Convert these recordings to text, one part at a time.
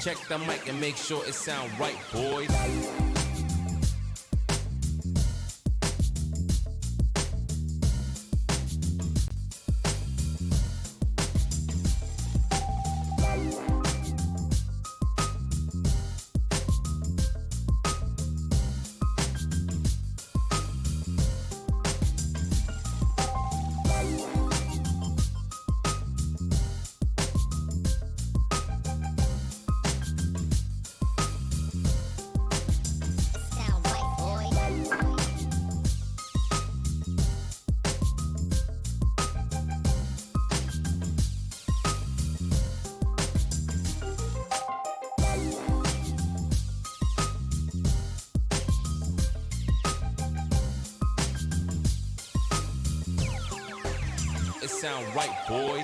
Check the mic and make sure it sound right, boys. It sound right, boys.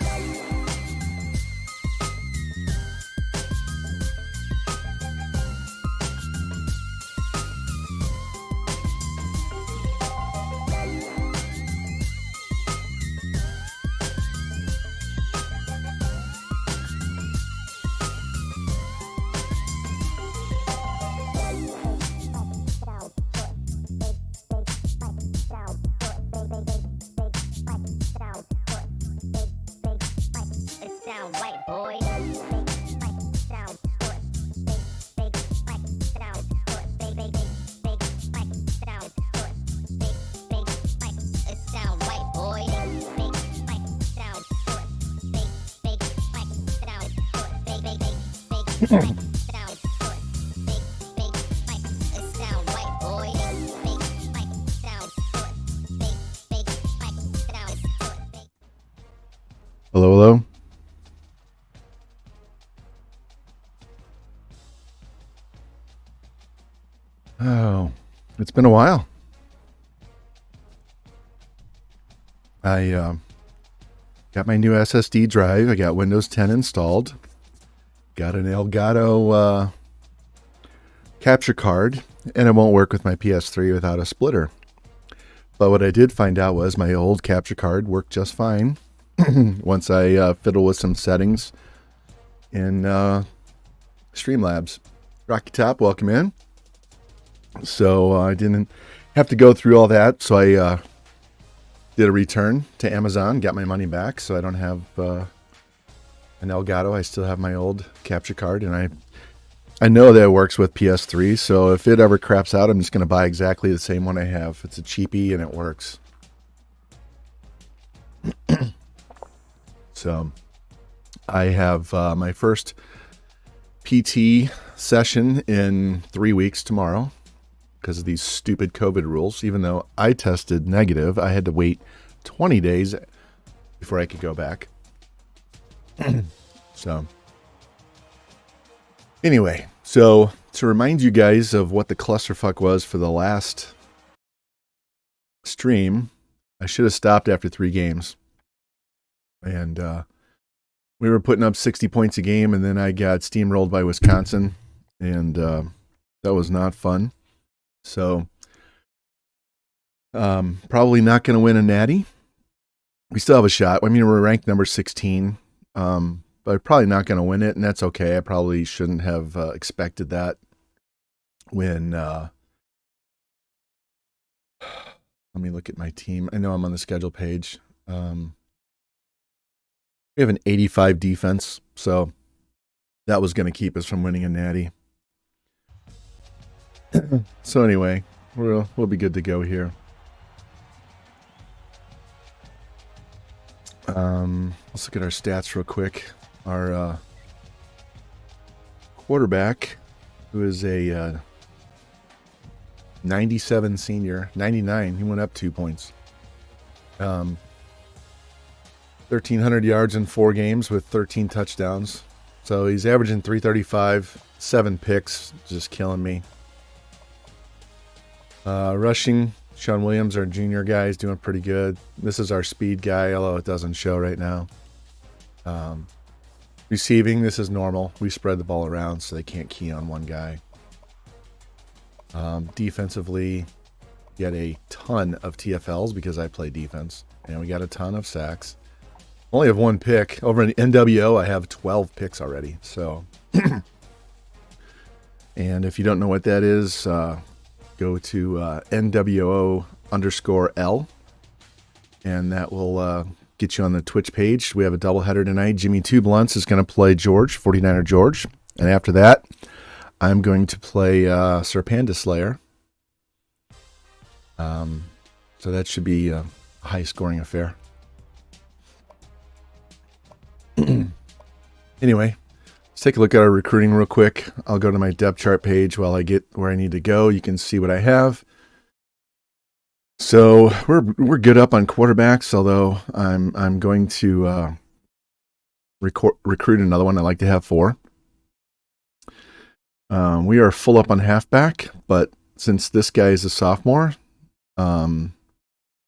Hello, hello. Oh, it's been a while. I got my new SSD drive. I got Windows 10 installed. Got an Elgato capture card, and it won't work with my PS3 without a splitter. But what I did find out was my old capture card worked just fine once I fiddle with some settings in Streamlabs. Rocky Top, welcome in. So I didn't have to go through all that, so I did a return to Amazon, got my money back, so I don't have an Elgato. I still have my old capture card, and I know that it works with PS3, so if it ever craps out, I'm just going to buy exactly the same one I have. It's a cheapie, and it works. So I have my first PT session in 3 weeks tomorrow because of these stupid COVID rules. Even though I tested negative, I had to wait 20 days before I could go back. So anyway, so to remind you guys of what the clusterfuck was for the last stream, I should have stopped after 3 games. And we were putting up 60 points a game, and then I got steamrolled by Wisconsin, and that was not fun. So probably not going to win a natty. We still have a shot. I mean, we're ranked number 16, but probably not going to win it, and that's okay. I probably shouldn't have expected that when let me look at my team. I know I'm on the schedule page. We have an 85 defense, so that was going to keep us from winning a natty. So anyway, we'll be good to go here. Let's look at our stats real quick. Our quarterback, who is a 97 senior, 99, he went up 2 points. 1,300 yards in 4 games with 13 touchdowns. So he's averaging 335, 7 picks, just killing me. Rushing, Sean Williams, our junior guy, is doing pretty good. This is our speed guy, although it doesn't show right now. Receiving, this is normal. We spread the ball around so they can't key on one guy. Defensively, get a ton of TFLs because I play defense. And we got a ton of sacks. Only have 1 pick. Over in NWO, I have 12 picks already. So And if you don't know what that is, go to NWO_L, and that will get you on the Twitch page. We have a doubleheader tonight. Jimmy Two Blunts is going to play George, 49er George. And after that, I'm going to play Sir Panda Slayer. So that should be a high-scoring affair. Anyway, let's take a look at our recruiting real quick. I'll go to my depth chart page while I get where I need to go. You can see what I have. So we're good up on quarterbacks, although I'm going to recruit another one. I like to have 4. We are full up on halfback, but since this guy is a sophomore, I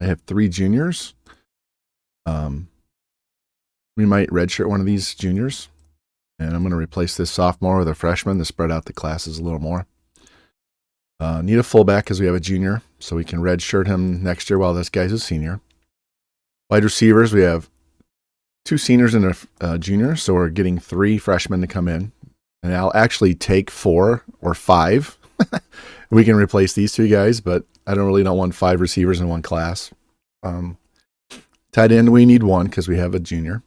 have 3 juniors. We might redshirt one of these juniors, and I'm going to replace this sophomore with a freshman to spread out the classes a little more. Need a fullback because we have a junior, so we can redshirt him next year while this guy's a senior. Wide receivers, we have 2 seniors and a junior, so we're getting 3 freshmen to come in. And I'll actually take 4 or 5. We can replace these 2 guys, but I don't want 5 receivers in one class. Tight end, we need 1 because we have a junior.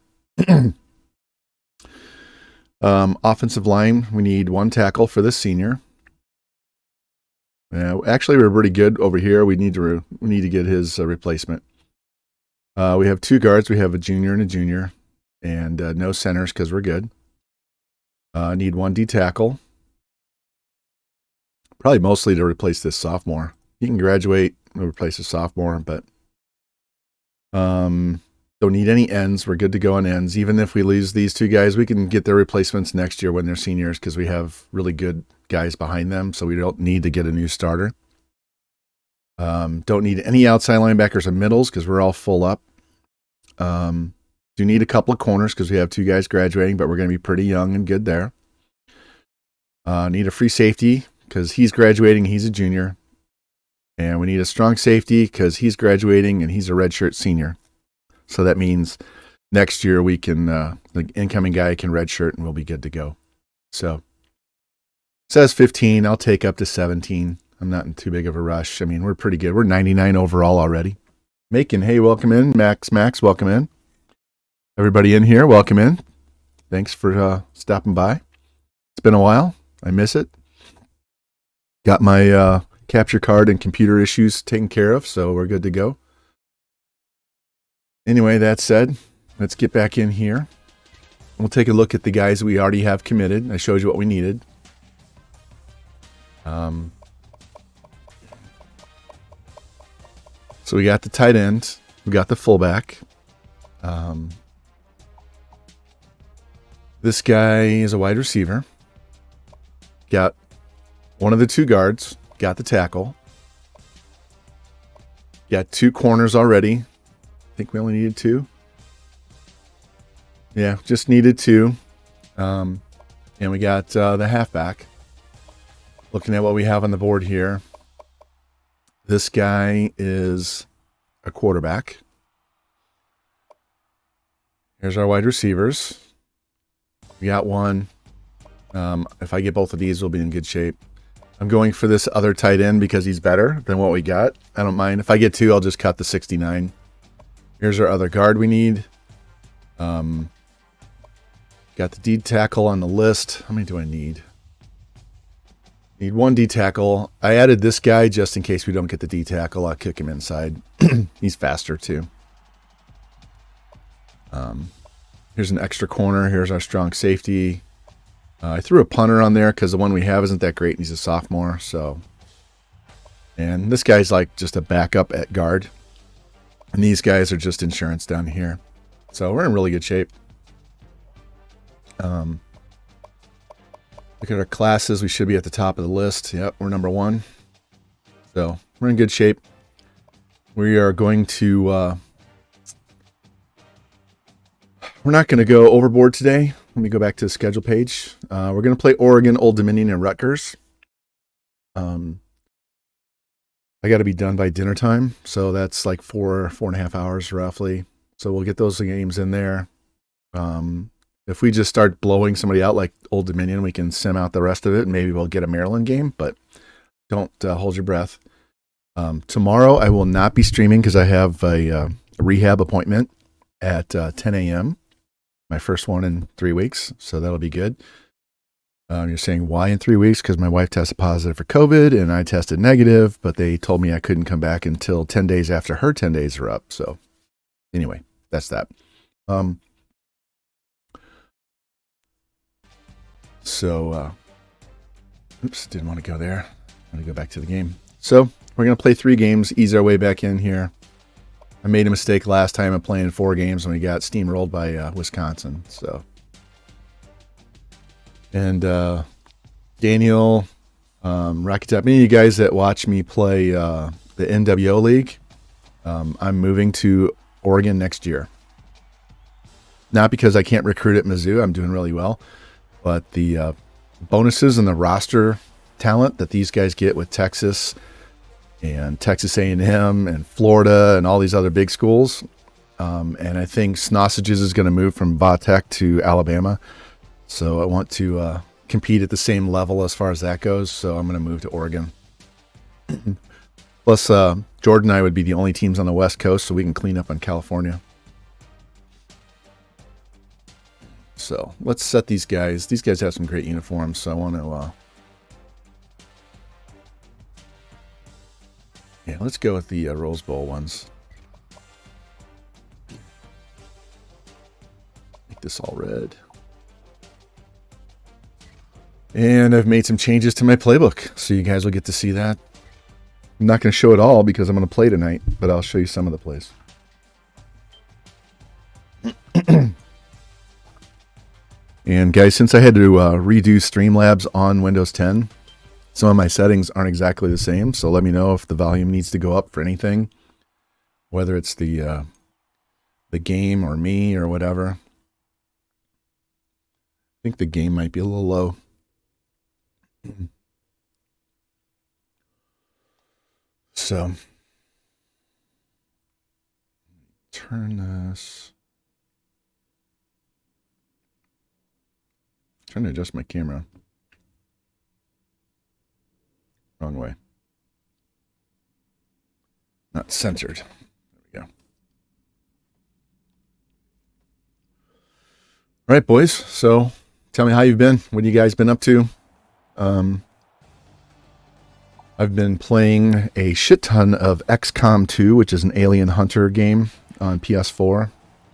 Offensive line, we need 1 tackle for the senior. Actually, we're pretty good over here. We need to get his replacement. We have 2 guards. We have a junior and a junior, and no centers because we're good. Need 1 D tackle. Probably mostly to replace this sophomore. He can graduate and replace a sophomore, but don't need any ends. We're good to go on ends. Even if we lose these 2 guys, we can get their replacements next year when they're seniors because we have really good guys behind them, so we don't need to get a new starter. Don't need any outside linebackers or middles because we're all full up. Do need a couple of corners because we have 2 guys graduating, but we're going to be pretty young and good there. Need a free safety because he's graduating. He's a junior. And we need a strong safety because he's graduating and he's a redshirt senior. So that means next year we can, the incoming guy can redshirt and we'll be good to go. So it says 15. I'll take up to 17. I'm not in too big of a rush. I mean, we're pretty good. We're 99 overall already. Macon, hey, welcome in. Max, welcome in. Everybody in here, welcome in. Thanks for stopping by. It's been a while. I miss it. Got my capture card and computer issues taken care of, so we're good to go. Anyway, that said, let's get back in here. We'll take a look at the guys we already have committed. I showed you what we needed. So we got the tight end. We got the fullback. This guy is a wide receiver. Got one of the 2 guards. Got the tackle. Got 2 corners already. I think we only needed 2. Yeah, just needed 2. And we got the halfback. Looking at what we have on the board here. This guy is a quarterback. Here's our wide receivers. We got 1. If I get both of these, we'll be in good shape. I'm going for this other tight end because he's better than what we got. I don't mind. If I get 2, I'll just cut the 69. Here's our other guard we need. Got the D tackle on the list. How many do I need? Need 1 D tackle. I added this guy just in case we don't get the D tackle. I'll kick him inside. He's faster too. Here's an extra corner. Here's our strong safety. I threw a punter on there because the one we have isn't that great, and he's a sophomore. So, and this guy's like just a backup at guard, and these guys are just insurance down here. So we're in really good shape. Look at our classes. We should be at the top of the list. Yep, we're number 1. So we're in good shape. We are going to... we're not going to go overboard today. Let me go back to the schedule page. We're going to play Oregon, Old Dominion, and Rutgers. I got to be done by dinner time, so that's like 4.5 hours roughly. So we'll get those games in there. If we just start blowing somebody out like Old Dominion, we can sim out the rest of it, and maybe we'll get a Maryland game, but don't hold your breath. Tomorrow I will not be streaming because I have a rehab appointment at 10 a.m., my first one in 3 weeks, so that'll be good. You're saying why in 3 weeks? Because my wife tested positive for COVID and I tested negative, but they told me I couldn't come back until 10 days after her 10 days are up. So anyway, that's that. Oops, didn't want to go there. I'm going to go back to the game. So we're going to play 3 games, ease our way back in here. I made a mistake last time of playing 4 games when we got steamrolled by Wisconsin. So, and Daniel, Rakitap, many of you guys that watch me play the NWO League, I'm moving to Oregon next year. Not because I can't recruit at Mizzou, I'm doing really well, but the bonuses and the roster talent that these guys get with Texas and Texas A&M and Florida and all these other big schools. And I think Sausages is going to move from Va-Tech to Alabama. So I want to compete at the same level as far as that goes. So I'm going to move to Oregon. Plus, Jordan and I would be the only teams on the West Coast, so we can clean up on California. So let's set these guys. These guys have some great uniforms, so I want to... yeah, let's go with the Rose Bowl ones. Make this all red. And I've made some changes to my playbook, so you guys will get to see that. I'm not going to show it all because I'm going to play tonight, but I'll show you some of the plays. And guys, since I had to redo Streamlabs on Windows 10, some of my settings aren't exactly the same, so let me know if the volume needs to go up for anything, whether it's the game or me or whatever. I think the game might be a little low. So, turn this. Trying to adjust my camera. Wrong way. Not centered. There we go. All right, boys. So tell me how you've been. What have you guys been up to? I've been playing a shit ton of XCOM 2, which is an alien hunter game on PS4.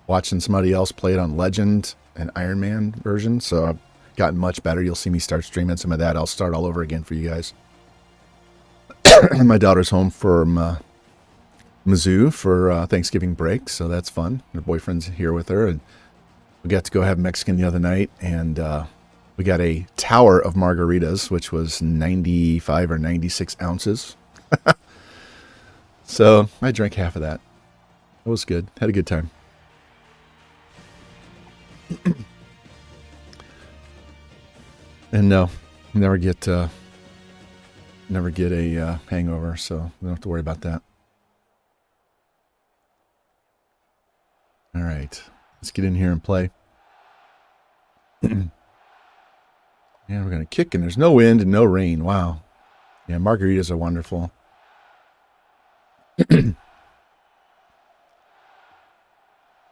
Watching somebody else play it on Legend and Iron Man version. So I've gotten much better. You'll see me start streaming some of that. I'll start all over again for you guys. My daughter's home from Mizzou for Thanksgiving break, so that's fun. Her boyfriend's here with her, and we got to go have Mexican the other night, and we got a tower of margaritas, which was 95 or 96 ounces. So I drank half of that. It was good. Had a good time. And no, never get a hangover, so we don't have to worry about that. All right, let's get in here and play. And we're going to kick, and there's no wind and no rain. Wow. Yeah, margaritas are wonderful. All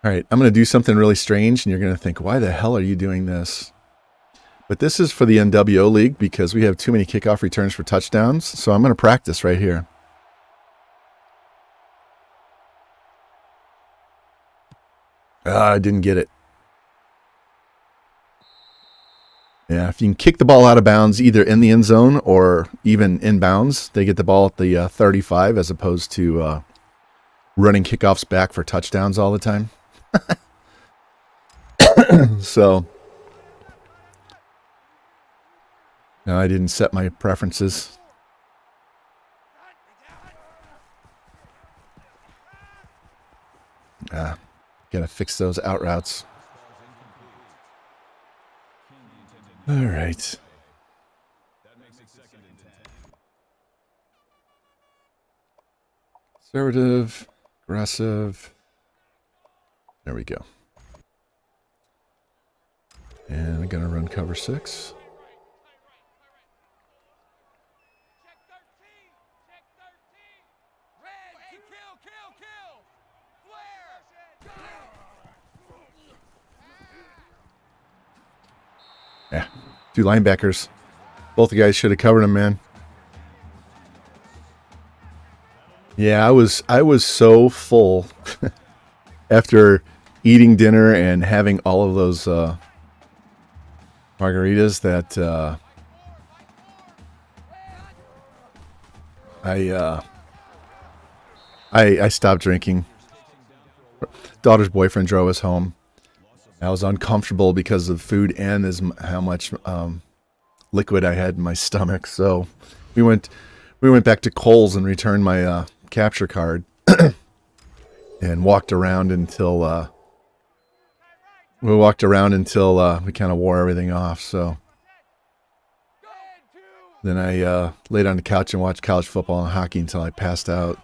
right, I'm going to do something really strange, and you're going to think, why the hell are you doing this? But this is for the NWO League because we have too many kickoff returns for touchdowns, so I'm going to practice right here. I didn't get it. Yeah, if you can kick the ball out of bounds either in the end zone or even in bounds, they get the ball at the 35 as opposed to running kickoffs back for touchdowns all the time. So, no, I didn't set my preferences. Gotta fix those out routes. All right. Conservative, aggressive. There we go. And I'm going to run cover 6. Yeah, 2 linebackers. Both the guys should have covered him, man. Yeah, I was so full after eating dinner and having all of those margaritas that I stopped drinking. Daughter's boyfriend drove us home. I was uncomfortable because of the food and how much liquid I had in my stomach. So we went back to Kohl's and returned my capture card and walked around until we kind of wore everything off. So then I laid on the couch and watched college football and hockey until I passed out.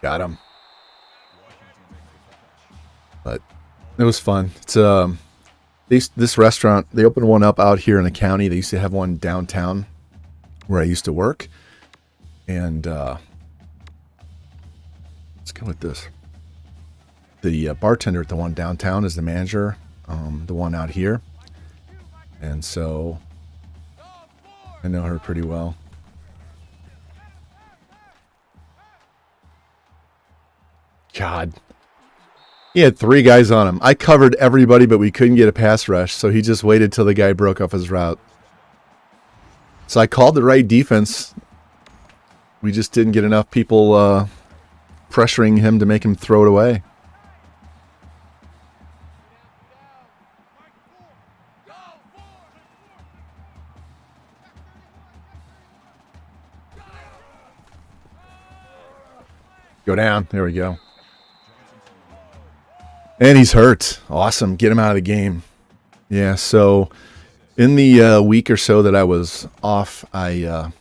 Got him. But it was fun. It's this restaurant, they opened one up out here in the county. They used to have one downtown where I used to work. And let's go with this. The bartender at the one downtown is the manager, the one out here. And so I know her pretty well. God. He had 3 guys on him. I covered everybody, but we couldn't get a pass rush, so he just waited till the guy broke off his route. So I called the right defense. We just didn't get enough people pressuring him to make him throw it away. Go down. There we go. And he's hurt. Awesome. Get him out of the game. Yeah, so in the week or so that I was off, I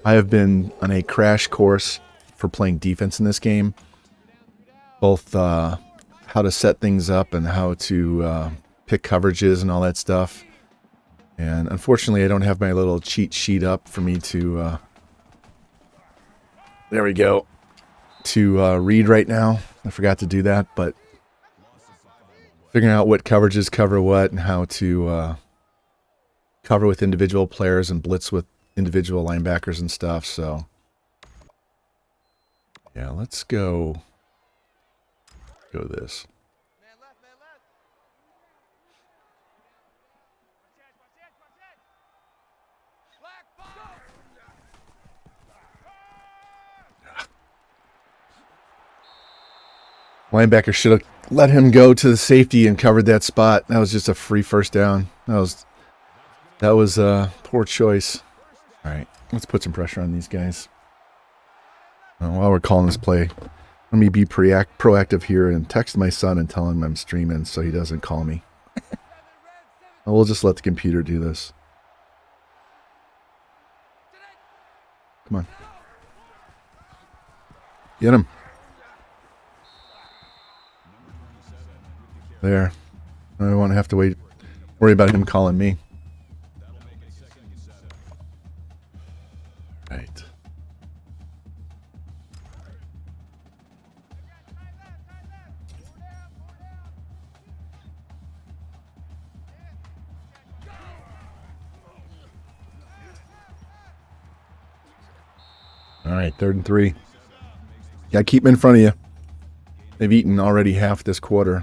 have been on a crash course for playing defense in this game. Both how to set things up and how to pick coverages and all that stuff. And unfortunately, I don't have my little cheat sheet up for me to... there we go. To read right now. I forgot to do that, but... figuring out what coverages cover what and how to cover with individual players and blitz with individual linebackers and stuff. So, yeah, let's go this. Linebacker should have let him go to the safety and covered that spot. That was just a free first down. That was a poor choice. All right, let's put some pressure on these guys. While we're calling this play, let me be proactive here and text my son and tell him I'm streaming so he doesn't call me. We'll just let the computer do this. Come on. Get him. There. I don't want to have to worry about him calling me. Right. All right, 3rd and 3. Got to keep them in front of you. They've eaten already half this quarter.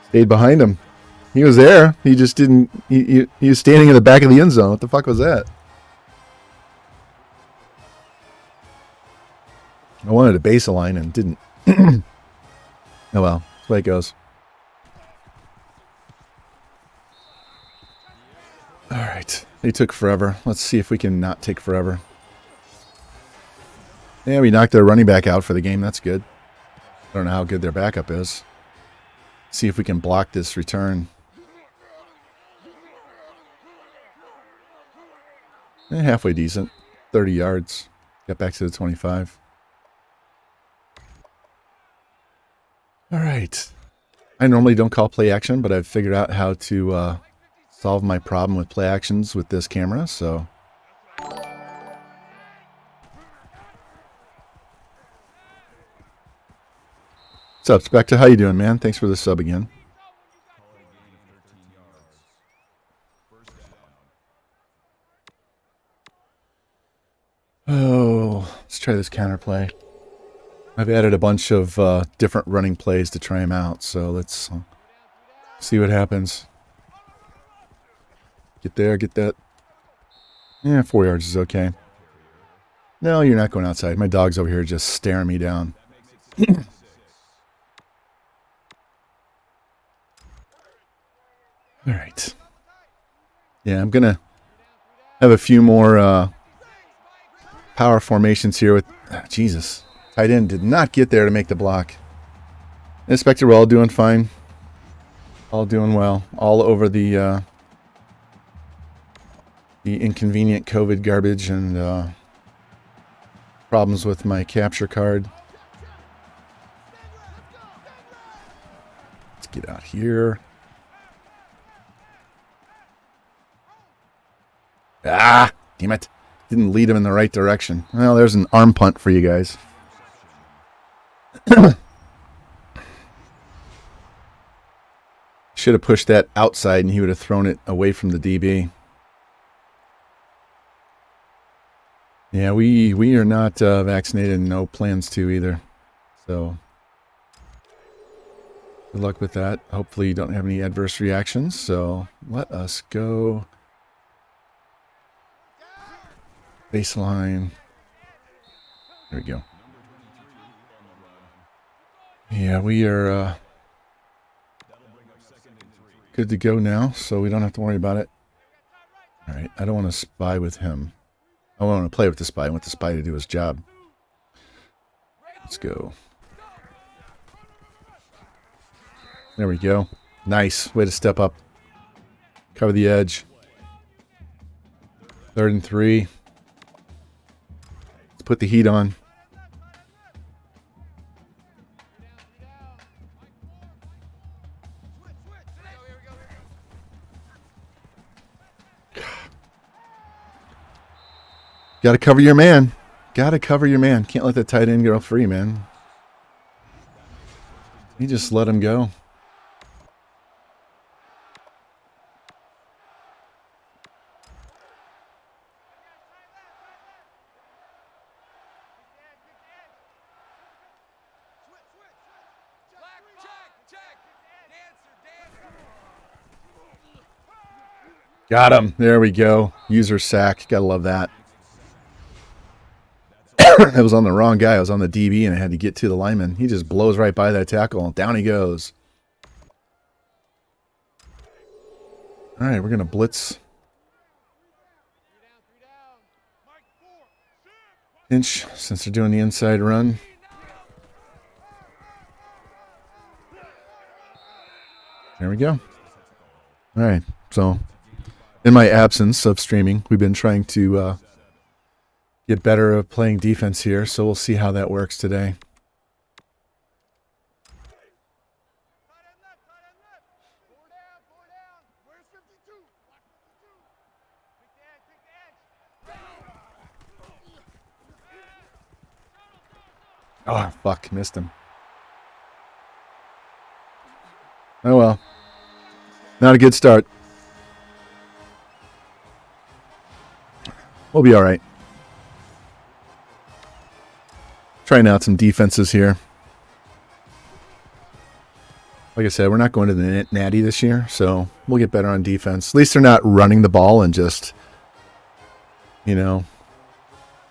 Stayed behind him. He was there. He just didn't. He was standing in the back of the end zone. What the fuck was that? I wanted to base a line and didn't. Oh well, that's the way it goes. All right. They took forever. Let's see if we can not take forever. Yeah, we knocked their running back out for the game. That's good. I don't know how good their backup is. See if we can block this return. Halfway decent. 30 yards. Got back to the 25. All right. I normally don't call play action, but I've figured out how to solve my problem with play actions with this camera, so... What's up, Spectre? How you doing, man? Thanks for the sub again. Oh, let's try this counterplay. I've added a bunch of different running plays to try them out, so let's see what happens. Get there, get that. Yeah, 4 yards is okay. No, you're not going outside. My dog's over here just staring me down. All right. Yeah, I'm going to have a few more power formations here with... Jesus. Tight end did not get there to make the block. Inspector, we're all doing fine. All doing well. All over the inconvenient COVID garbage and problems with my capture card. Let's get out here. Ah, damn it. Didn't lead him in the right direction. Well, there's an arm punt for you guys. Should have pushed that outside and he would have thrown it away from the DB. Yeah, we are not vaccinated and no plans to either. So, good luck with that. Hopefully you don't have any adverse reactions. So, let us go. Baseline. There we go. Yeah, we are good to go now, so we don't have to worry about it. All right, I don't want to spy with him. I want to play with the spy. I want the spy to do his job. Let's go. There we go. Nice. Way to step up. Cover the edge. 3rd and 3. Let's put the heat on. Got to cover your man. Got to cover your man. Can't let that tight end go free, man. You just let him go. Got him. There we go. User sack. Gotta love that. I was on the wrong guy. I was on the DB and I had to get to the lineman. He just blows right by that tackle. Down he goes. All right, we're going to blitz. Inch, since they're doing the inside run. There we go. All right, so in my absence of streaming, we've been trying to get better at playing defense here, so we'll see how that works today. Oh, fuck, missed him. Oh well. Not a good start. We'll be all right. Trying out some defenses here. Like I said, we're not going to the natty this year, so we'll get better on defense. At least they're not running the ball and just, you know,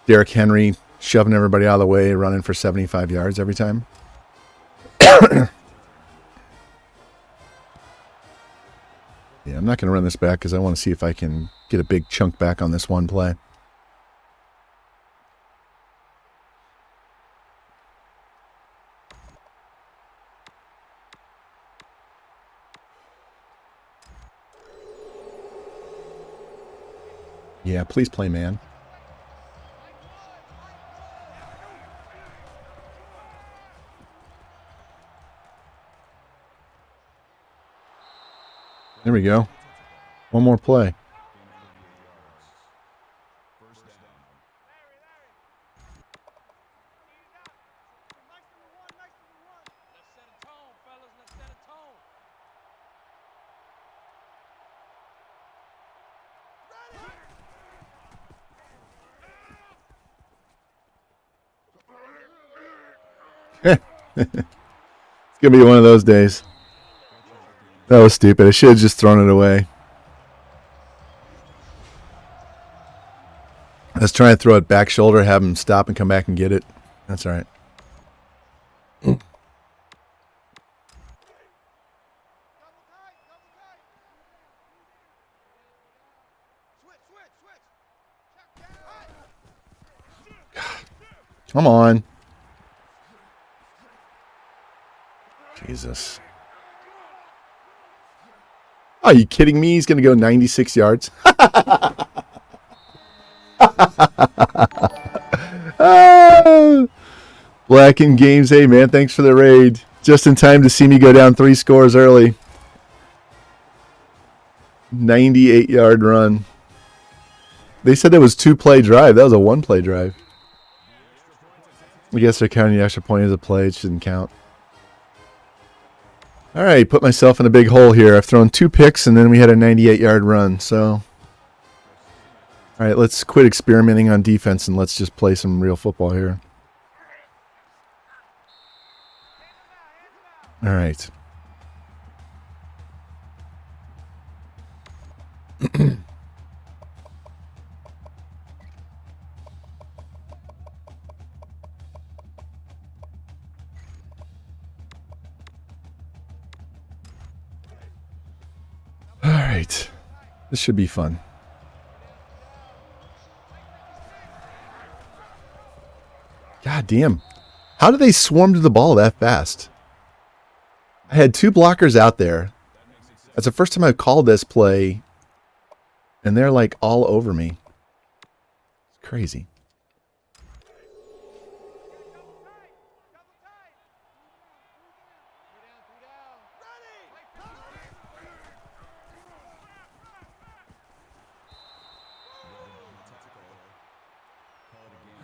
Derrick Henry shoving everybody out of the way, running for 75 yards every time. Yeah, I'm not going to run this back because I want to see if I can get a big chunk back on this one play. Yeah, please play man. There we go. One more play. It's going to be one of those days. That was stupid. I should have just thrown it away. I was trying to throw it back shoulder, have him stop and come back and get it. That's all right. Come on. Jesus. Are you kidding me? He's going to go 96 yards. Black in Games. Hey, man, thanks for the raid. Just in time to see me go down 3 scores early. 98-yard run. They said it was 2-play drive. That was a 1-play drive. I guess they're counting the extra point as a play. It shouldn't count. All right, put myself in a big hole here. I've thrown 2 picks, and then we had a 98-yard run. So, all right, let's quit experimenting on defense, and let's just play some real football here. All right. All right. This should be fun. God damn. How do they swarm to the ball that fast? I had 2 blockers out there. That's the first time I've called this play, and they're like all over me. It's crazy.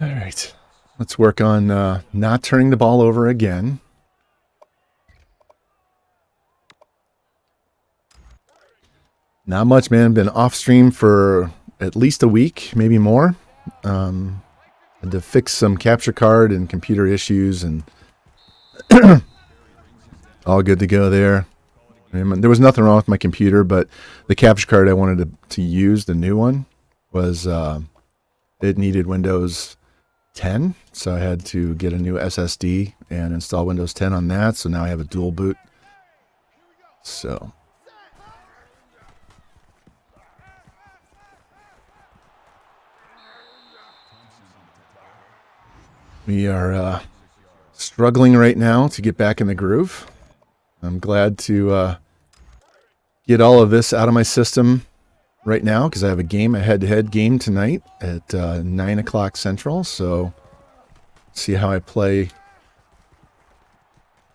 All right. Let's work on not turning the ball over again. Not much, man. Been off stream for at least a week, maybe more. Had to fix some capture card and computer issues, and all good to go there. And there was nothing wrong with my computer, but the capture card I wanted to use, the new one, was it needed Windows 10, so I had to get a new SSD and install Windows 10 on that. So now I have a dual boot. So we are struggling right now to get back in the groove. I'm glad to get all of this out of my system right now because I have a head-to-head game tonight at 9 o'clock Central. So see how I play.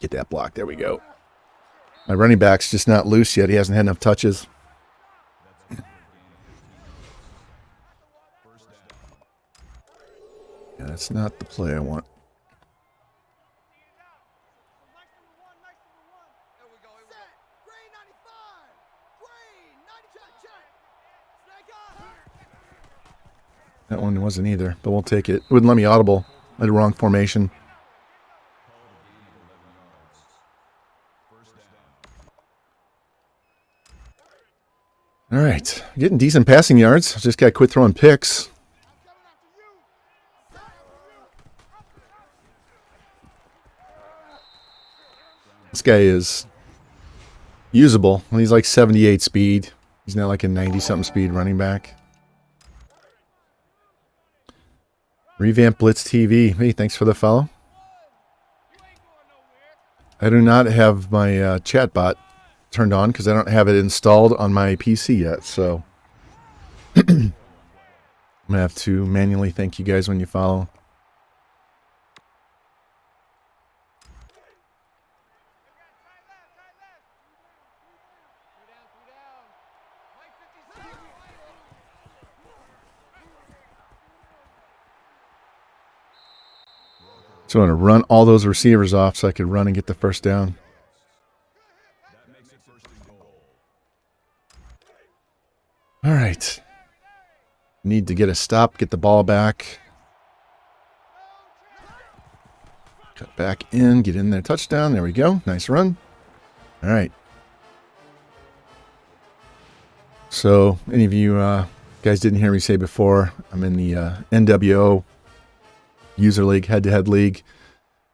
Get that block. There we go. My running back's just not loose yet. He hasn't had enough touches. Yeah, that's not the play I want. That one wasn't either, but we'll take it. It wouldn't let me audible. I had a wrong formation. All right. Getting decent passing yards. Just got to quit throwing picks. This guy is usable. He's like 78 speed. He's not like a 90-something speed running back. Revamped Blitz TV. Hey, thanks for the follow. I do not have my chat bot turned on because I don't have it installed on my PC yet. So I'm going to have to manually thank you guys when you follow. So I'm going to run all those receivers off so I could run and get the first down. All right. Need to get a stop, get the ball back. Cut back in, get in there, touchdown. There we go. Nice run. All right. So any of you guys didn't hear me say before, I'm in the NWO User League, head-to-head league.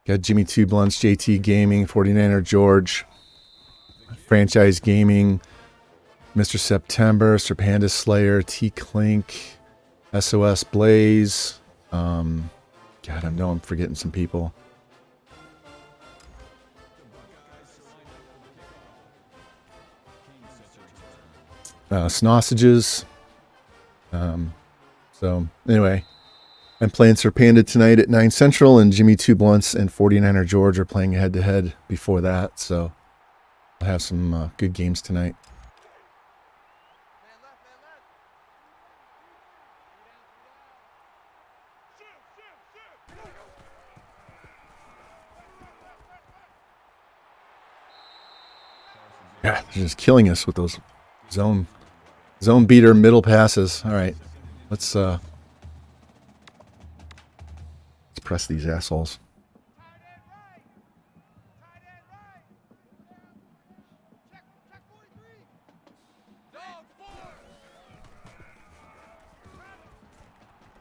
Got Jimmy Two Blunts, JT Gaming, 49er George, Franchise Gaming, Mr. September, Serpanda Slayer, T-Clink, SOS Blaze. God, I know I'm forgetting some people. Snossages. So anyway, I'm playing Serpanda tonight at 9 Central, and Jimmy Two Blunts and 49er George are playing head-to-head before that, so I'll have some good games tonight. Yeah, they're just killing us with those zone beater middle passes. All right, let's press these assholes.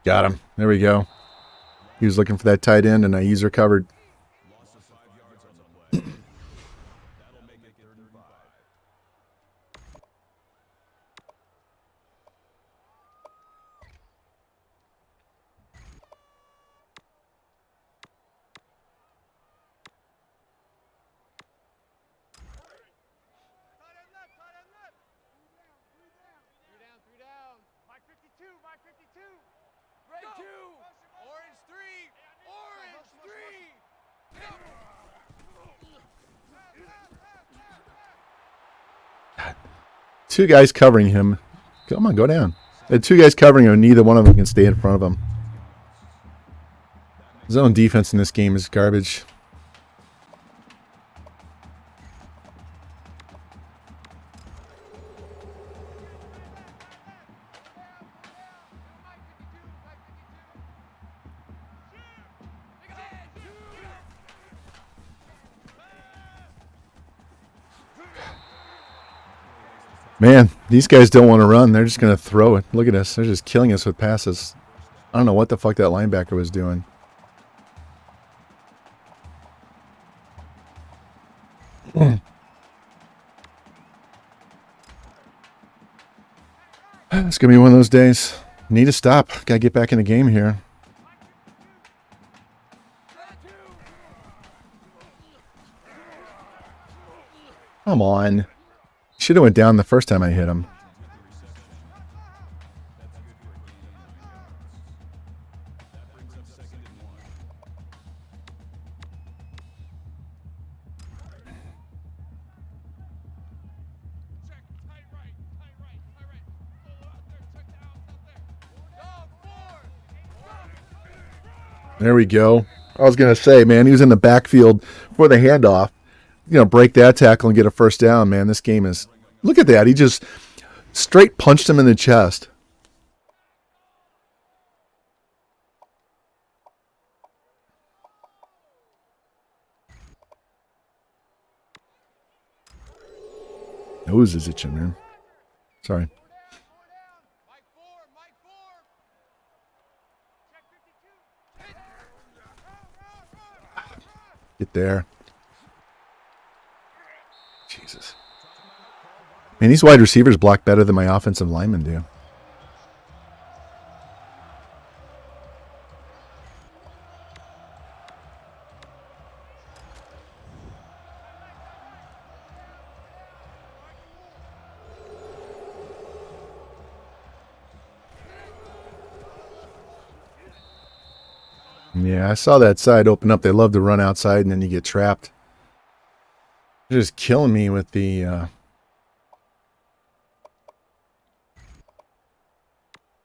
Got him. There we go. He was looking for that tight end, and I user covered. Two guys covering him. Come on, go down. Two guys covering him, and neither one of them can stay in front of him. Zone defense in this game is garbage. Man, these guys don't want to run. They're just going to throw it. Look at us. They're just killing us with passes. I don't know what the fuck that linebacker was doing. It's going to be one of those days. Need to stop. Got to get back in the game here. Come on. Should have went down the first time I hit him. There we go. I was going to say, man, he was in the backfield for the handoff. You know, break that tackle and get a first down, man. This game is... Look at that. He just straight punched him in the chest. Nose is itching, man. Sorry. Get there. Jesus. Man, these wide receivers block better than my offensive linemen do. Yeah, I saw that side open up. They love to run outside, and then you get trapped. They're just killing me with the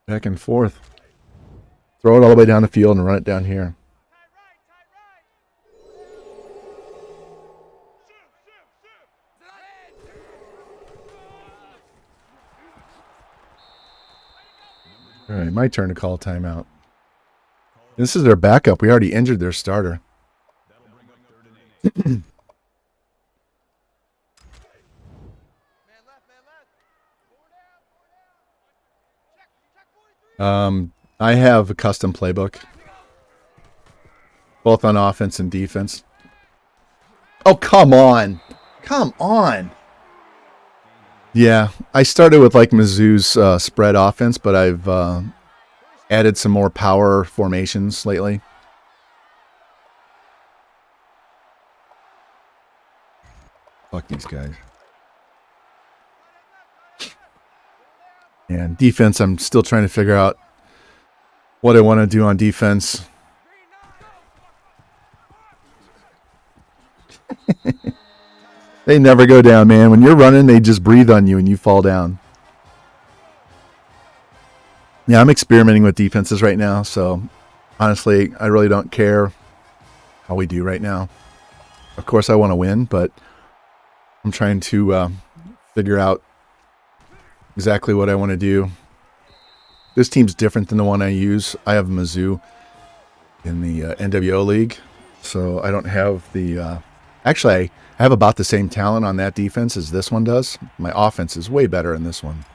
back and forth. Throw it all the way down the field and run it down here. All right, my turn to call timeout. This is their backup. We already injured their starter. I have a custom playbook, both on offense and defense. Oh, come on. Come on. Yeah, I started with like Mizzou's spread offense, but I've added some more power formations lately. Fuck these guys. And defense, I'm still trying to figure out what I want to do on defense. They never go down, man. When you're running, they just breathe on you and you fall down. Yeah, I'm experimenting with defenses right now, so honestly, I really don't care how we do right now. Of course, I want to win, but I'm trying to figure out exactly what I want to do. This team's different than the one I use. I have Mizzou in the NWO league, so I don't have the... actually, I have about the same talent on that defense as this one does. My offense is way better in this one.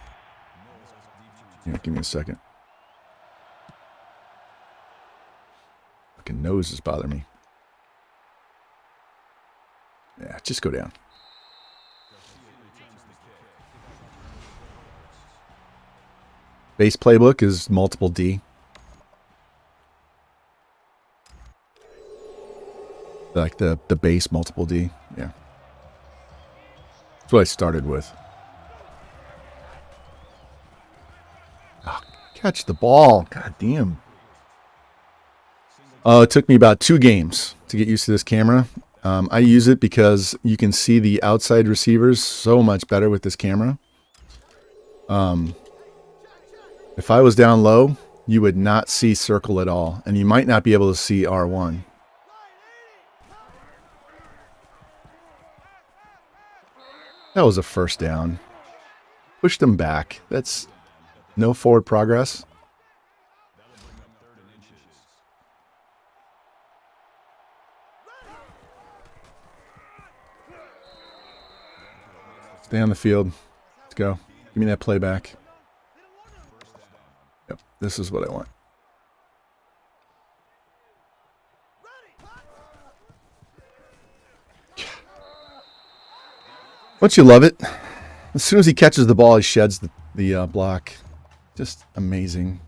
Yeah, give me a second. Fucking nose is bothering me. Yeah, just go down. Base playbook is multiple D. Like the base multiple D. Yeah. That's what I started with. Oh, catch the ball. God damn. It took me about 2 games to get used to this camera. I use it because you can see the outside receivers so much better with this camera. If I was down low, you would not see circle at all, and you might not be able to see R1. That was a first down. Pushed them back. That's no forward progress. Stay on the field. Let's go. Give me that play back. Yep, this is what I want. Don't you love it? As soon as he catches the ball, he sheds the block. Just amazing.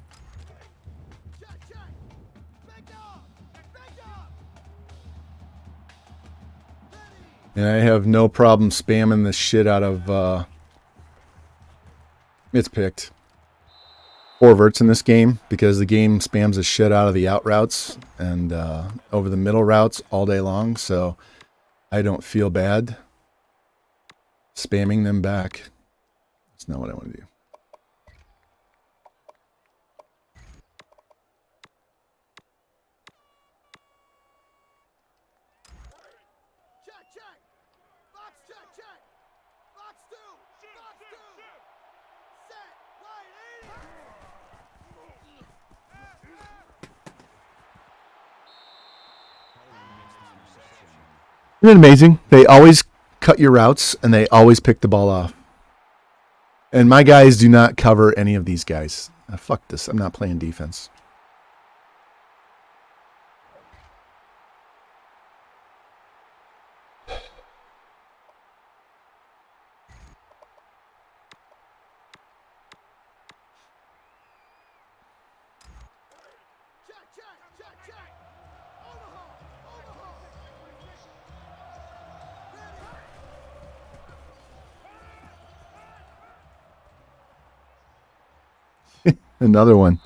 And I have no problem spamming the shit out of... It's picked. 4 verts in this game because the game spams the shit out of the out routes and over the middle routes all day long. So I don't feel bad spamming them back. That's not what I want to do. Isn't it amazing? They always cut your routes, and they always pick the ball off. And my guys do not cover any of these guys. Fuck this. I'm not playing defense. Another one.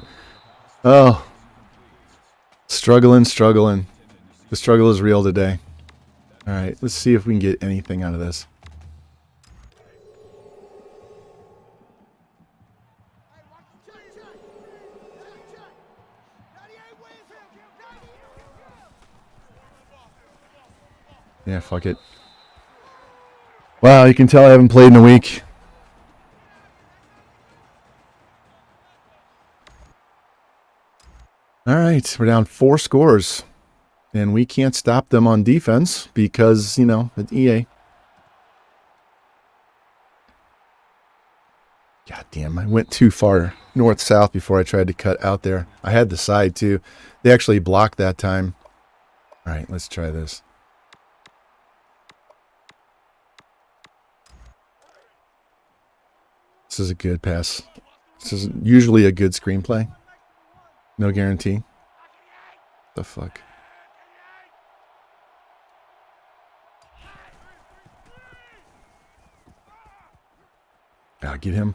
Oh. Struggling. The struggle is real today. All right, let's see if we can get anything out of this. Yeah, fuck it. Wow, you can tell I haven't played in a week. All right, we're down 4 scores. And we can't stop them on defense because, you know, at EA. God damn, I went too far north-south before I tried to cut out there. I had the side, too. They actually blocked that time. All right, let's try this. This is a good pass. This is usually a good screenplay. No guarantee. The fuck? Ah, get him.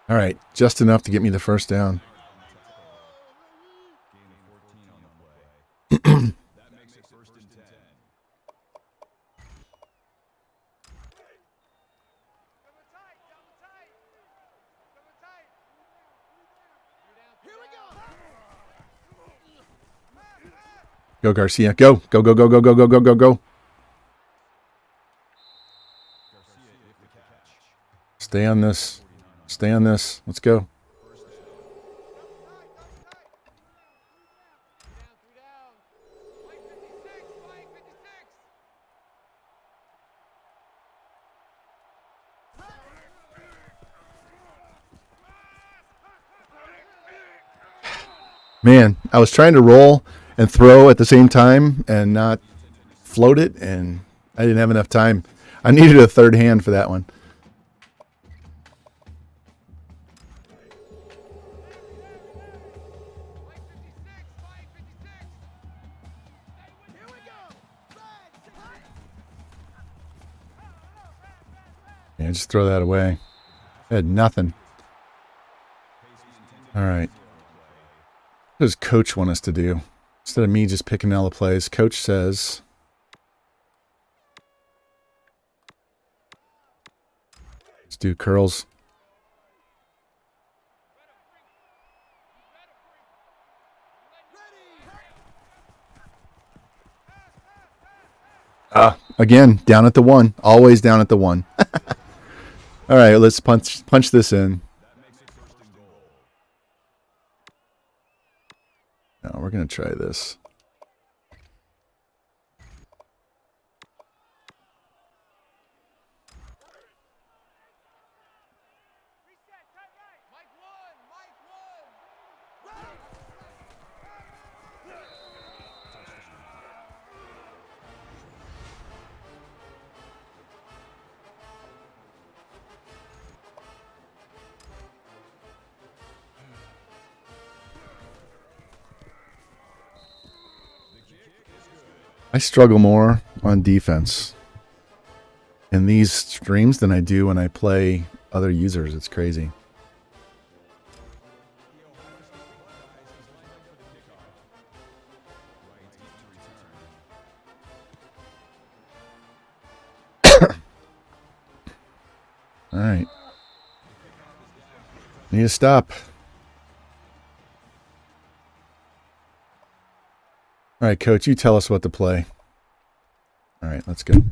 All right, just enough to get me the first down. Go, Garcia. Go. Go, go, go, go, go, go, go, go, go. Stay on this. Stay on this. Let's go. Man, I was trying to roll and throw at the same time and not float it, and I didn't have enough time. I needed a third hand for that one. Yeah, just throw that away. I had nothing. All right. What does Coach want us to do? Instead of me just picking all the plays, Coach says... Let's do curls. Again, down at the 1. Always down at the 1. All right, let's punch this in. No, we're going to try this. I struggle more on defense in these streams than I do when I play other users. It's crazy. All right. Need to stop. All right, Coach, you tell us what to play. All right, let's go.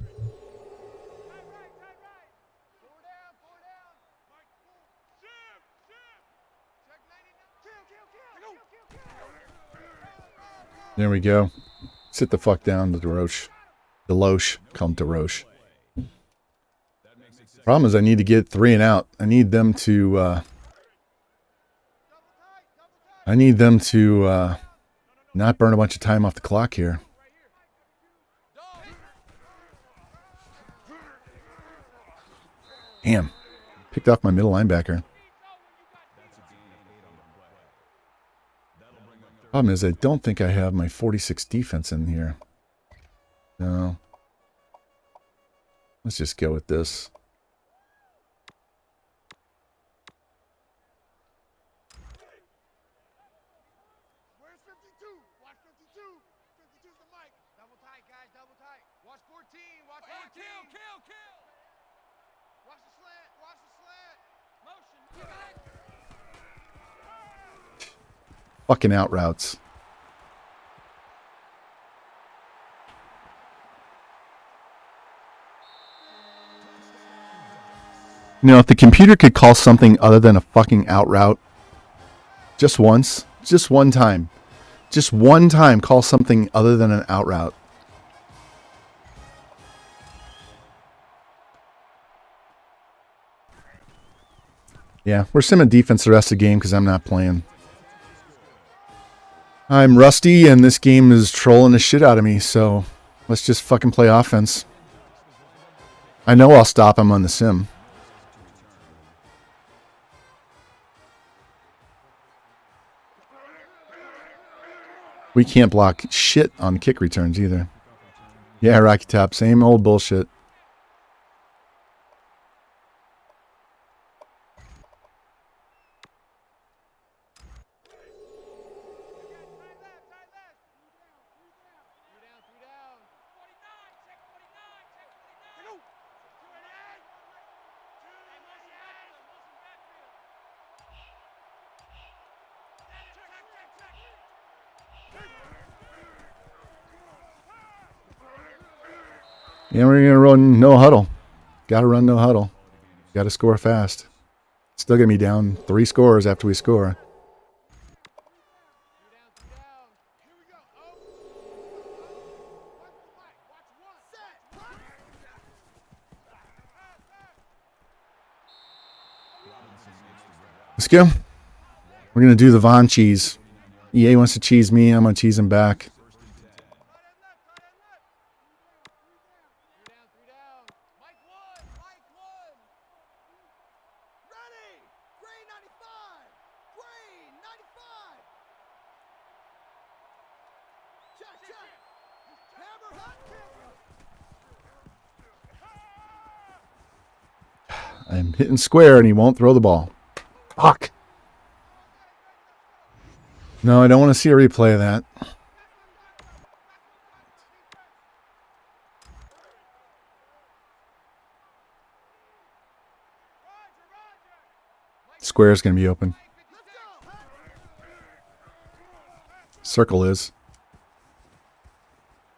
There we go. Sit the fuck down, DeRoche. Deloche. Call him DeRoche. Problem is I need to get 3 and out. I need them to... not burn a bunch of time off the clock here. Damn. Picked off my middle linebacker. Problem is I don't think I have my 46 defense in here. No. Let's just go with this. Fucking out routes. You know, if the computer could call something other than a fucking out route, just once, just one time, call something other than an out route. Yeah, we're simming defense the rest of the game because I'm not playing. I'm rusty, and this game is trolling the shit out of me, so let's just fucking play offense. I know I'll stop him on the sim. We can't block shit on kick returns either. Yeah, Rocky Top, same old bullshit. Yeah, we're going to run no huddle. Got to run no huddle. Got to score fast. Still going to be down 3 scores after we score. Let's go. We're going to do the Von cheese. EA wants to cheese me. I'm going to cheese him back. I'm hitting square and he won't throw the ball. Fuck. No, I don't want to see a replay of that. Square is going to be open. Circle is.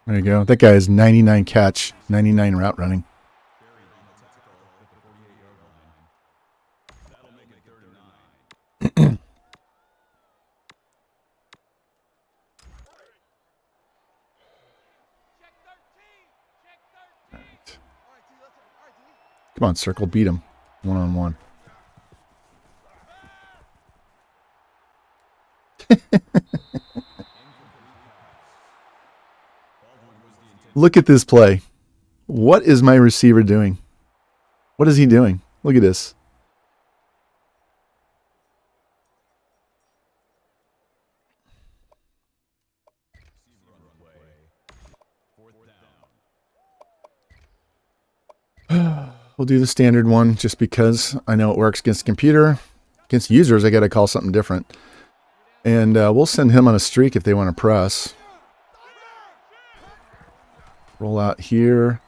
There you go. That guy is 99 catch, 99 route running. Come on, circle. Beat him. One-on-one. Look at this play. What is my receiver doing? What is he doing? Look at this. We'll do the standard one just because I know it works against the computer. Against users, I got to call something different. And we'll send him on a streak if they want to press. Roll out here.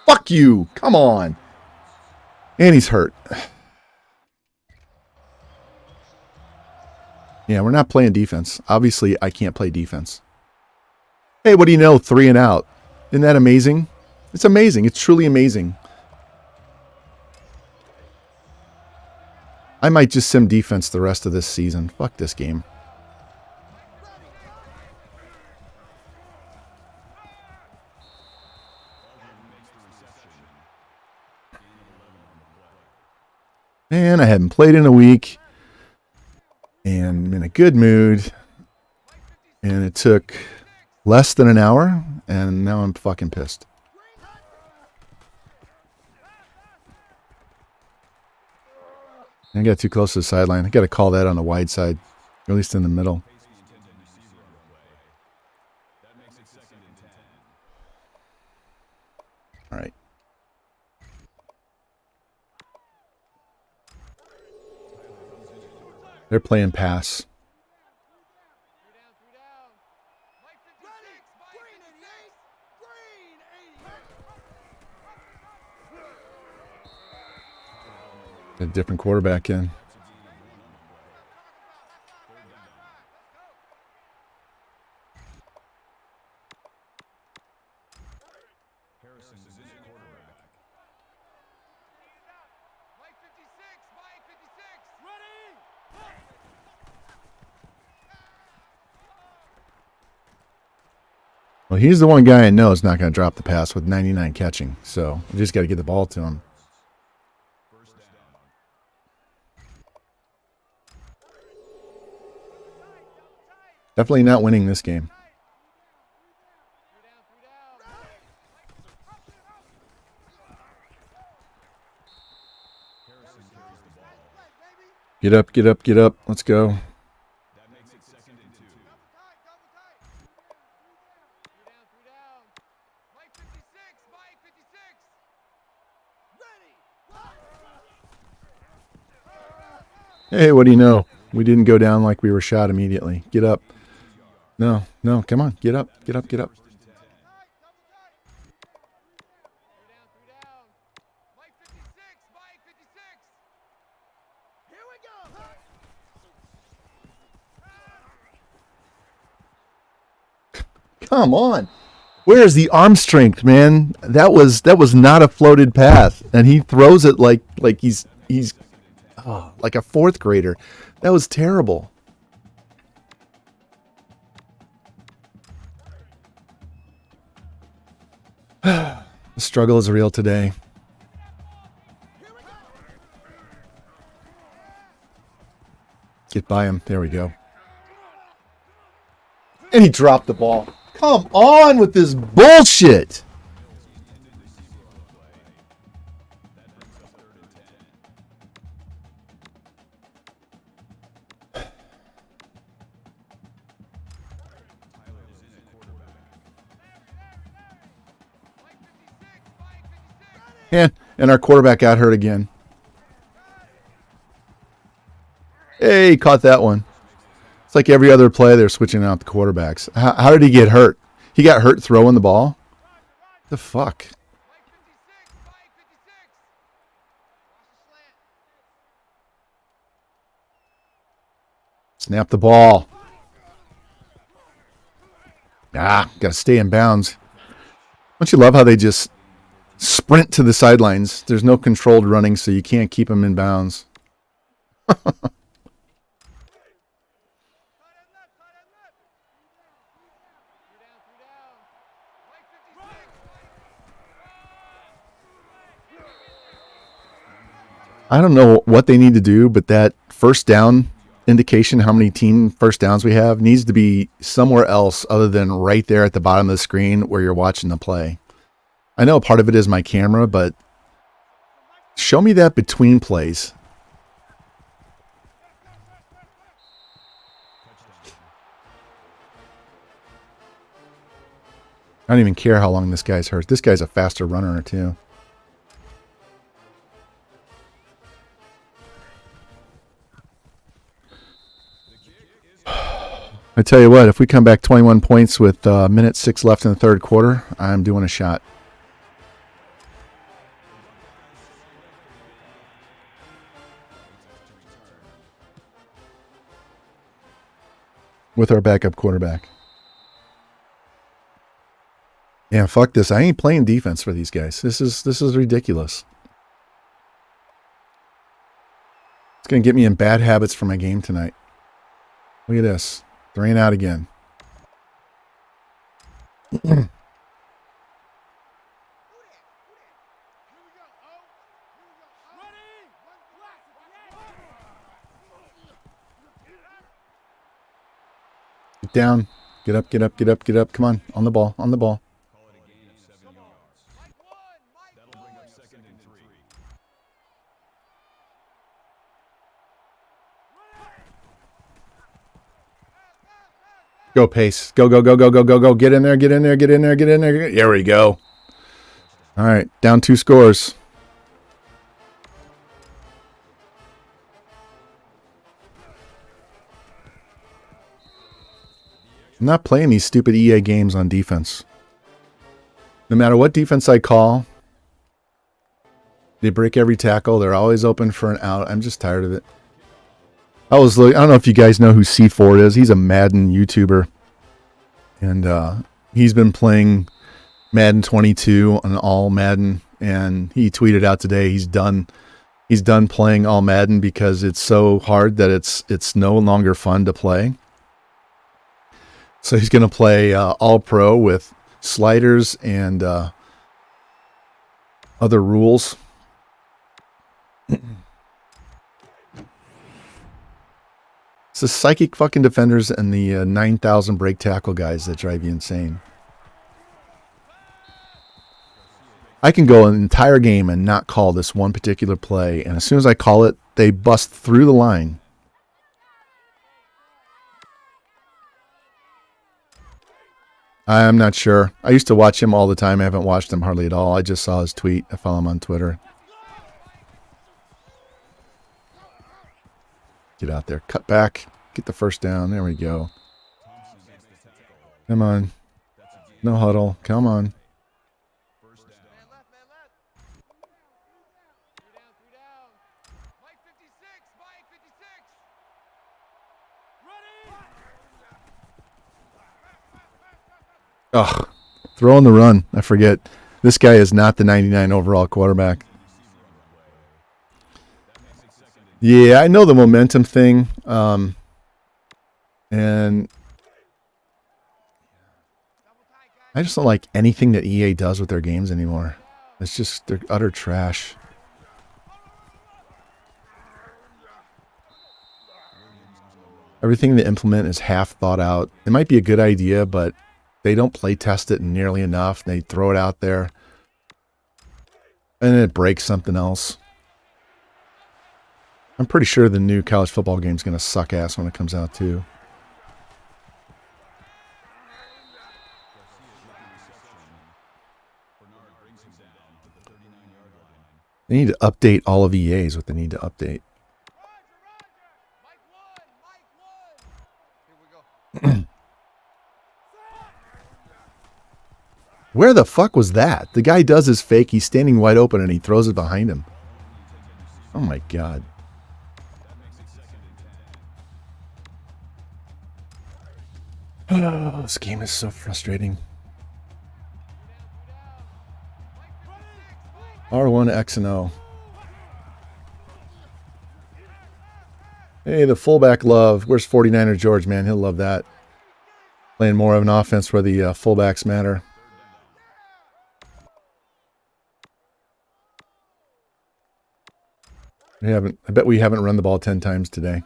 Fuck you! Come on! And he's hurt. Yeah, we're not playing defense. Obviously, I can't play defense. Hey, what do you know? 3 and out. Isn't that amazing? It's amazing. It's truly amazing. I might just sim defense the rest of this season. Fuck this game. Man, I haven't played in a week. And I'm in a good mood. And it took less than an hour. And now I'm fucking pissed. I got too close to the sideline. I got to call that on the wide side. Or at least in the middle. All right. They're playing pass. A different quarterback in. Well, he's the one guy I know is not going to drop the pass with 99 catching. So we just got to get the ball to him. Definitely not winning this game. Get up, get up, get up. Let's go. Hey, what do you know? We didn't go down like we were shot immediately. Get up. No, no, come on. Get up, get up, get up. Come on. Where's the arm strength, man? That was not a floated pass, and he throws it like he's like a fourth grader. That was terrible. The struggle is real today. Get by him. There we go. And he dropped the ball. Come on with this bullshit. And our quarterback got hurt again. Hey, caught that one. It's like every other play, they're switching out the quarterbacks. How did he get hurt? He got hurt throwing the ball? The fuck? Snap the ball. Got to stay in bounds. Don't you love how they just sprint to the sidelines? There's no controlled running, so you can't keep them in bounds. I don't know what they need to do, but that first down indication, how many team first downs we have, needs to be somewhere else other than right there at the bottom of the screen where you're watching the play. I know part of it is my camera, but show me that between plays. I don't even care how long this guy's hurt. This guy's a faster runner, too. I tell you what, if we come back 21 points with minute 6 left in the third quarter, I'm doing a shot. With our backup quarterback. Yeah, fuck this. I ain't playing defense for these guys. This is ridiculous. It's going to get me in bad habits for my game tonight. Look at this. 3 and out again. Get down. Get up, get up, get up, get up. Come on. On the ball. On the ball. Go, Pace. Go, go, go, go, go, go, go. Get in there, get in there, get in there, get in there. There we go. All right, down 2 scores. I'm not playing these stupid EA games on defense. No matter what defense I call, They break every tackle. They're always open for an out. I'm just tired of it. I don't know if you guys know who C4 is. He's a Madden YouTuber. And he's been playing Madden 22 on all Madden. And he tweeted out today he's done playing all Madden because it's so hard that it's no longer fun to play. So he's going to play all pro with sliders and other rules. It's the psychic fucking defenders and the 9,000 break tackle guys that drive you insane. I can go an entire game and not call this one particular play, and as soon as I call it, they bust through the line. I'm not sure. I used to watch him all the time. I haven't watched him hardly at all. I just saw his tweet. I follow him on Twitter. Get out there. Cut back. Get the first down. There we go. Come on. No huddle. Come on. Ugh. Throw on the run. I forget. This guy is not the 99 overall quarterback. Yeah, I know the momentum thing. And I just don't like anything that EA does with their games anymore. It's just, they're utter trash. Everything they implement is half thought out. It might be a good idea, but they don't play test it nearly enough. They throw it out there and it breaks something else. I'm pretty sure the new college football game is going to suck ass when it comes out too. They need to update all of EA is what they need to update. Where the fuck was that? The guy does his fake. He's standing wide open and he throws it behind him. Oh my God. Oh, this game is so frustrating. R1 X and O. Hey, the fullback love. Where's 49er George, man? He'll love that. Playing more of an offense where the fullbacks matter. I bet we haven't run the ball 10 times today.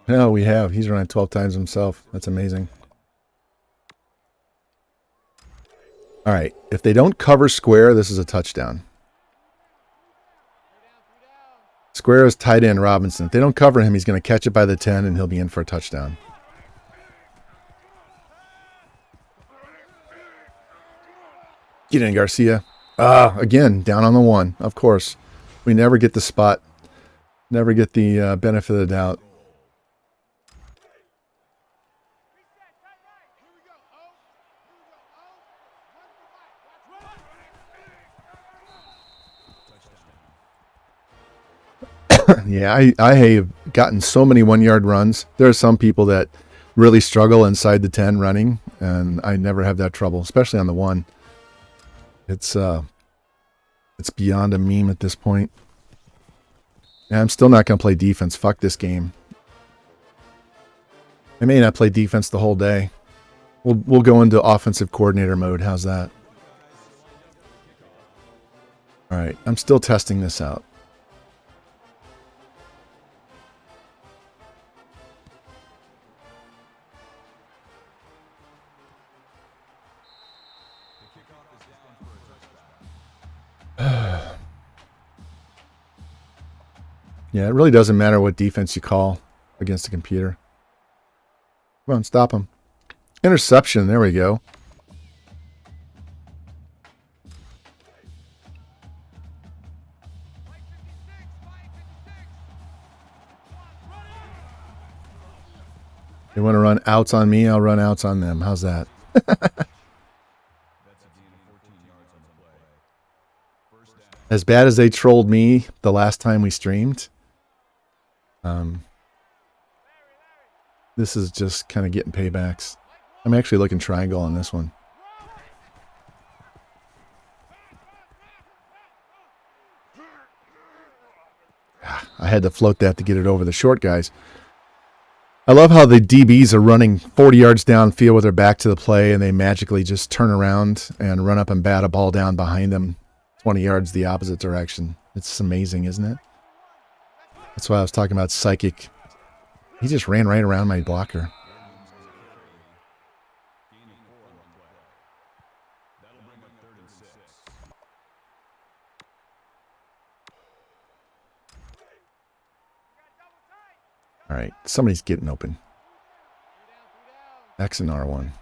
No, we have. He's run it 12 times himself. That's amazing. All right. If they don't cover square, this is a touchdown. Square is tight end Robinson. If they don't cover him, he's going to catch it by the 10 and he'll be in for a touchdown. Get in, Garcia. Again, down on the 1. Of course. We never get the spot. Never get the benefit of the doubt. Yeah, I have gotten so many 1-yard runs. There are some people that really struggle inside the 10 running, and I never have that trouble, especially on the 1. It's beyond a meme at this point. And I'm still not going to play defense. Fuck this game. I may not play defense the whole day. We'll go into offensive coordinator mode. How's that? All right, I'm still testing this out. Yeah, it really doesn't matter what defense you call against a computer. Come on, stop him. Interception, there we go. They want to run outs on me, I'll run outs on them. How's that? As bad as they trolled me the last time we streamed, this is just kind of getting paybacks. I'm actually looking triangle on this one. I had to float that to get it over the short guys. I love how the DBs are running 40 yards downfield with their back to the play, and they magically just turn around and run up and bat a ball down behind them 20 yards the opposite direction. It's amazing, isn't it? That's why I was talking about psychic. He just ran right around my blocker. All right, somebody's getting open. X and R1.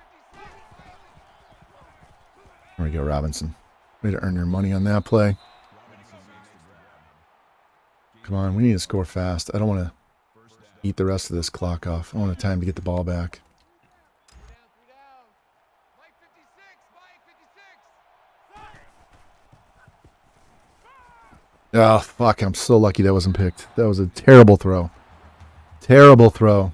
There we go, Robinson. Way to earn your money on that play. Come on, we need to score fast. I don't want to eat the rest of this clock off. I want time to get the ball back. Oh, fuck. I'm so lucky that wasn't picked. That was a terrible throw. Terrible throw.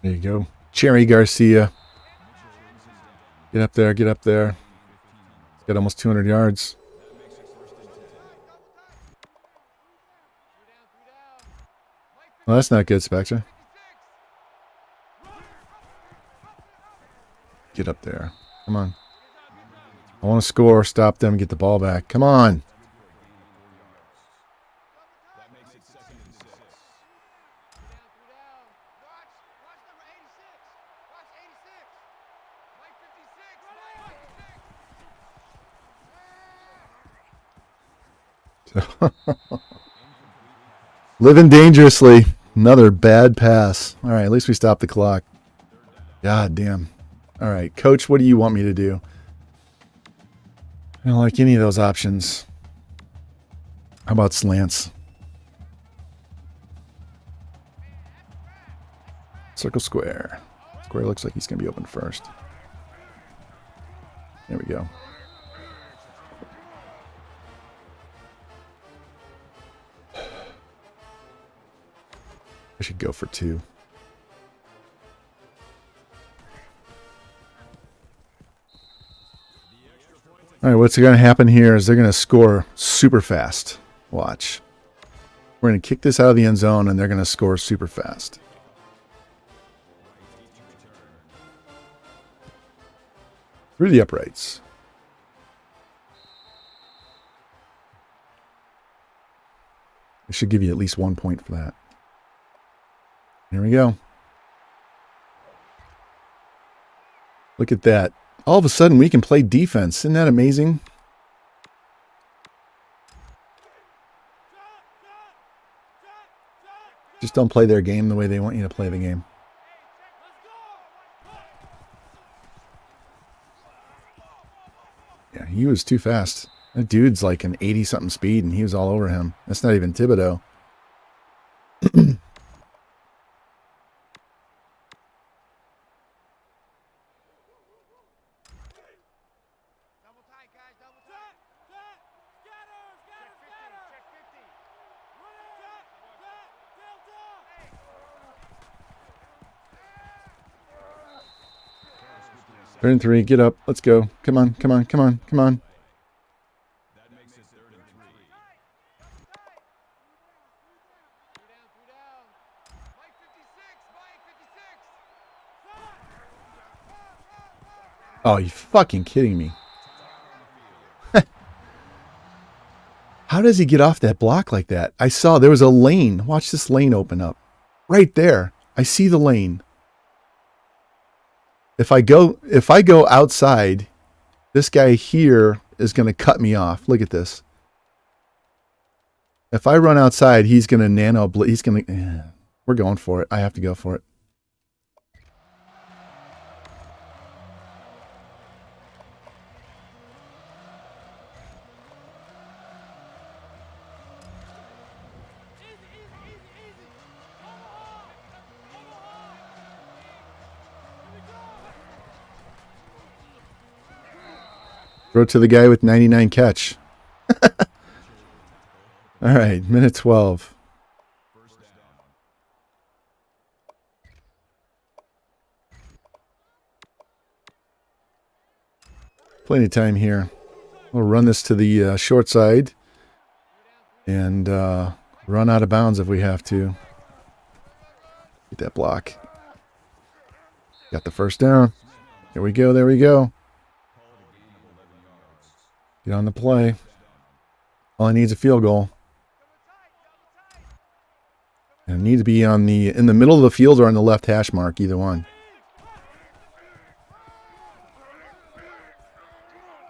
There you go. Cherry Garcia. Get up there, get up there. He's got almost 200 yards. Well, that's not good, Spectre. Get up there. Come on. I want to score, stop them, get the ball back. Come on. Living dangerously. Another bad pass. All right, at least we stopped the clock. God damn. All right, coach, what do you want me to do? I don't like any of those options. How about slants? Circle square. Square looks like he's going to be open first. There we go. I should go for 2. All right, what's going to happen here is they're going to score super fast. Watch. We're going to kick this out of the end zone, and they're going to score super fast. Through the uprights. It should give you at least 1 point for that. Here we go. Look at that. All of a sudden, we can play defense. Isn't that amazing? Just don't play their game the way they want you to play the game. Yeah, he was too fast. That dude's like an 80-something speed, and he was all over him. That's not even Thibodeau. Third and 3, get up, let's go. Come on, come on, come on, come on. Oh, you fucking kidding me. How does he get off that block like that? I saw there was a lane. Watch this lane open up. Right there. I see the lane. If I go outside, this guy here is going to cut me off. Look at this. If I run outside, he's going to nano. He's going to. We're going for it. I have to go for it. Throw to the guy with 99 catch. All right, minute 12. Plenty of time here. We'll run this to the short side and run out of bounds if we have to. Get that block. Got the first down. There we go. There we go. Get on the play. All I need is a field goal. And I need to be on in the middle of the field or on the left hash mark, either one.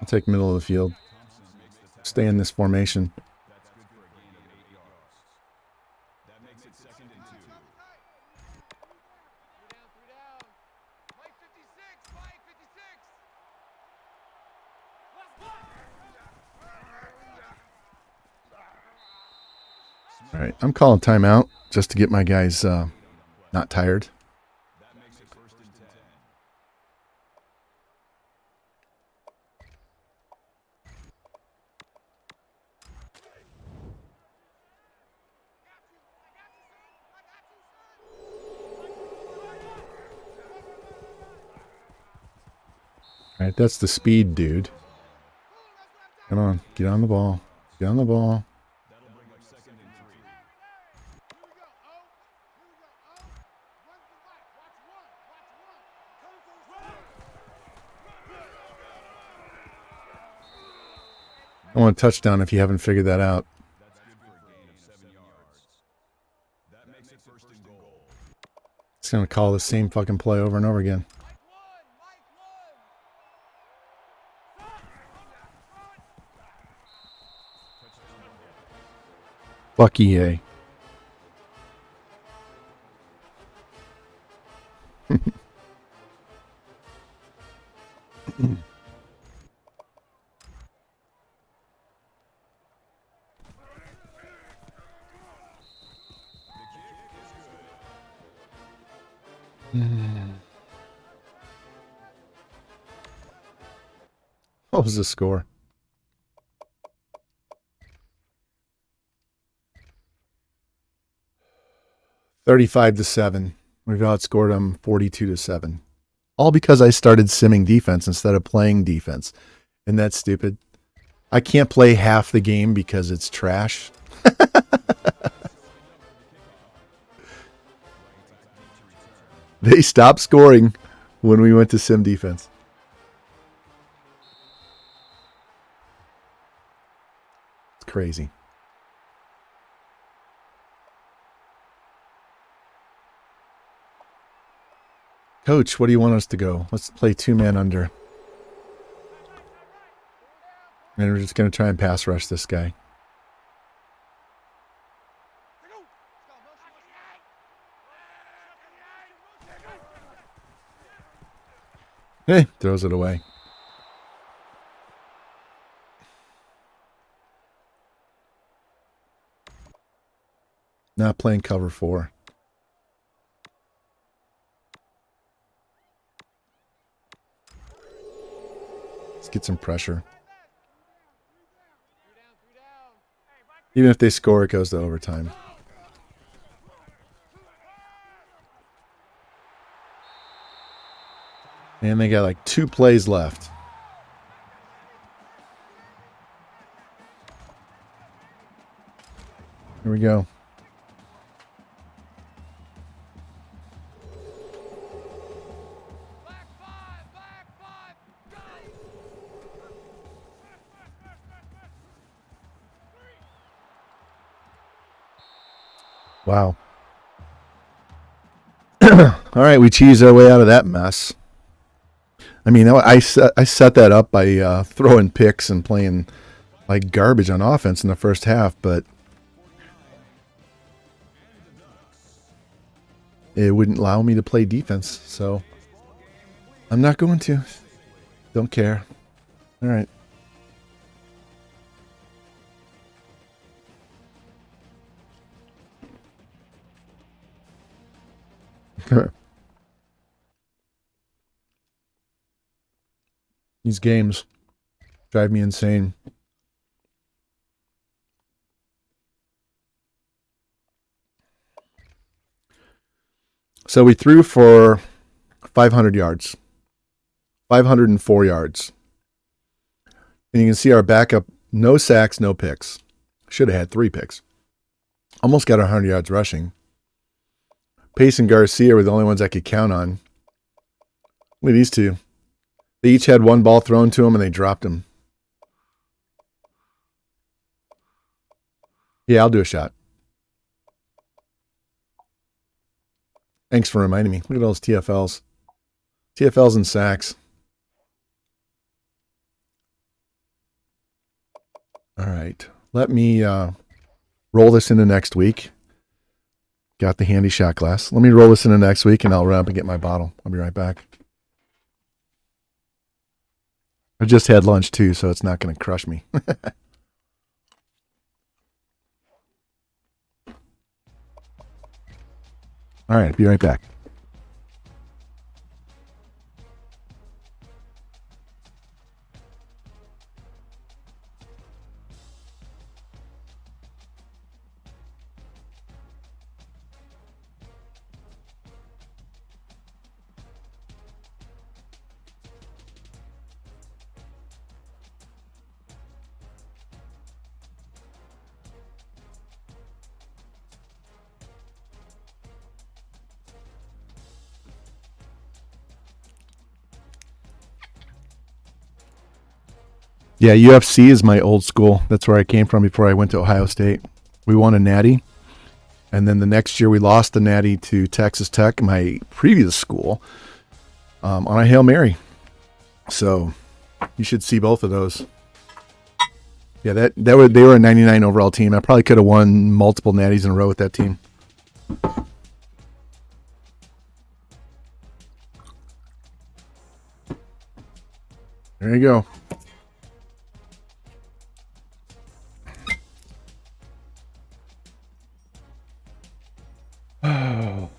I'll take middle of the field. Stay in this formation. All right, I'm calling timeout just to get my guys not tired. All right, that's the speed, dude. Come on, get on the ball. Get on the ball. I want a touchdown if you haven't figured that out. It's going to call the same fucking play over and over again. Buckeyes. What was the score? $35-7. We've outscored them 42-7. All because I started simming defense instead of playing defense. Isn't that stupid? I can't play half the game because it's trash. They stopped scoring when we went to sim defense. It's crazy. Coach, what do you want us to go? Let's play 2-man under. And we're just going to try and pass rush this guy. Hey, throws it away. Not playing cover 4. Let's get some pressure. Even if they score, it goes to overtime. And they got like 2 plays left. Here we go. Wow. All right, we cheese our way out of that mess. I mean, I set that up by throwing picks and playing like garbage on offense in the first half, but it wouldn't allow me to play defense. So I'm not going to. Don't care. All right. These games drive me insane. So we threw for 500 yards, 504 yards. And you can see our backup, no sacks, no picks. Should have had 3 picks. Almost got 100 yards rushing. Pace and Garcia were the only ones I could count on. Look at these two. They each had 1 ball thrown to them and they dropped them. Yeah, I'll do a shot. Thanks for reminding me. Look at all those TFLs. TFLs and sacks. All right. Let me roll this into next week. Got the handy shot glass. Let me roll this into next week and I'll run up and get my bottle. I'll be right back. I just had lunch too, so it's not going to crush me. All right, be right back. Yeah, UFC is my old school. That's where I came from before I went to Ohio State. We won a natty. And then the next year we lost the natty to Texas Tech, my previous school, on a Hail Mary. So you should see both of those. Yeah, they were a 99 overall team. I probably could have won multiple natties in a row with that team. There you go. Oh.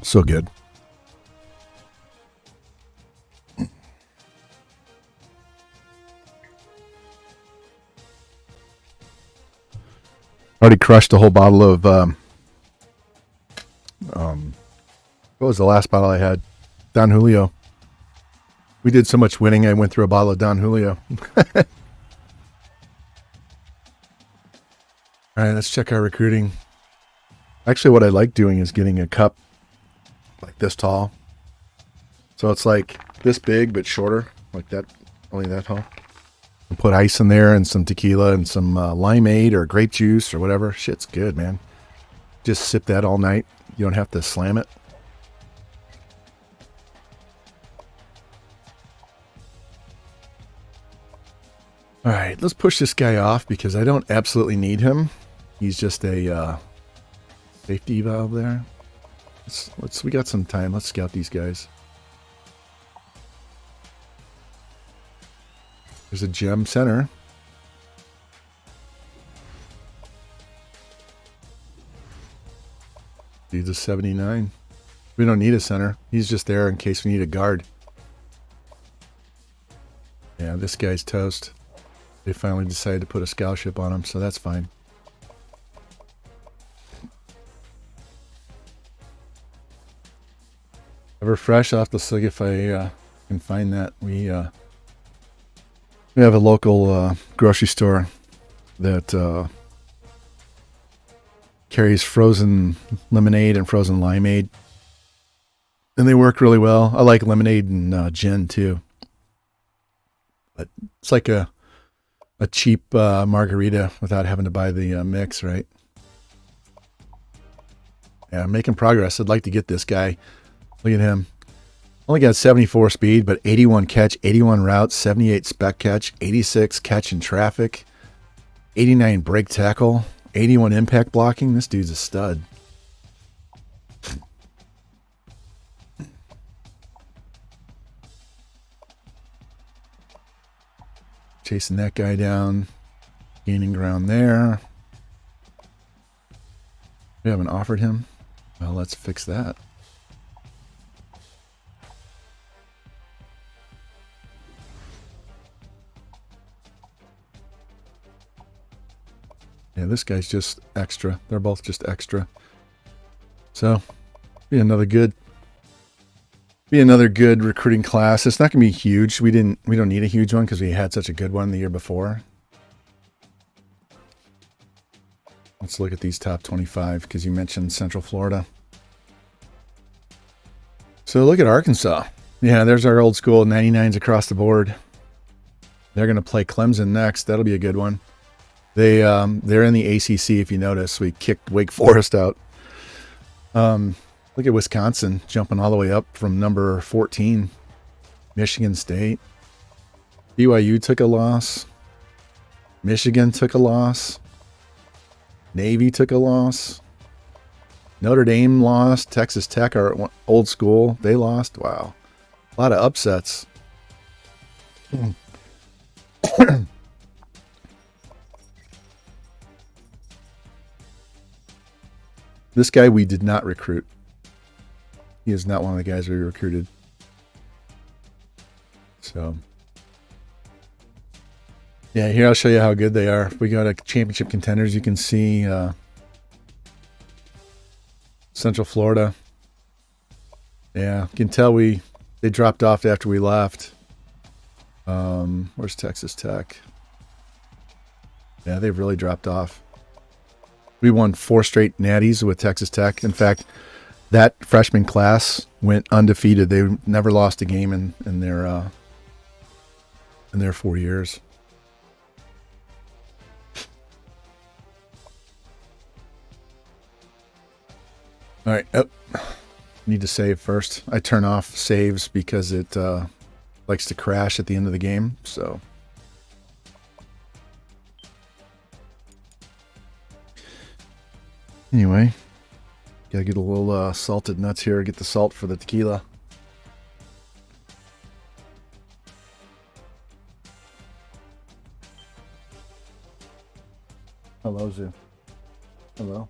So good. Already crushed a whole bottle of what was the last bottle I had? Don Julio. We did so much winning, I went through a bottle of Don Julio. All right, let's check our recruiting. Actually, what I like doing is getting a cup like this tall. So it's like this big, but shorter, like that, only that tall. And put ice in there and some tequila and some limeade or grape juice or whatever. Shit's good, man. Just sip that all night. You don't have to slam it. All right, let's push this guy off because I don't absolutely need him. He's just a safety valve there. We got some time. Let's scout these guys. There's a gem center. He's a 79. We don't need a center. He's just there in case we need a guard. Yeah, this guy's toast. They finally decided to put a scholarship on him, so that's fine. Ever fresh off the sig if I can find that. We have a local grocery store that carries frozen lemonade and frozen limeade. And they work really well. I like lemonade and gin too. But it's like a cheap margarita without having to buy the mix, right? Yeah, making progress. I'd like to get this guy. Look at him. Only got 74 speed, but 81 catch, 81 routes, 78 spec catch, 86 catch in traffic, 89 break tackle, 81 impact blocking. This dude's a stud. Chasing that guy down. Gaining ground there. We haven't offered him. Well, let's fix that. Yeah, this guy's just extra. They're both just extra. So, be another good recruiting class. It's not going to be huge. We don't need a huge one because we had such a good one the year before. Let's look at these top 25 because you mentioned Central Florida. So look at Arkansas. Yeah, there's our old school 99s across the board. They're going to play Clemson next. That'll be a good one. They're in the ACC. If you notice, we kicked Wake Forest out. Look at Wisconsin jumping all the way up from number 14. Michigan State. BYU took a loss. Michigan took a loss. Navy took a loss. Notre Dame lost. Texas Tech, our old school, they lost. Wow. A lot of upsets. This guy we did not recruit. He is not one of the guys we recruited. So, yeah, here I'll show you how good they are. If we go to championship contenders, you can see Central Florida. Yeah, you can tell they dropped off after we left. Where's Texas Tech? Yeah, they've really dropped off. We won 4 straight natties with Texas Tech. In fact, that freshman class went undefeated. They never lost a game in their 4 years. All right. Oh, need to save first. I turn off saves because it likes to crash at the end of the game. So. Anyway, gotta get a little salted nuts here. Get the salt for the tequila. Hello, Zoo. Hello.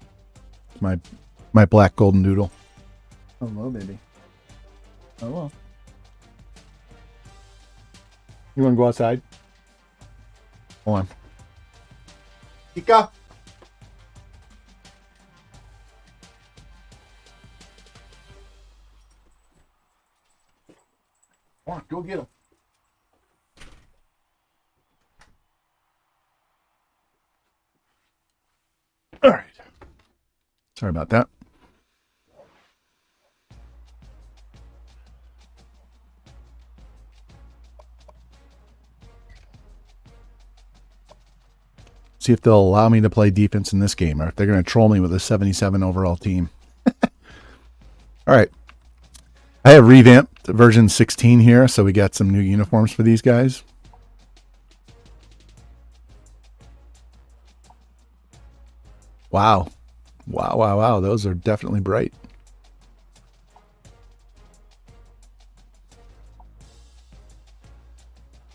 My black golden doodle. Hello, baby. Hello. You want to go outside? Hold on. Kika. Come on, go get him. All right. Sorry about that. See if they'll allow me to play defense in this game, or if they're going to troll me with a 77 overall team. All right. I have Revamped version 16 here, so we got some new uniforms for these guys. Wow. Wow, wow, wow. Those are definitely bright.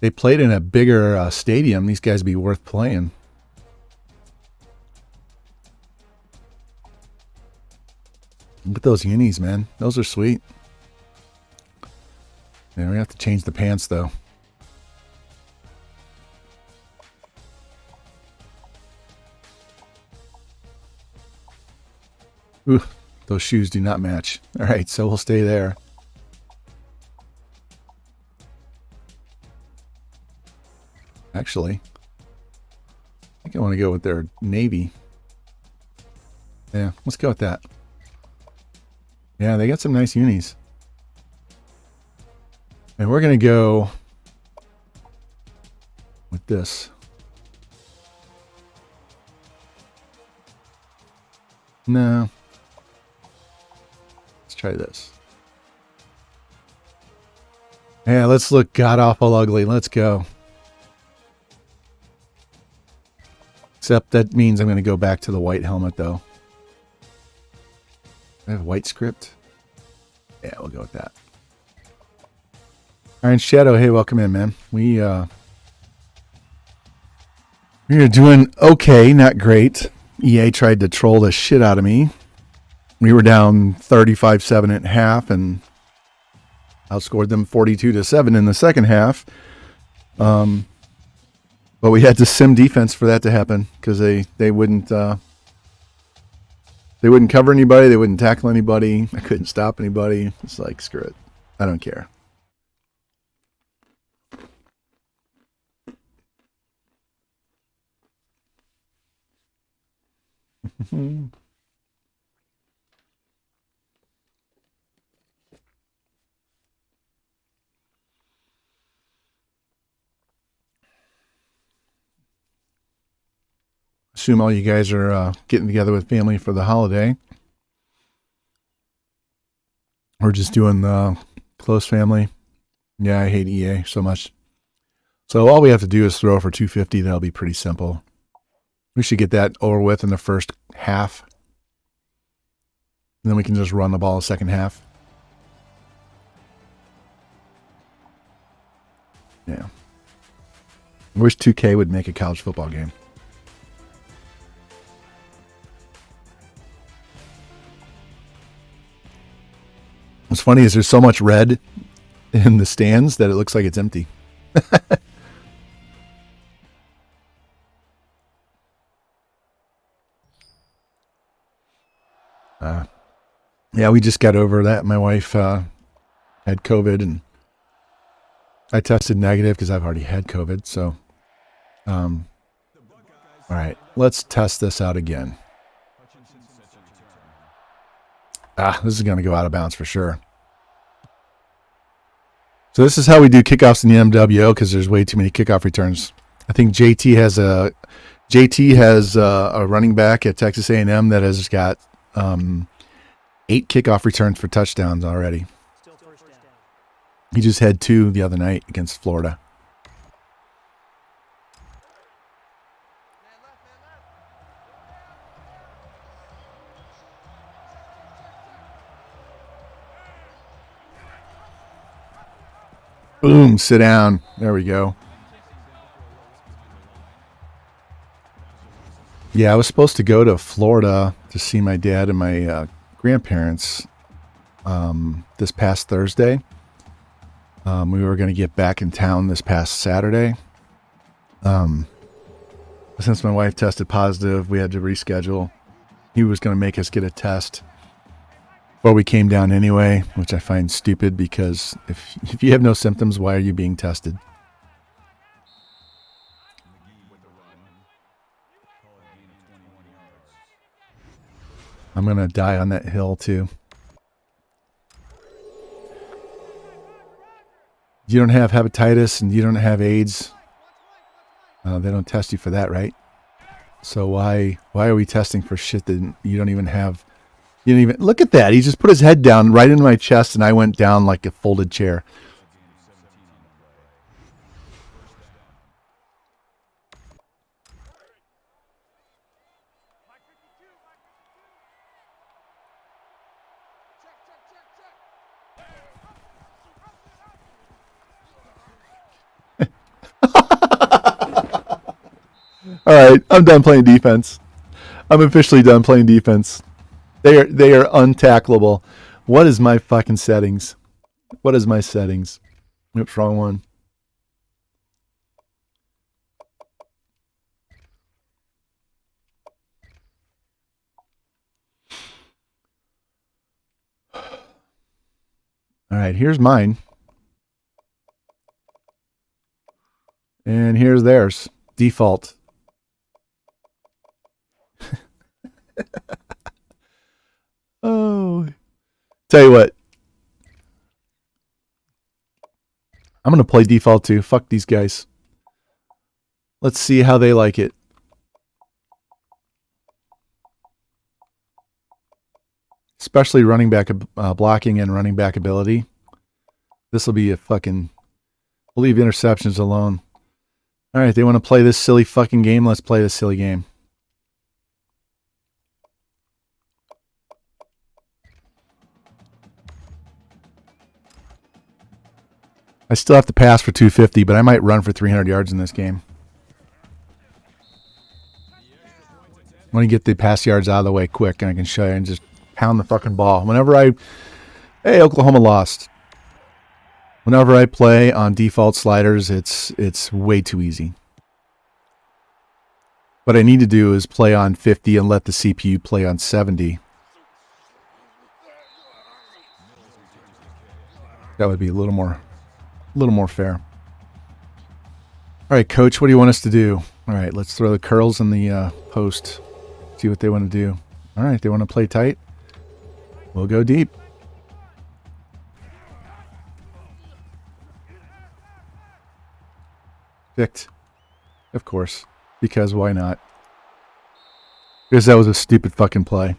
They played in a bigger stadium. These guys would be worth playing. Look at those unis, man. Those are sweet. Yeah, we have to change the pants, though. Ooh, those shoes do not match. All right, so we'll stay there. Actually, I think I want to go with their navy. Yeah, let's go with that. Yeah, they got some nice unis. And we're going to go with this. No. try this. Yeah, let's look god-awful ugly. Let's go. Except that means I'm going to go back to the white helmet, though. I have a white script. Yeah, we'll go with that. Iron Shadow, hey, welcome in, man. We are doing okay, not great. EA tried to troll the shit out of me. We were down 35-7 at half and outscored them 42-7 in the second half. But we had to sim defense for that to happen because they wouldn't cover anybody. They wouldn't tackle anybody. I couldn't stop anybody. It's like, screw it. I don't care. Assume all you guys are getting together with family for the holiday. We're just doing the close family. Yeah, I hate EA so much. So all we have to do is throw for 250. That'll be pretty simple. We should get that over with in the first half. And then we can just run the ball the second half. Yeah. I wish 2K would make a college football game. What's funny is there's so much red in the stands that it looks like it's empty. Yeah, we just got over that. My wife had COVID, and I tested negative because I've already had COVID. So, all right, let's test this out again. This is going to go out of bounds for sure. So this is how we do kickoffs in the MWO because there's way too many kickoff returns. I think JT has a running back at Texas A&M that has got 8 kickoff returns for touchdowns already. He just had 2 the other night against Florida. Boom, sit down. There we go. Yeah, I was supposed to go to Florida to see my dad and my grandparents this past Thursday. We were going to get back in town this past Saturday. Since my wife tested positive, we had to reschedule. He was going to make us get a test before we came down anyway, which I find stupid because if you have no symptoms, why are you being tested? I'm going to die on that hill too. You don't have hepatitis and you don't have AIDS. They don't test you for that, right? So why are we testing for shit that you don't even have? You didn't even look at that. He just put his head down right into my chest, and I went down like a folded chair. All right, I'm done playing defense. I'm officially done playing defense. They are untackleable. What is my fucking settings? What is my settings? Oops, wrong one. All right, here's mine. And here's theirs. Default. Oh. Tell you what. I'm going to play default too. Fuck these guys. Let's see how they like it. especially running back blocking and running back ability. This will be a fucking. We'll leave interceptions alone. All right, they want to play this silly fucking game. Let's play this silly game. I still have to pass for 250, but I might run for 300 yards in this game. I want to get the pass yards out of the way quick, and I can show you and just pound the fucking ball. Hey, Oklahoma lost. Whenever I play on default sliders, it's way too easy. What I need to do is play on 50 and let the CPU play on 70. That would be a little more fair. All right, coach, what do you want us to do? All right, let's throw the curls in the post. See what they want to do. All right, they want to play tight. We'll go deep. Picked. Of course. Because why not? Because that was a stupid fucking play.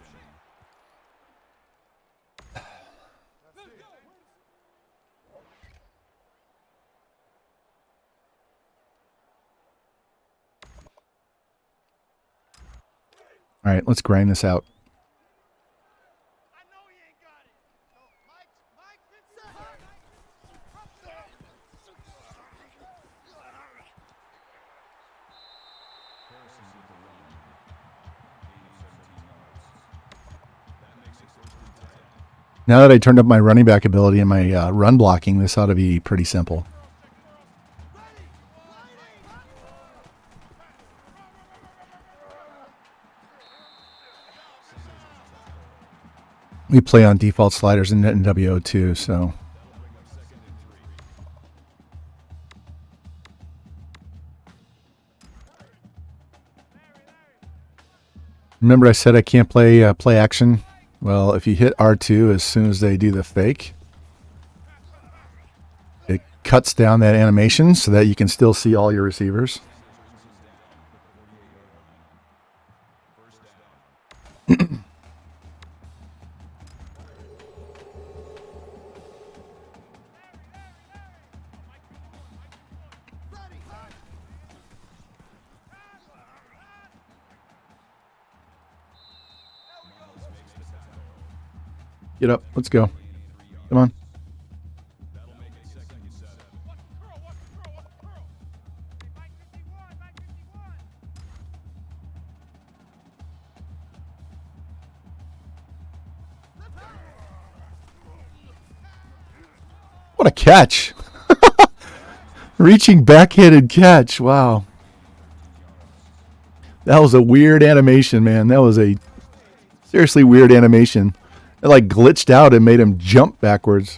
All right, let's grind this out. Now that I turned up my running back ability and my run blocking, this ought to be pretty simple. We play on default sliders in NWO too, so. Remember I said I can't play play action? Well, if you hit R2 as soon as they do the fake, it cuts down that animation so that you can still see all your receivers. Get up. Let's go. Come on. What a catch. Reaching backhanded catch. Wow. That was a weird animation, man. That was a seriously weird animation. It like glitched out and made him jump backwards.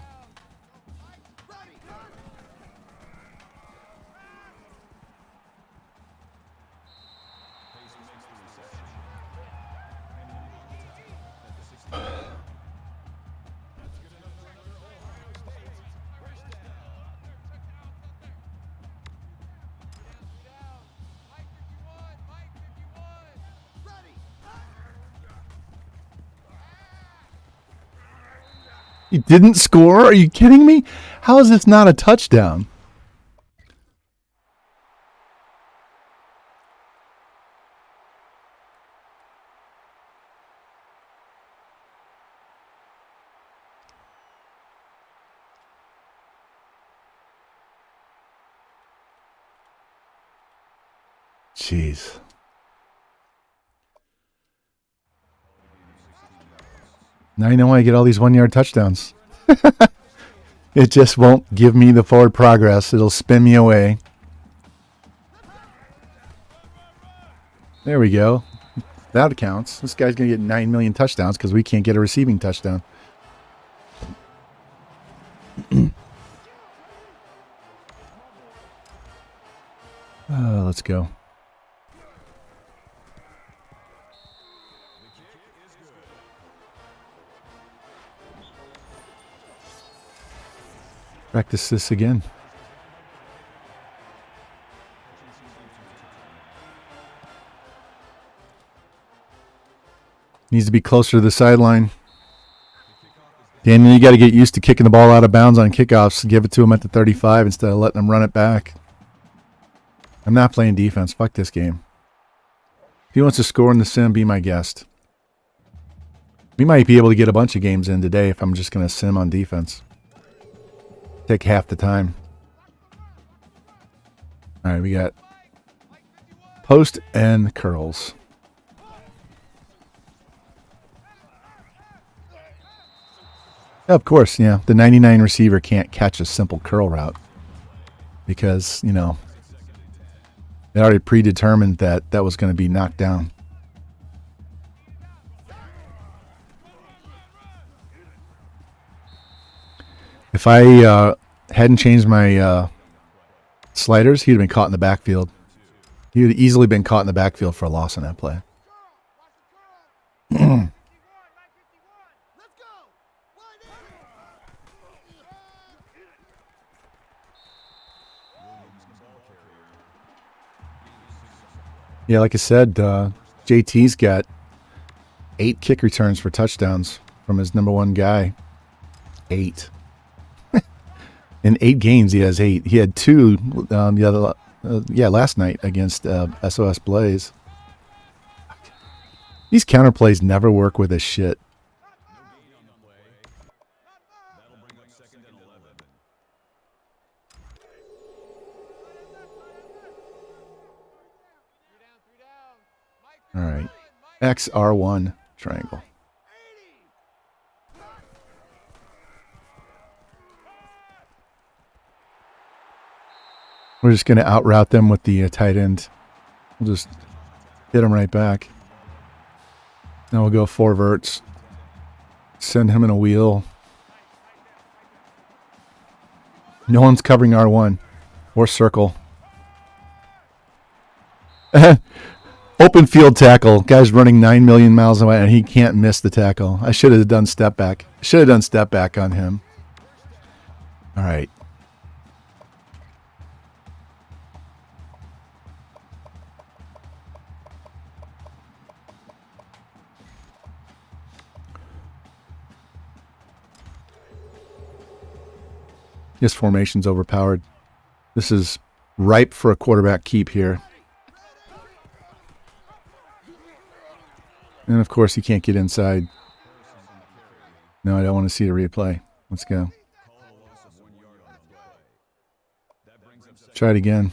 He didn't score? Are you kidding me? How is this not a touchdown? Jeez. Now you know why I get all these 1-yard touchdowns. It just won't give me the forward progress. It'll spin me away. There we go. That counts. This guy's going to get 9 million touchdowns because we can't get a receiving touchdown. Let's go. Practice this again. Needs to be closer to the sideline. Daniel, you got to get used to kicking the ball out of bounds on kickoffs. Give it to him at the 35 instead of letting him run it back. I'm not playing defense. Fuck this game. If he wants to score in the sim, be my guest. We might be able to get a bunch of games in today if I'm just going to sim on defense. Take half the time. All right, we got post and curls. Of course, yeah. The 99 receiver can't catch a simple curl route because, you know, they already predetermined that that was going to be knocked down. If I hadn't changed my sliders, he'd have been caught in the backfield. He would have easily been caught in the backfield for a loss on that play. Yeah, like I said, JT's got 8 kick returns for touchdowns from his number one guy. 8. In 8 games, he has 8. He had 2 last night against SOS Blaze. These counter plays never work with a shit. All right. XR1 triangle. We're just going to out-route them with the tight end. We'll just hit him right back. Now we'll go 4 verts. Send him in a wheel. No one's covering R1 or circle. Open field tackle. Guy's running 9 million miles away and he can't miss the tackle. I should have done step back. Should have done step back on him. All right. This formation's overpowered. This is ripe for a quarterback keep here. And of course, he can't get inside. No, I don't want to see the replay. Let's go. Try it again.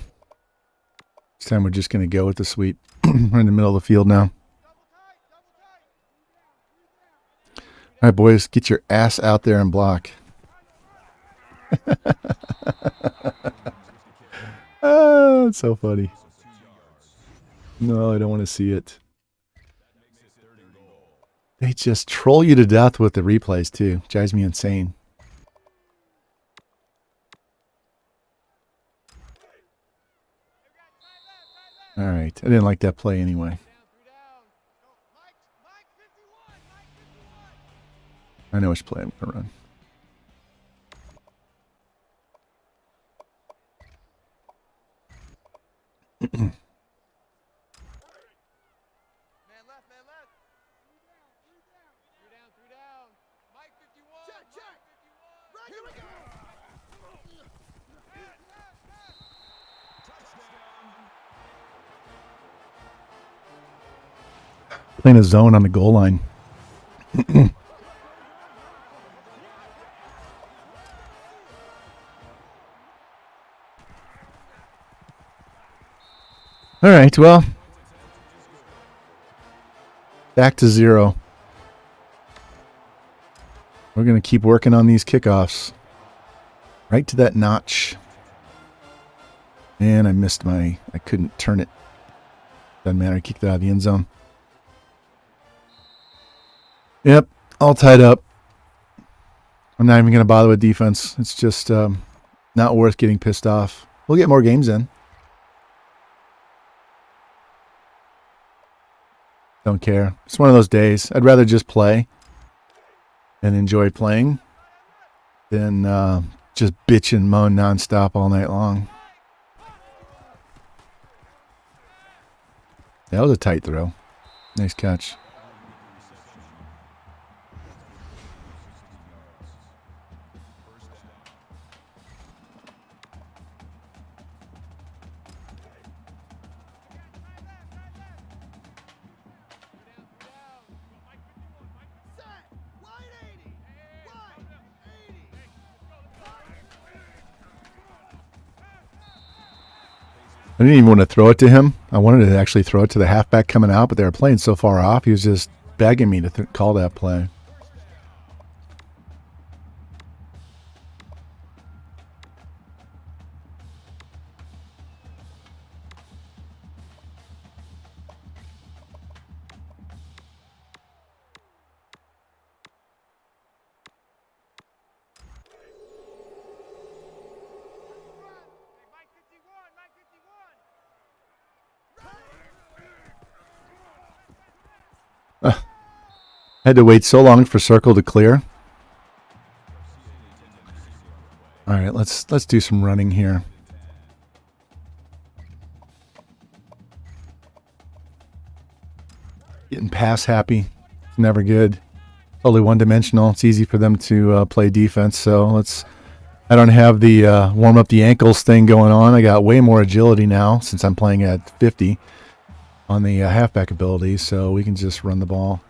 This time we're just going to go with the sweep. We're in the middle of the field now. All right, boys, get your ass out there and block. Oh, it's so funny. No, I don't want to see it. They just troll you to death with the replays, too. Drives me insane. All right. I didn't like that play anyway. I know which play I'm going to run. Playing a zone on the goal line. All right, well, back to 0. We're going to keep working on these kickoffs. Right to that notch. And I missed I couldn't turn it. Doesn't matter, I kicked it out of the end zone. Yep, all tied up. I'm not even going to bother with defense. It's just not worth getting pissed off. We'll get more games in. Don't care. It's one of those days. I'd rather just play and enjoy playing than just bitch and moan nonstop all night long. That was a tight throw. Nice catch. I didn't even want to throw it to him. I wanted to actually throw it to the halfback coming out, but they were playing so far off. He was just begging me to call that play. Had to wait so long for circle to clear. All right, let's do some running here. Getting pass happy, it's never good. Totally one-dimensional. It's easy for them to play defense. So I don't have the warm up the ankles thing going on. I got way more agility now since I'm playing at 50 on the halfback ability. So we can just run the ball.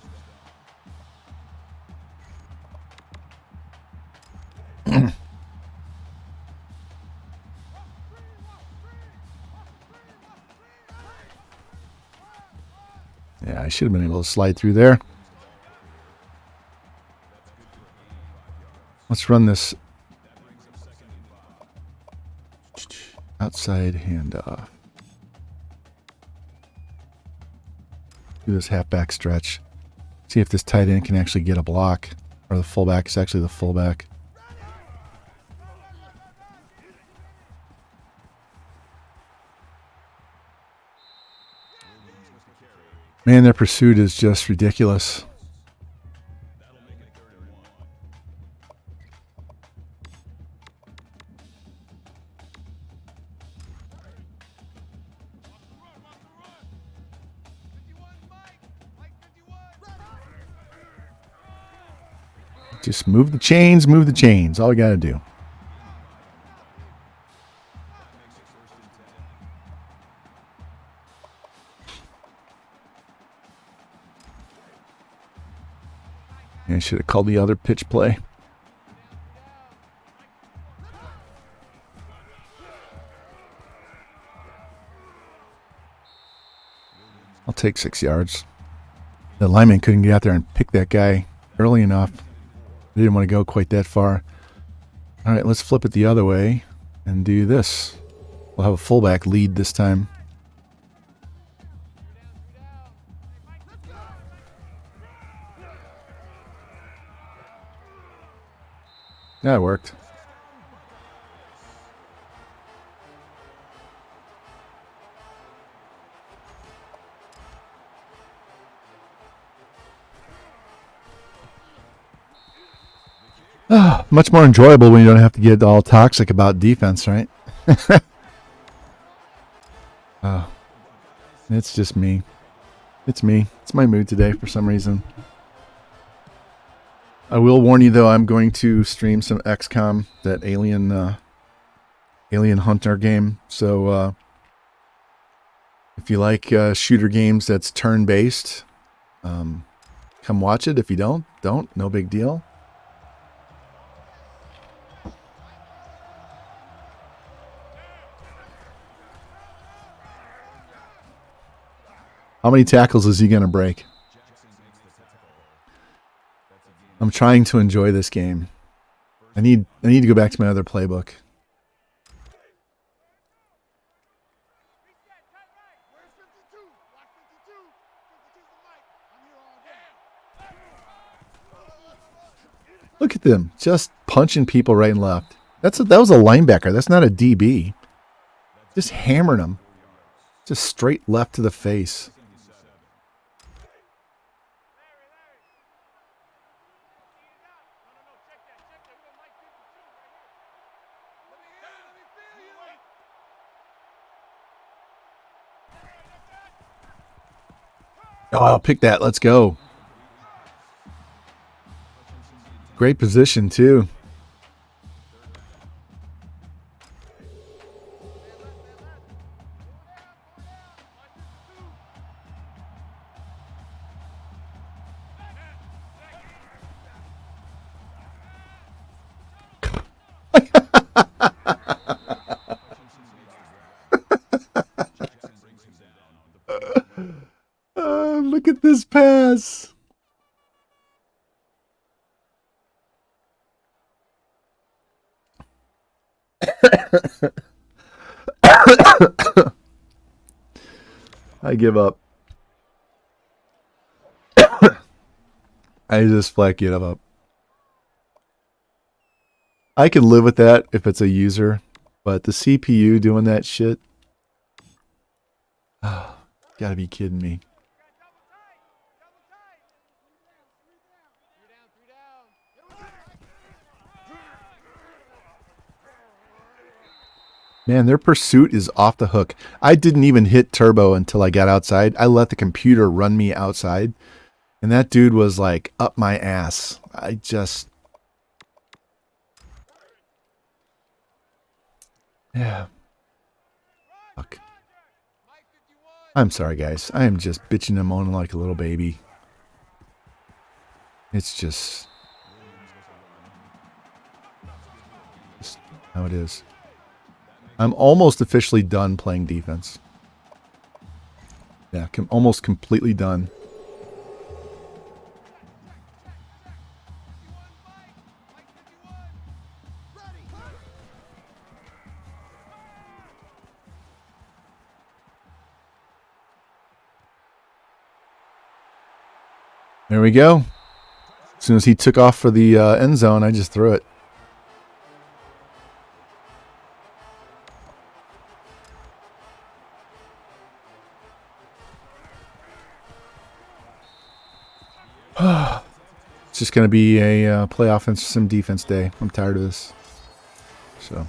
Yeah, I should have been able to slide through there. Let's run this outside handoff. Do this halfback stretch. See if this tight end can actually get a block. Or the fullback is actually the fullback. Man, their pursuit is just ridiculous. Just move the chains, move the chains. All we got to do. I should have called the other pitch play. I'll take 6 yards. The lineman couldn't get out there and pick that guy early enough. They didn't want to go quite that far. All right, let's flip it the other way and do this. We'll have a fullback lead this time. Yeah, it worked. Much more enjoyable when you don't have to get all toxic about defense, right? It's just me. It's me. It's my mood today for some reason. I will warn you, though, I'm going to stream some XCOM, that Alien Hunter game. So if you like shooter games that's turn-based, come watch it. If you don't. No big deal. How many tackles is he going to break? I'm trying to enjoy this game. I need to go back to my other playbook. Look at them, just punching people right and left. That was a linebacker. That's not a DB. Just hammering them. Just straight left to the face. Oh, I'll pick that. Let's go. Great position, too. look at this pass. I give up. I just flat give up. I can live with that if it's a user, but the CPU doing that shit. Oh, gotta be kidding me. Man, their pursuit is off the hook. I didn't even hit turbo until I got outside. I let the computer run me outside, and that dude was like up my ass. I just... Yeah. Fuck. I'm sorry, guys. I am just bitching and moaning like a little baby. It's just how it is. I'm almost officially done playing defense. Yeah, almost completely done. There we go. As soon as he took off for the end zone, I just threw it. It's just going to be a play offense, some defense day. I'm tired of this. So,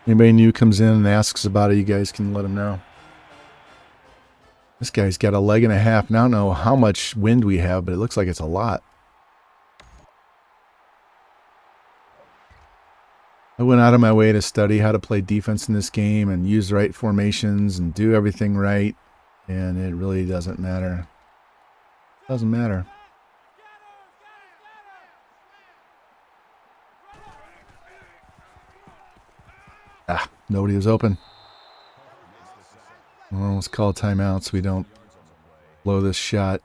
anybody new comes in and asks about it, you guys can let them know. This guy's got a leg and a half. Now I don't know how much wind we have, but it looks like it's a lot. I went out of my way to study how to play defense in this game and use the right formations and do everything right. And it really doesn't matter. Doesn't matter. Ah, nobody was open. Well, let's call timeout so we don't blow this shot.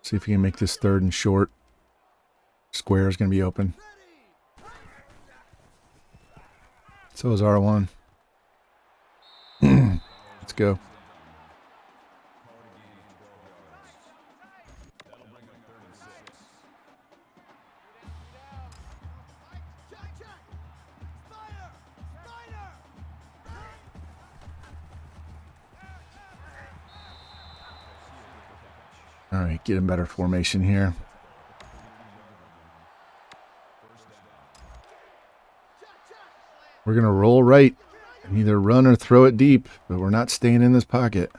See if we can make this third and short. Square is going to be open. So is R1. Let's go. All right, get a better formation here. We're going to roll right and either run or throw it deep, but we're not staying in this pocket.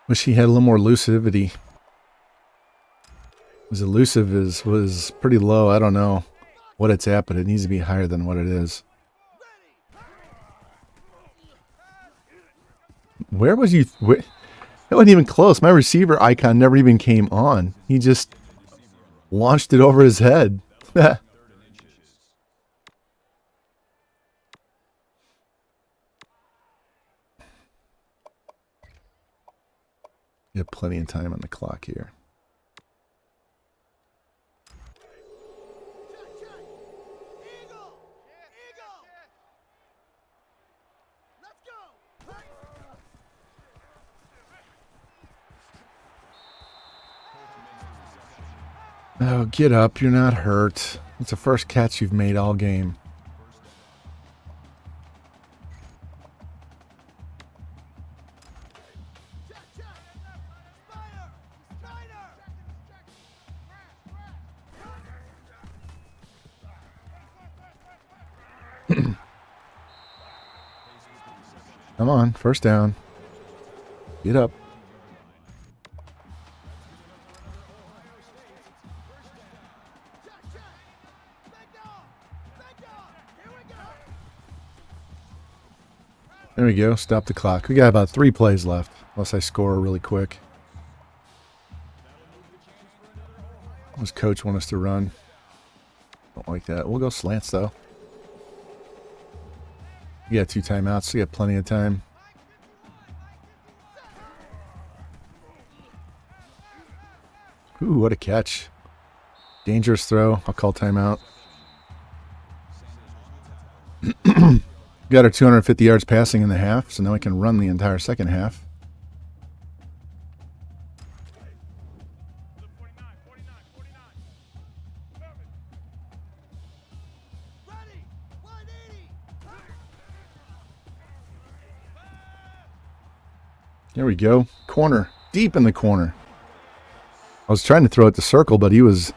Wish he had a little more elusivity. His elusive was pretty low. I don't know what it's at, but it needs to be higher than what it is. Where was you? That wasn't even close. My receiver icon never even came on. He just launched it over his head. You have plenty of time on the clock here. Oh, get up. You're not hurt. It's the first catch you've made all game. Come on, first down. Get up. There we go. Stop the clock. We got about 3 plays left, unless I score really quick. What does coach want us to run? Don't like that. We'll go slants, though. We got 2 timeouts, so we got plenty of time. Ooh, what a catch. Dangerous throw. I'll call timeout. Got our 250 yards passing in the half, so now we can run the entire second half. There we go. Corner. Deep in the corner. I was trying to throw it to circle, but he was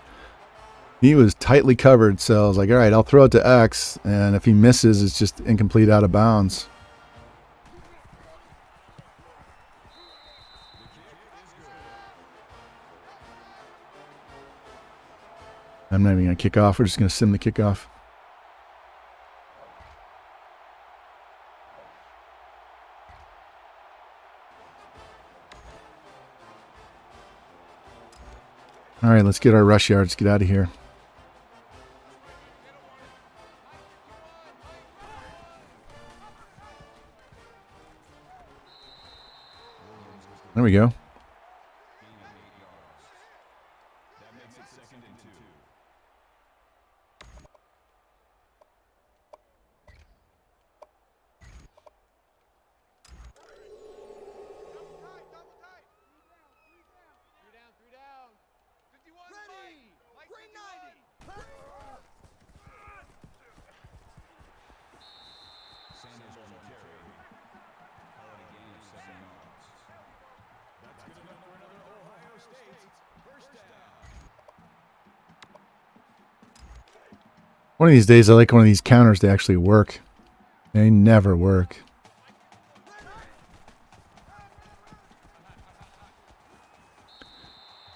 tightly covered, so I was like, all right, I'll throw it to X, and if he misses, it's just incomplete, out of bounds. I'm not even going to kick off. We're just going to sim the kickoff. All right, let's get our rush yards. Get out of here. There we go. One of these days, I like one of these counters to actually work. They never work.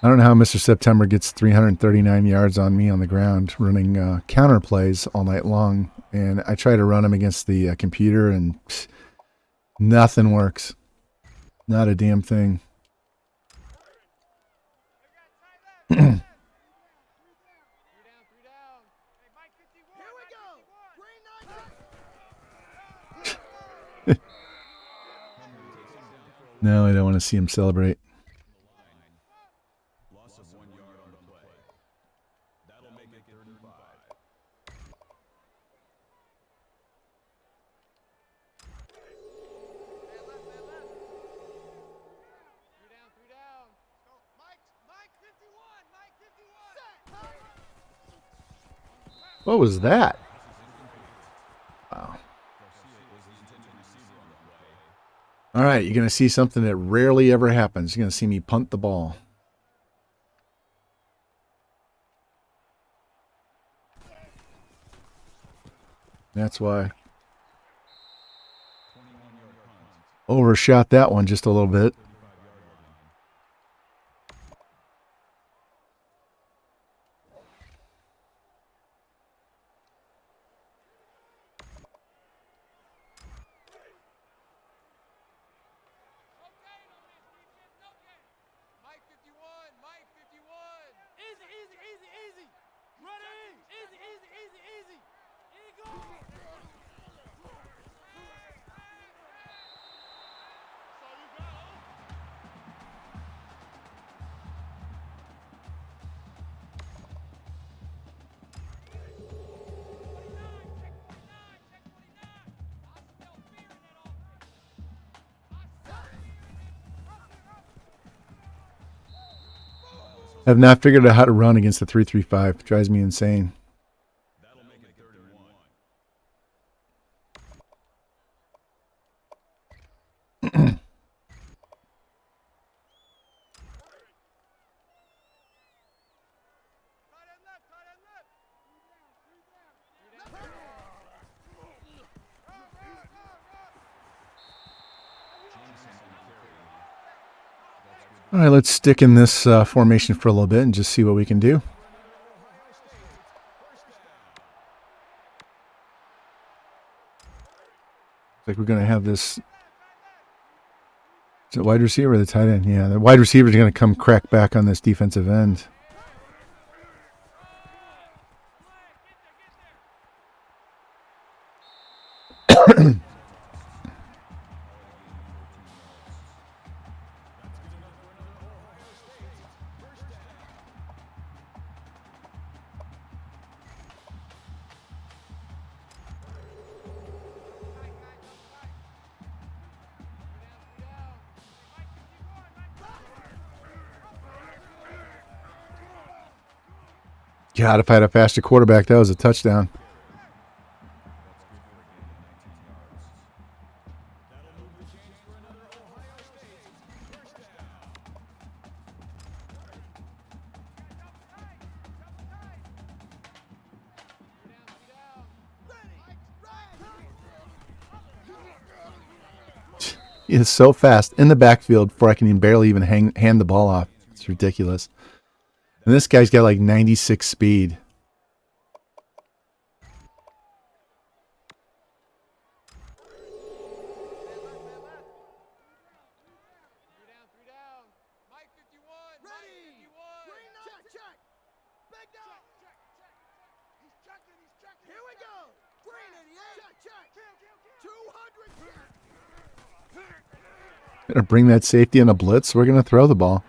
I don't know how Mr. September gets 339 yards on me on the ground running counter plays all night long. And I try to run them against the computer, and nothing works. Not a damn thing. No, I don't want to see him celebrate. Loss of 1 yard on the play. That'll make it 3rd and 5. Three down. Mike 51. Mike 51. What was that? Wow. All right, you're going to see something that rarely ever happens. You're going to see me punt the ball. That's why. Overshot that one just a little bit. I have not figured out how to run against the 3-3-5. It drives me insane. That'll make it 3rd and 1. All right, let's stick in this formation for a little bit and just see what we can do. like we're going to have this. Is it wide receiver or the tight end? Yeah, the wide receiver is going to come crack back on this defensive end. God, if I had a faster quarterback, that was a touchdown. He is so fast in the backfield before I can even barely even hand the ball off. It's ridiculous. And this guy's got like 96 speed. Three down. Mike 51. Ready. Mike 51. Check. Big down. Check. He's checking. Here we go. Green 88. Check. 200. Gonna bring that safety in a blitz. We're gonna throw the ball.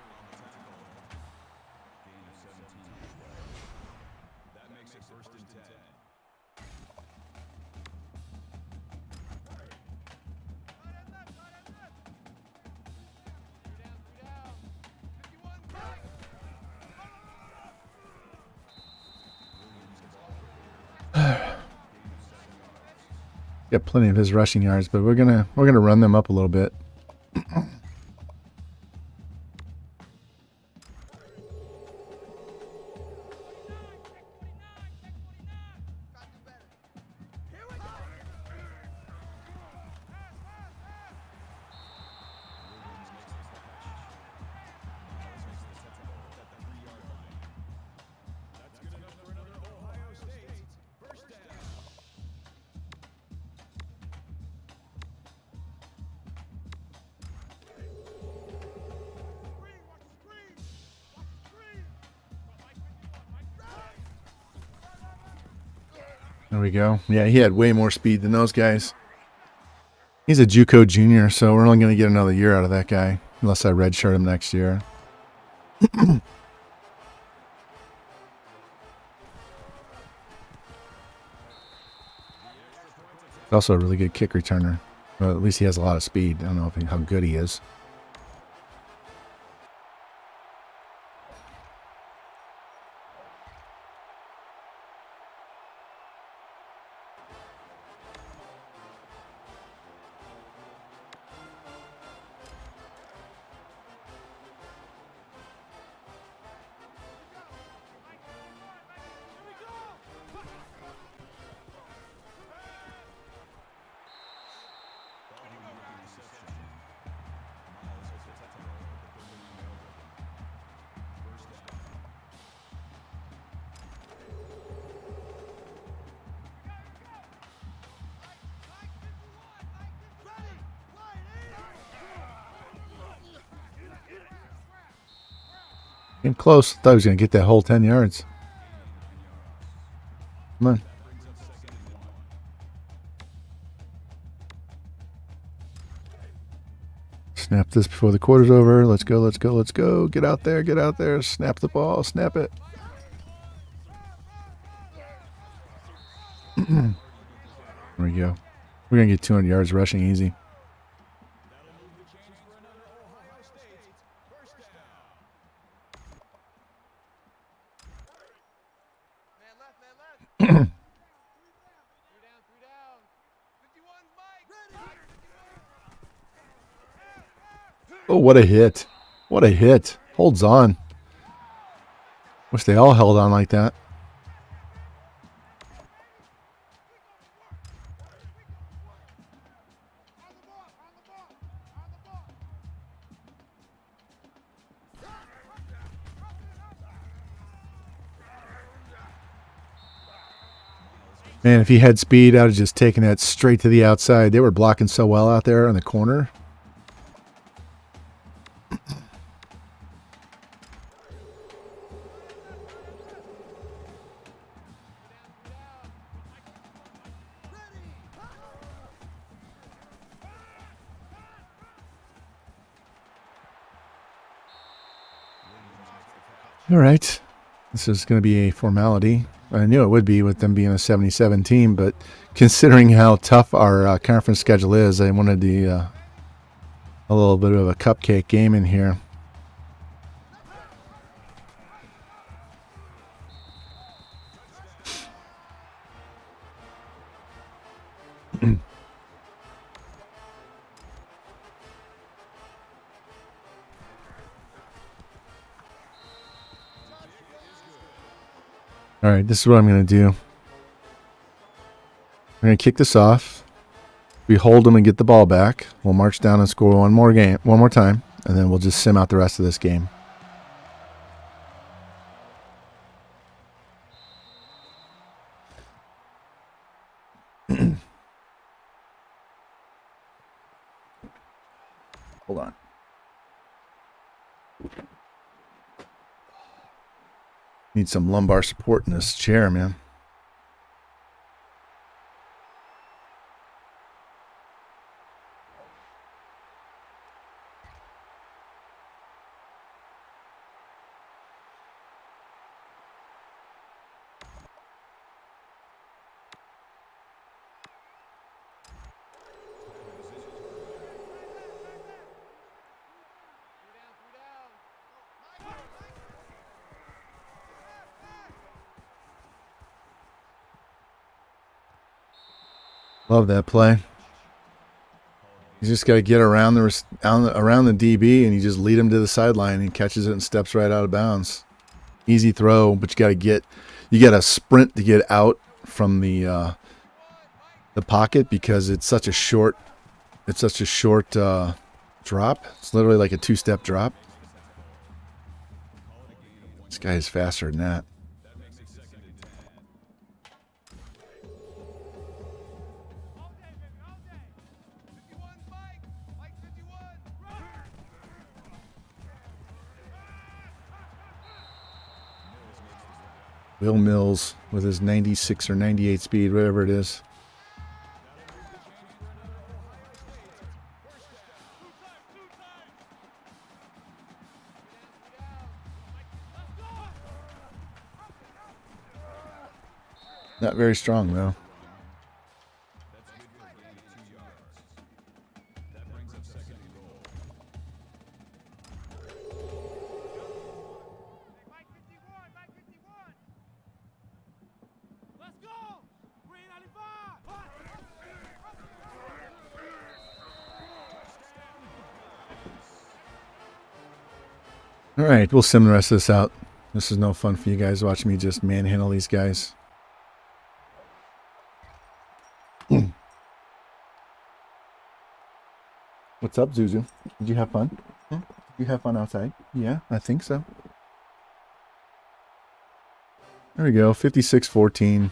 That makes it 1st and 10. Three down. 51. Got plenty of his rushing yards, but we're gonna run them up a little bit. That's good enough for another Ohio State 1st down. There we go. Yeah, he had way more speed than those guys. He's a JUCO junior, so we're only going to get another year out of that guy, unless I redshirt him next year. Also a really good kick returner. Well, at least he has a lot of speed. I don't know how good he is. Came close. Thought he was going to get that whole 10 yards. Come on. Snap this before the quarter's over. Let's go, let's go, let's go. Get out there, get out there. Snap the ball, snap it. There we go. We're going to get 200 yards rushing easy. Man left. Three down. 51's Mike. Oh, what a hit. What a hit. Holds on. Wish they all held on like that. Man, if he had speed, I'd have just taken that straight to the outside. They were blocking so well out there on the corner. All right. This is going to be a formality. I knew it would be with them being a 77 team, but considering how tough our conference schedule is, I wanted the a little bit of a cupcake game in here. All right, this is what I'm going to do. We're going to kick this off. We hold them and get the ball back. We'll march down and score one more time, and then we'll just sim out the rest of this game. Hold on. Need some lumbar support in this chair, man. Love that play. You just got to get around the DB, and you just lead him to the sideline, and he catches it and steps right out of bounds. Easy throw, but you got to sprint to get out from the pocket because it's such a short drop. It's literally like a two-step drop. This guy is faster than that. Will Mills with his 96 or 98 speed, whatever it is. Not very strong, though. All right, we'll sim the rest of this out. This is no fun for you guys watching me just manhandle these guys. What's up, Zuzu? Did you have fun? Did you have fun outside? Yeah, I think so. There we go, 56-14.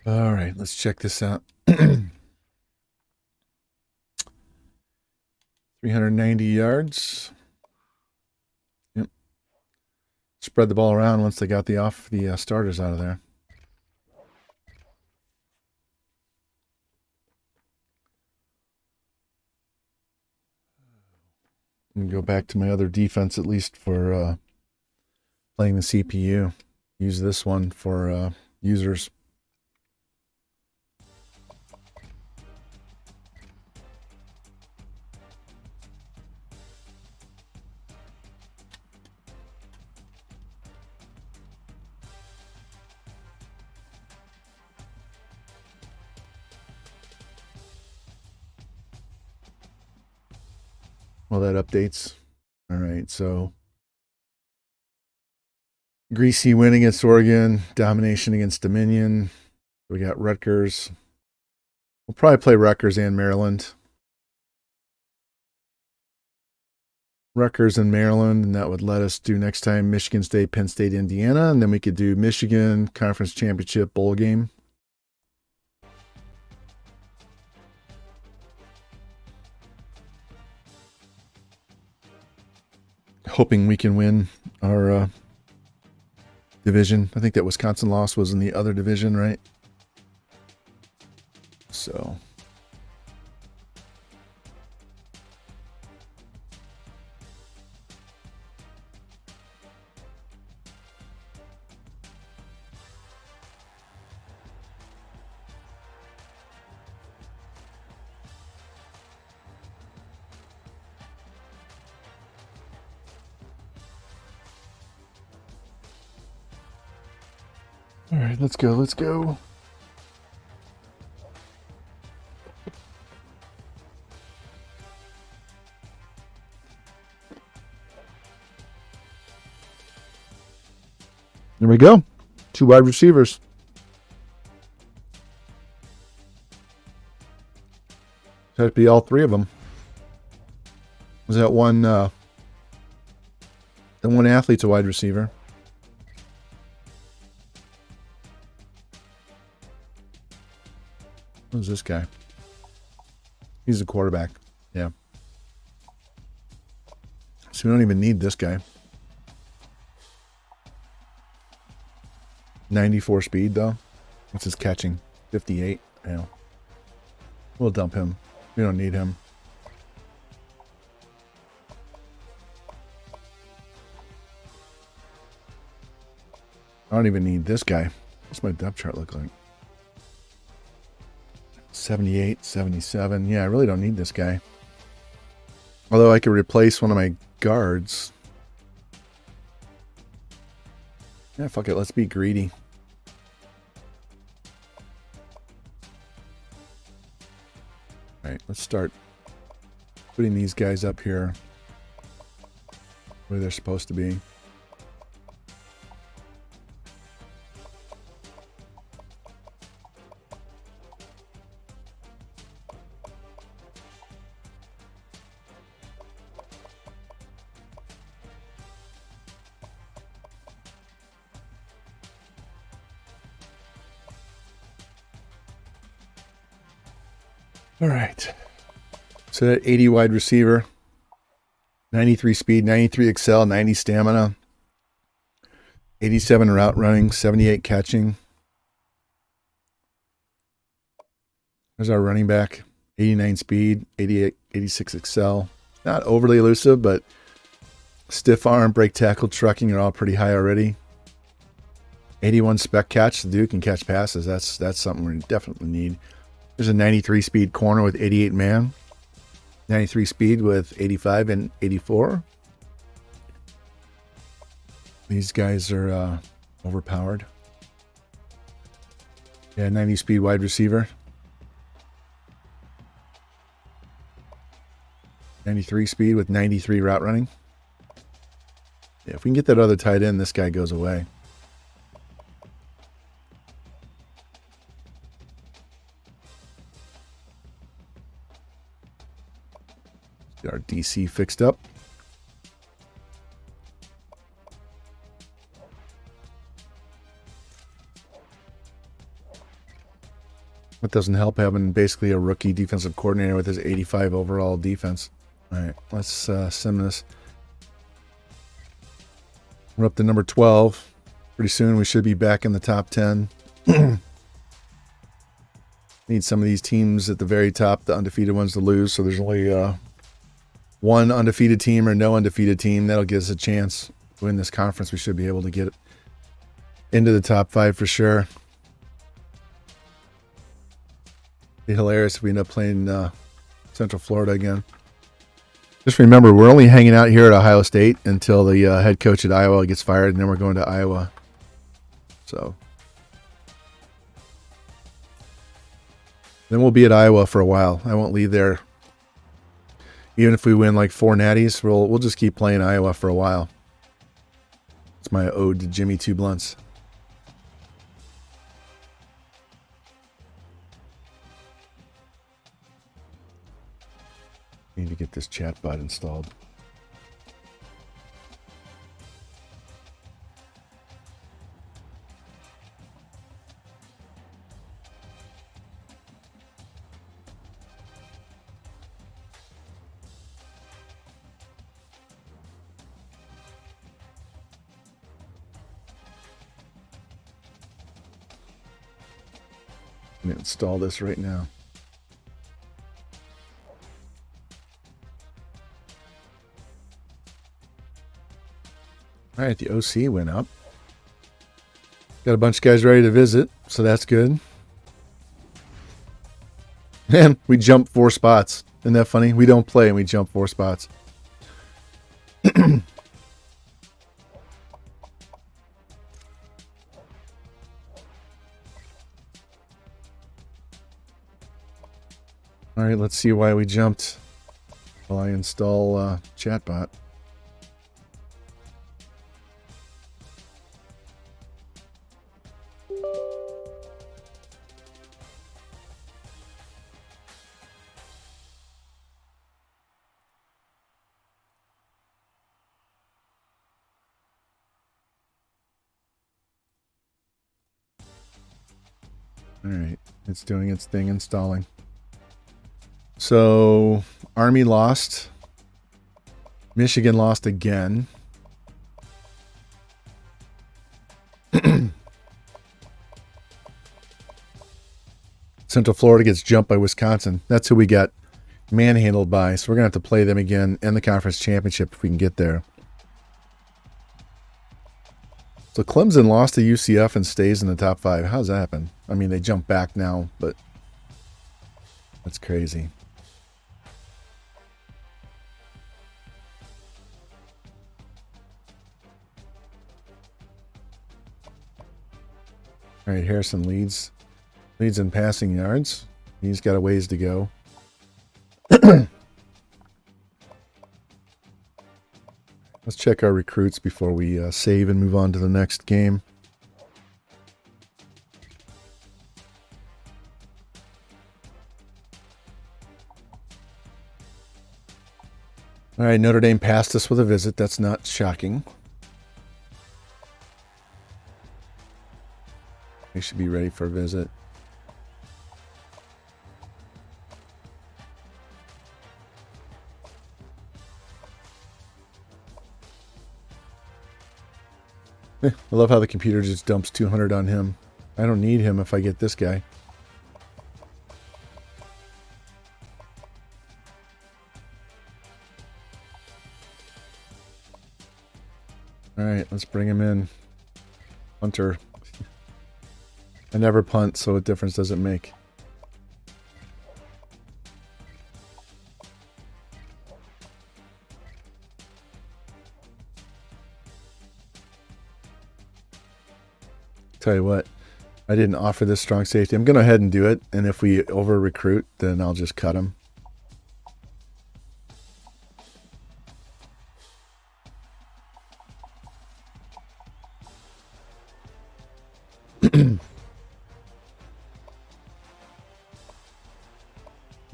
All right, let's check this out. 390 yards. Yep. Spread the ball around once they got the starters out of there. And go back to my other defense at least for playing the CPU. Use this one for users. Well, that updates. All right, so greasy win against Oregon, domination against Dominion. We got Rutgers. We'll probably play Rutgers and Maryland. Rutgers and Maryland, and that would let us do next time Michigan State, Penn State, Indiana, and then we could do Michigan Conference Championship Bowl game. Hoping we can win our division. I think that Wisconsin loss was in the other division, right? So... All right, let's go. Let's go. There we go. 2 wide receivers. Had to be all 3 of them. Was that one? That one athlete's a wide receiver. Who's this guy? He's a quarterback. Yeah. So we don't even need this guy. 94 speed, though. What's his catching? 58. Yeah. We'll dump him. We don't need him. I don't even need this guy. What's my depth chart look like? 78, 77. Yeah, I really don't need this guy. Although I could replace one of my guards. Yeah, fuck it. Let's be greedy. All right, let's start putting these guys up here where they're supposed to be. All right. So that 80 wide receiver, 93 speed, 93 excel, 90 stamina, 87 route running, 78 catching. There's our running back, 89 speed, 88, 86 excel. Not overly elusive, but stiff arm, break tackle, trucking are all pretty high already. 81 spec catch. The dude can catch passes. That's something we definitely need. There's a 93 speed corner with 88 man. 93 speed with 85 and 84. These guys are overpowered. Yeah, 90 speed wide receiver. 93 speed with 93 route running. Yeah, if we can get that other tight end, this guy goes away. Get our DC fixed up. It doesn't help having basically a rookie defensive coordinator with his 85 overall defense. All right, let's sim this. We're up to number 12. Pretty soon we should be back in the top 10. Need some of these teams at the very top, the undefeated ones, to lose. So there's only one undefeated team or no undefeated team. That'll give us a chance to win this conference. We should be able to get into the top 5 for sure. Be hilarious if we end up playing Central Florida again. Just remember, we're only hanging out here at Ohio State until the head coach at Iowa gets fired, and then we're going to Iowa. So then we'll be at Iowa for a while. I won't leave there Even if we win like 4 natties, we'll just keep playing Iowa for a while. It's my ode to Jimmy Two Blunts. Need to get this chatbot installed. I'm going to install this right now. All right, the OC went up. Got a bunch of guys ready to visit, so that's good. And we jumped 4 spots. Isn't that funny? We don't play and we jump 4 spots. All right, let's see why we jumped while I install chatbot. All right, it's doing its thing installing. So, Army lost. Michigan lost again. Central Florida gets jumped by Wisconsin. That's who we got manhandled by. So we're going to have to play them again in the conference championship if we can get there. So Clemson lost to UCF and stays in the top 5. How's that happen? I mean, they jump back now, but that's crazy. All right, Harrison leads in passing yards. He's got a ways to go. Let's check our recruits before we save and move on to the next game. All right, Notre Dame passed us with a visit. That's not shocking. They should be ready for a visit. I love how the computer just dumps 200 on him. I don't need him if I get this guy. All right, let's bring him in. Hunter. I never punt, so a difference doesn't make. Tell you what, I didn't offer this strong safety. I'm going to go ahead and do it, and if we over-recruit, then I'll just cut him. I think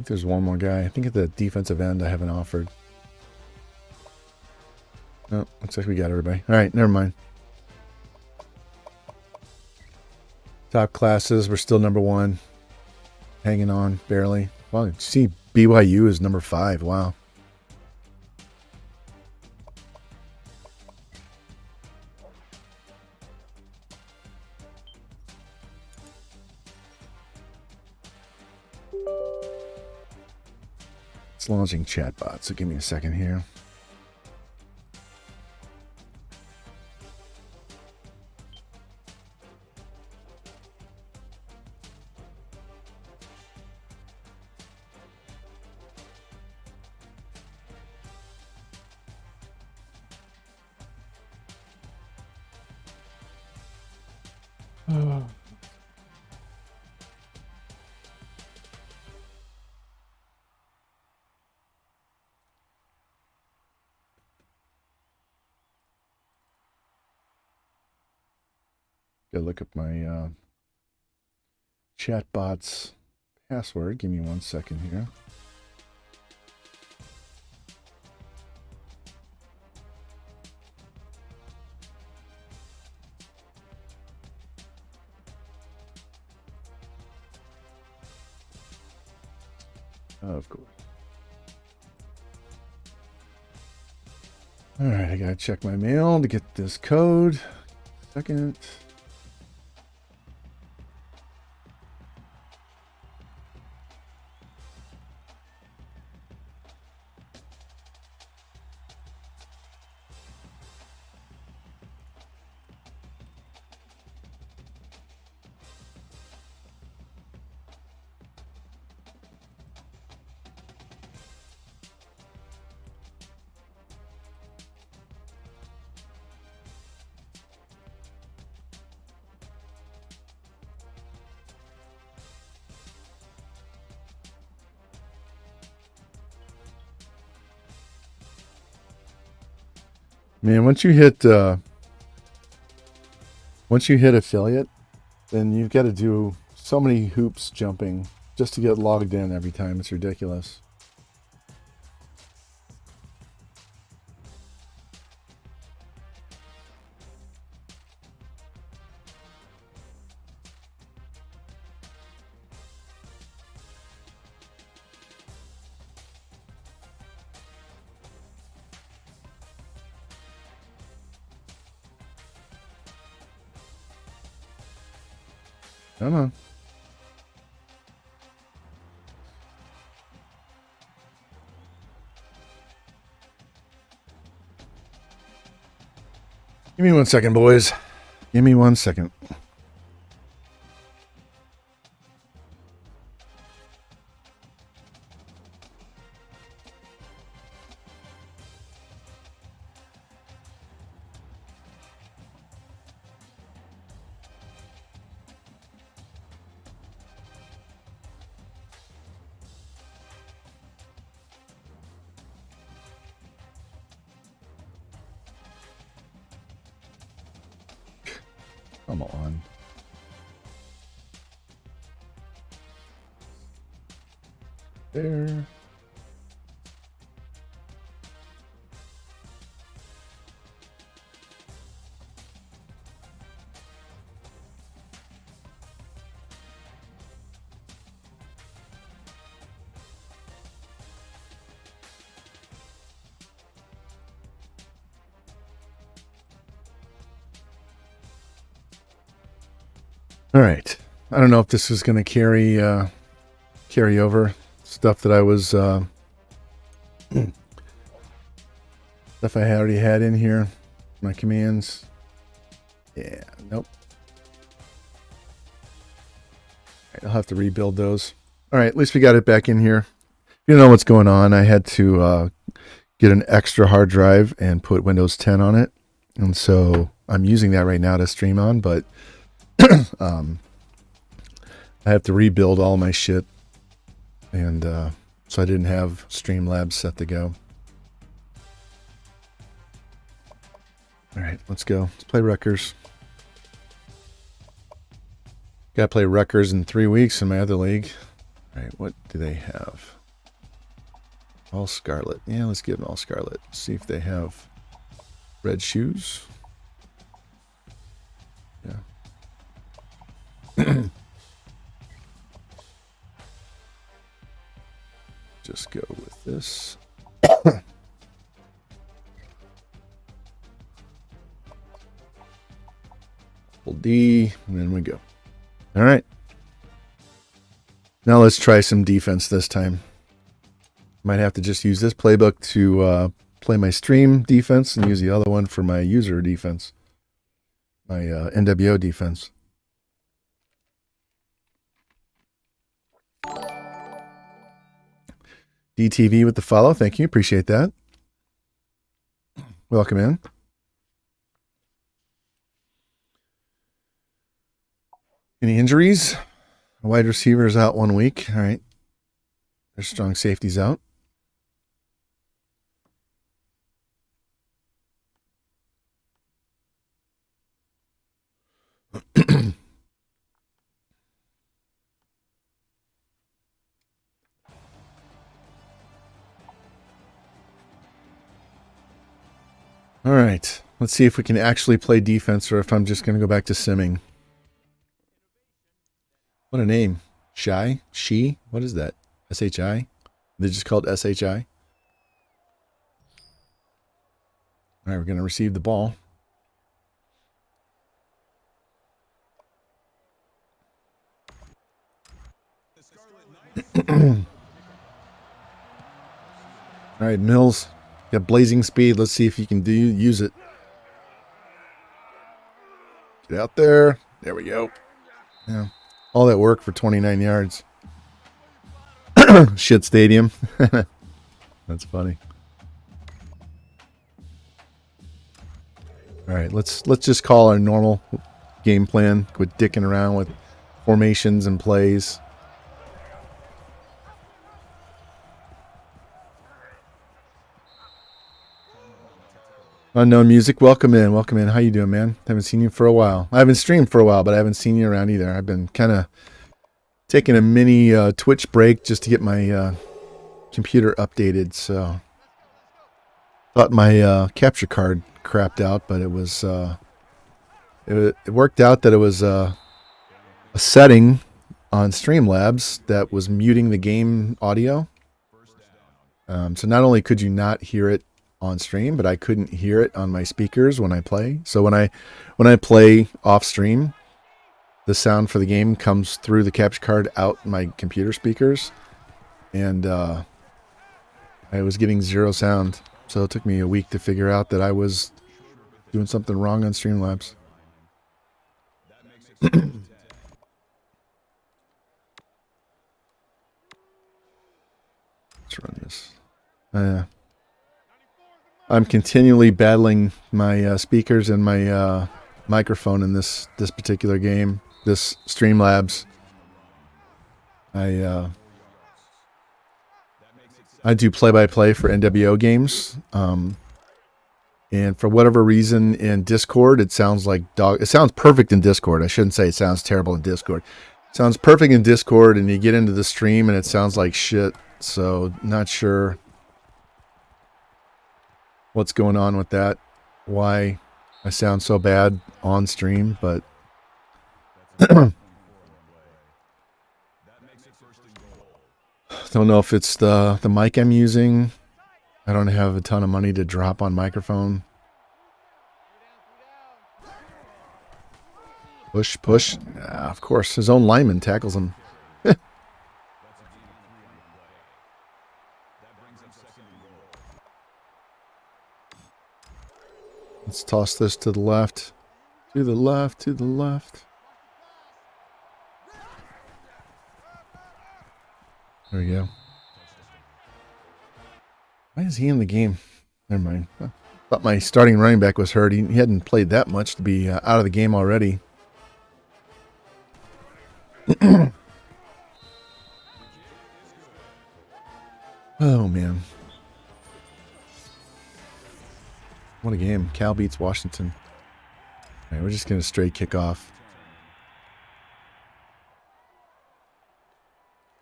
there's one more guy. I think at the defensive end I haven't offered. Oh, looks like we got everybody. All right, never mind. Top classes, we're still number 1. Hanging on, barely. Wow, see, BYU is number 5. Wow. It's launching chatbot, so give me a second here. Gotta look up my chatbot's password. Give me 1 second here. Of course. All right, I gotta check my mail to get this code. Second. Man, once you hit affiliate, then you've got to do so many hoops jumping just to get logged in every time. It's ridiculous. Come on. Give me 1 second, boys. Give me 1 second. Come on. There. All right. I don't know if this is going to carry over stuff that I was stuff I already had in here. My commands. Yeah. Nope. All right, I'll have to rebuild those. All right. At least we got it back in here. You know what's going on. I had to get an extra hard drive and put Windows 10 on it, and so I'm using that right now to stream on, but I have to rebuild all my shit, and so I didn't have Streamlabs set to go. All right, let's go. Let's play Rutgers. Got to play Rutgers in 3 weeks in my other league. All right, what do they have? All Scarlet. Yeah, let's give them all Scarlet. See if they have red shoes. Yeah. Just go with this. Hold D, and then we go. All right. Now let's try some defense this time. Might have to just use this playbook to play my stream defense and use the other one for my user defense. My NWO defense. DTV with the follow. Thank you. Appreciate that. Welcome in. Any injuries? A wide receiver is out 1 week. All right. There's strong safeties out. All right. Let's see if we can actually play defense or if I'm just going to go back to simming. What a name. Shy? She? What is that? SHI? They just called SHI? All right, we're going to receive the ball. All right, Mills. Got blazing speed. Let's see if you can use it. Get out there. There we go. Yeah. All that work for 29 yards. Shit stadium. That's funny. All right, let's just call our normal game plan. Quit dicking around with formations and plays. Unknown music, welcome in, welcome in. How you doing, man? Haven't seen you for a while. I haven't streamed for a while, but I haven't seen you around either. I've been kind of taking a mini Twitch break just to get my computer updated. So thought my capture card crapped out, but it was it worked out that it was a setting on Streamlabs that was muting the game audio. So not only could you not hear it on stream, but I couldn't hear it on my speakers when I play. So when I play off stream, the sound for the game comes through the capture card out my computer speakers, and I was getting zero sound. So it took me a week to figure out that I was doing something wrong on Streamlabs. Let's run this. I'm continually battling my speakers and my microphone in this particular game, this Streamlabs. I do play-by-play for NWO games, and for whatever reason in Discord, it sounds like dog. It sounds perfect in Discord. I shouldn't say it sounds terrible in Discord. It sounds perfect in Discord, and you get into the stream and it sounds like shit. So not sure what's going on with that, why I sound so bad on stream, but don't know if it's the mic I'm using. I don't have a ton of money to drop on microphone. Push, push. Of course, his own lineman tackles him. Let's toss this to the left. To the left, to the left. There we go. Why is he in the game? Never mind. I thought my starting running back was hurt. He hadn't played that much to be out of the game already. Oh, man. What a game. Cal beats Washington. All right, we're just going to straight kick off.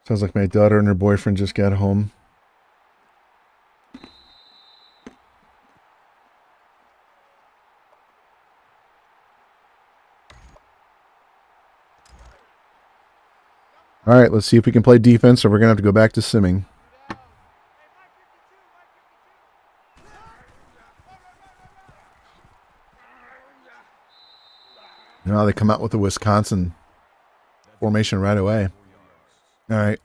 Sounds like my daughter and her boyfriend just got home. All right, let's see if we can play defense, or we're going to have to go back to simming. Now they come out with the Wisconsin formation right away. All right.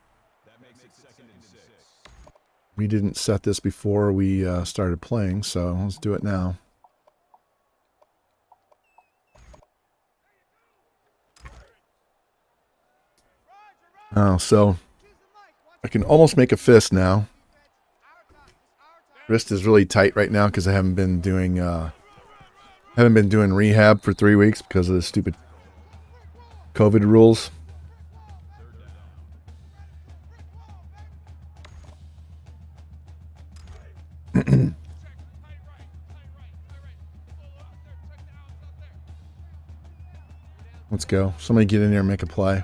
We didn't set this before we started playing, so let's do it now. Oh, so I can almost make a fist now. Wrist is really tight right now because I haven't been doing rehab for 3 weeks because of the stupid COVID rules. Let's go. Somebody get in there and make a play.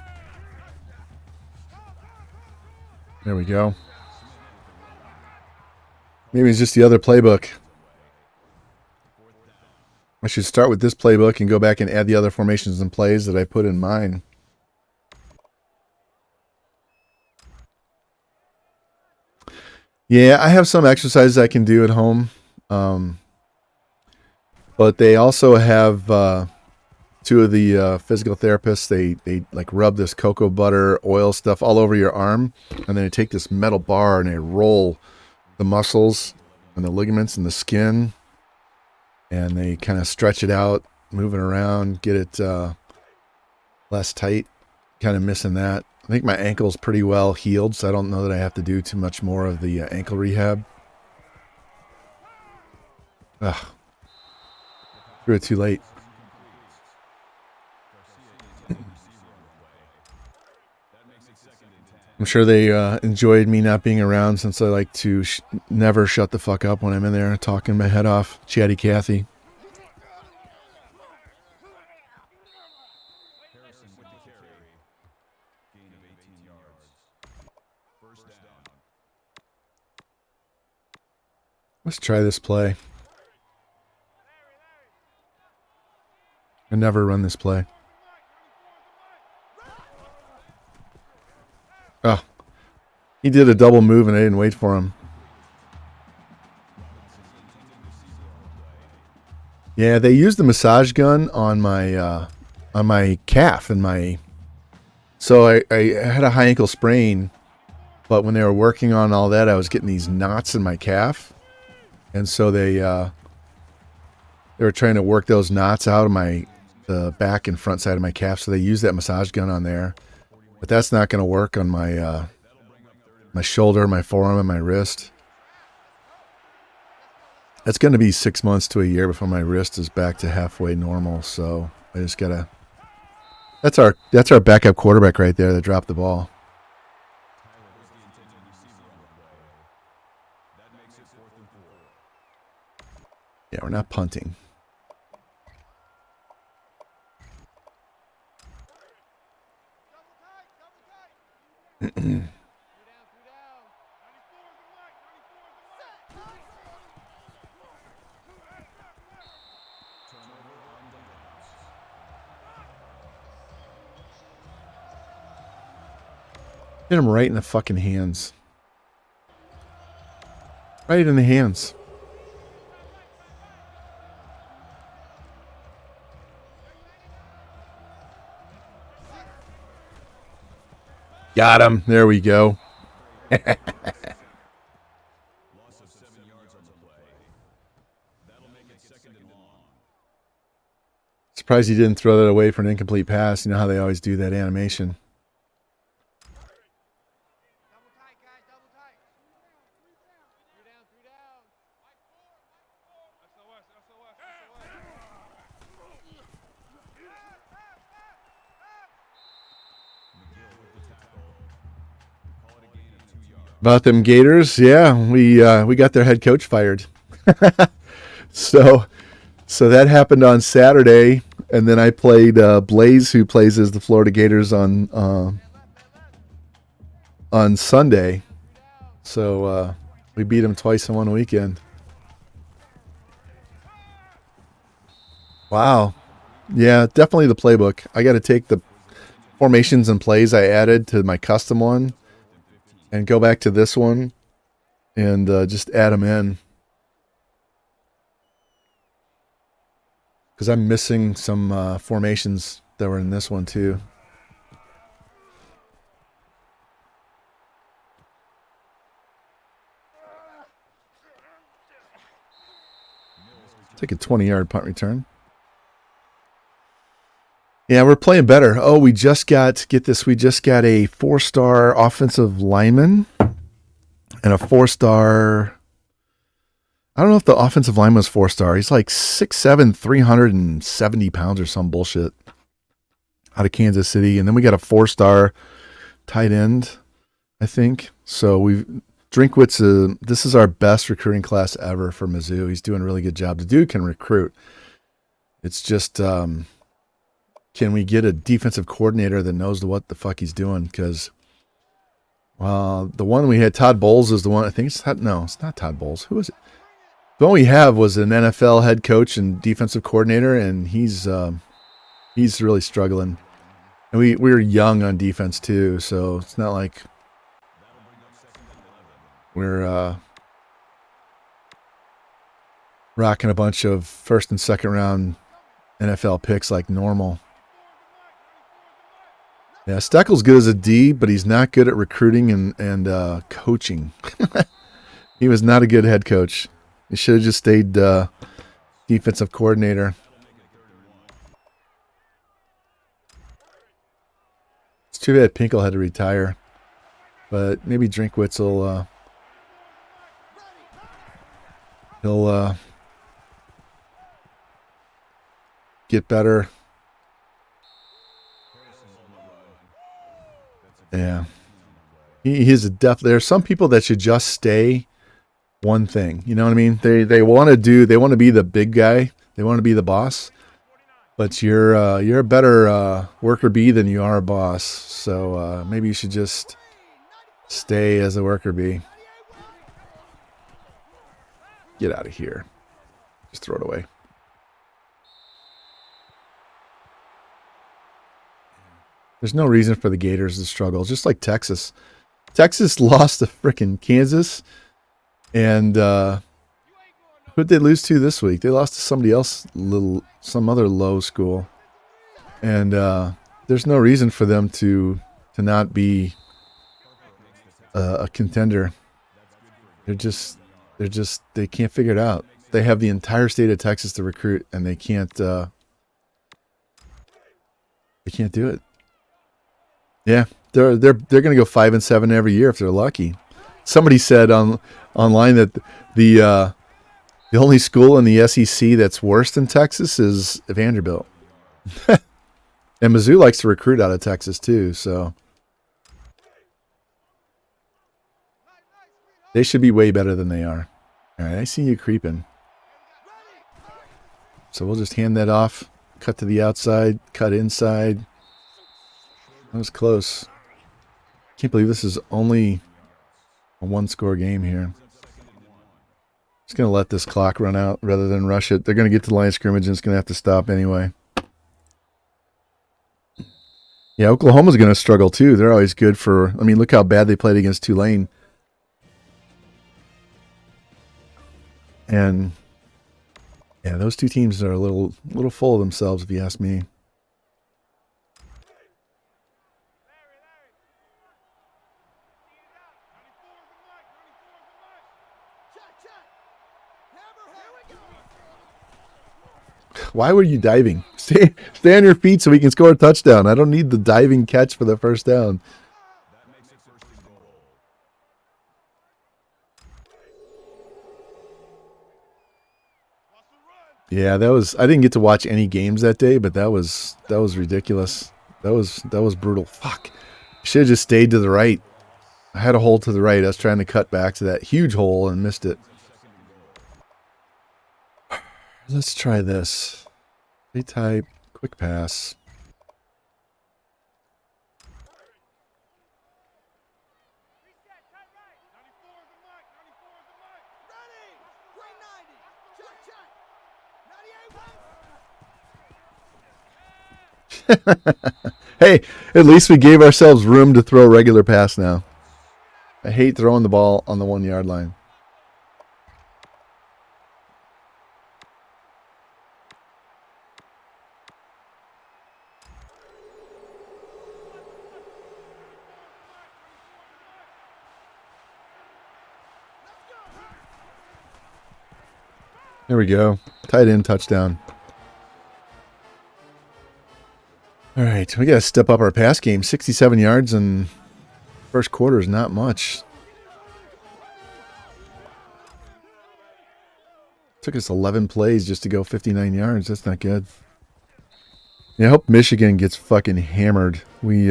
There we go. Maybe it's just the other playbook. I should start with this playbook and go back and add the other formations and plays that I put in mine. Yeah, I have some exercises I can do at home. But they also have two of the physical therapists. They like rub this cocoa butter oil stuff all over your arm, and then they take this metal bar and they roll the muscles and the ligaments and the skin, and they kind of stretch it out, move it around, get it less tight. Kind of missing that. I think my ankle's pretty well healed, so I don't know that I have to do too much more of the ankle rehab. Ugh. Threw it too late. I'm sure they enjoyed me not being around, since I like to never shut the fuck up when I'm in there talking my head off. Chatty Cathy. Let's try this play. I never run this play. Oh. He did a double move and I didn't wait for him. Yeah, they used the massage gun on my calf and my... So I had a high ankle sprain, but when they were working on all that, I was getting these knots in my calf. And so they were trying to work those knots out of the back and front side of my calf, so they used that massage gun on there. But that's not going to work on my my shoulder, my forearm, and my wrist. It's going to be 6 months to a year before my wrist is back to halfway normal. So I just gotta. That's our backup quarterback right there that dropped the ball. Yeah, we're not punting. Hit him right in the fucking hands. Right in the hands. Got him. There we go. Loss of 7 yards on the play. That'll make it 2nd and long. Surprised he didn't throw that away for an incomplete pass. You know how they always do that animation. Double tight, guys, double tight. 3 down, 3 down. SOS, SOS, About them Gators, yeah, we got their head coach fired. So that happened on Saturday, and then I played Blaze, who plays as the Florida Gators on Sunday. So we beat them twice in one weekend. Wow, yeah, definitely the playbook. I got to take the formations and plays I added to my custom one and go back to this one and just add them in. Because I'm missing some formations that were in this one too. Take a 20-yard punt return. Yeah, we're playing better. Oh, we just got, get this, we just got a 4-star offensive lineman and a 4-star, I don't know if the offensive lineman was 4-star. He's like 6'7", 370 pounds or some bullshit out of Kansas City. And then we got a 4-star tight end, I think. So Drinkwitz, this is our best recruiting class ever for Mizzou. He's doing a really good job. The dude can recruit. It's just, can we get a defensive coordinator that knows what the fuck he's doing? Because the one we had, Todd Bowles, is the one, I think it's Todd, no, it's not Todd Bowles. Who is it? The one we have was an NFL head coach and defensive coordinator, and he's really struggling. And we were young on defense too, so it's not like we're rocking a bunch of first and second round NFL picks like normal. Yeah, Steckel's good as a D, but he's not good at recruiting and coaching. He was not a good head coach. He should have just stayed defensive coordinator. It's too bad Pinkel had to retire, but maybe Drinkwitz will he'll get better. Yeah, he's a there are some people that should just stay one thing. You know what I mean? They want to be the big guy. They want to be the boss. But you're a better worker bee than you are a boss. So maybe you should just stay as a worker bee. Get out of here. Just throw it away. There's no reason for the Gators to struggle, just like Texas. Texas lost to frickin' Kansas. And who'd they lose to this week? They lost to somebody else, some other low school. And there's no reason for them to not be a contender. They can't figure it out. They have the entire state of Texas to recruit, and they can't do it. Yeah, they're going to go 5-7 every year if they're lucky. Somebody said online that the only school in the SEC that's worse than Texas is Vanderbilt. And Mizzou likes to recruit out of Texas too, so they should be way better than they are. All right, I see you creeping. So we'll just hand that off, cut to the outside, cut inside. That was close. Can't believe this is only a one-score game here. Just going to let this clock run out rather than rush it. They're going to get to the line of scrimmage and it's going to have to stop anyway. Yeah, Oklahoma's going to struggle too. They're always good for... I mean, look how bad they played against Tulane. And yeah, those two teams are a little full of themselves, if you ask me. Why were you diving? Stay on your feet so we can score a touchdown. I don't need the diving catch for the first down. Yeah, that was... I didn't get to watch any games that day, but that was ridiculous. That was brutal. Fuck. Should have just stayed to the right. I had a hole to the right. I was trying to cut back to that huge hole and missed it. Let's try this. A-type, quick pass. Hey, at least we gave ourselves room to throw a regular pass now. I hate throwing the ball on the 1 yard line. There we go. Tight end touchdown. All right, we got to step up our pass game. 67 yards in first quarter is not much. Took us 11 plays just to go 59 yards. That's not good. Yeah, I hope Michigan gets fucking hammered. We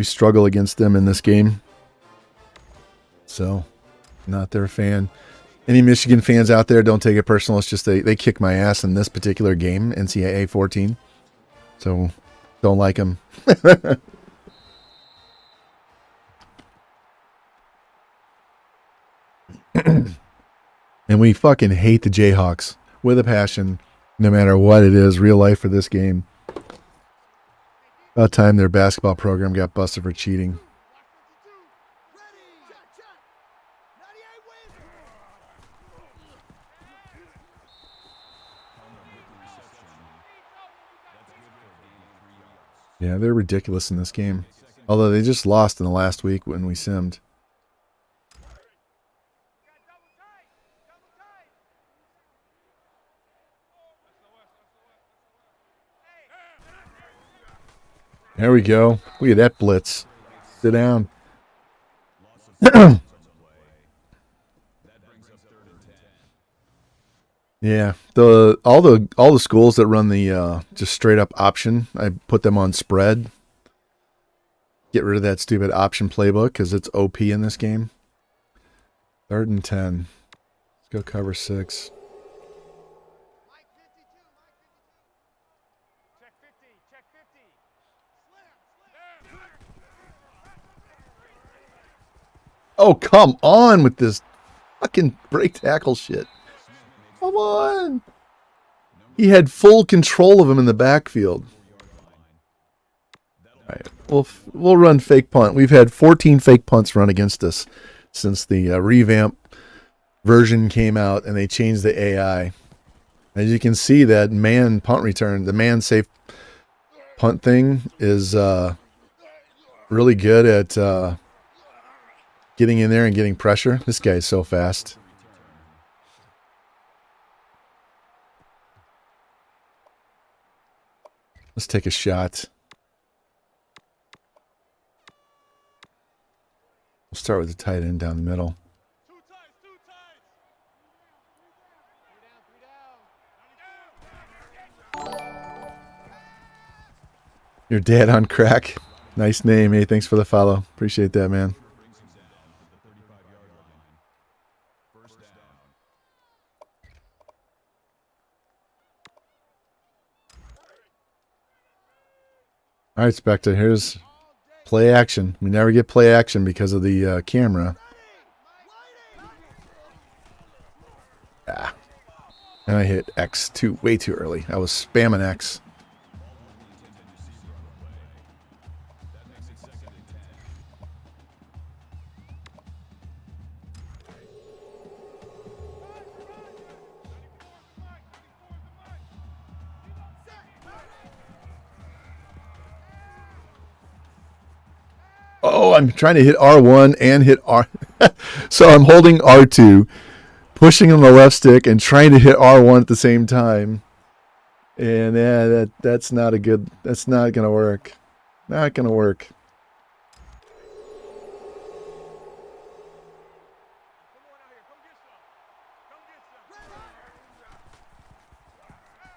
struggle against them in this game. So, not their fan. Any Michigan fans out there, don't take it personal. It's just they kick my ass in this particular game, NCAA 14. So, don't like them. And we fucking hate the Jayhawks with a passion, no matter what it is, real life for this game. About time their basketball program got busted for cheating. Ready. Check, check. 98 wins. Yeah, they're ridiculous in this game. Although they just lost in the last week when we simmed. There we go. Look at that blitz. Sit down. Yeah, all the schools that run the just straight up option, I put them on spread. Get rid of that stupid option playbook because it's OP in this game. 3rd and 10. Let's go cover 6. Mike 52. Check 50. Check 50. Slam. Oh, come on with this fucking break tackle shit. Come on. He had full control of him in the backfield. All right, we'll run fake punt. We've had 14 fake punts run against us since the Revamped version came out and they changed the AI. As you can see, that man punt return, the man safe punt thing is really good at getting in there and getting pressure. This guy is so fast. Let's take a shot. We'll start with the tight end down the middle. Two tights. Three down. Your dad on crack. Nice name, hey. Thanks for the follow. Appreciate that, man. All right, Spectre, here's play action. We never get play action because of the camera. Ah. And I hit X way too early. I was spamming X. Oh, I'm trying to hit R1 and hit R. So I'm holding R2, pushing on the left stick, and trying to hit R1 at the same time. And yeah, that's not a good. That's not gonna work. Not gonna work.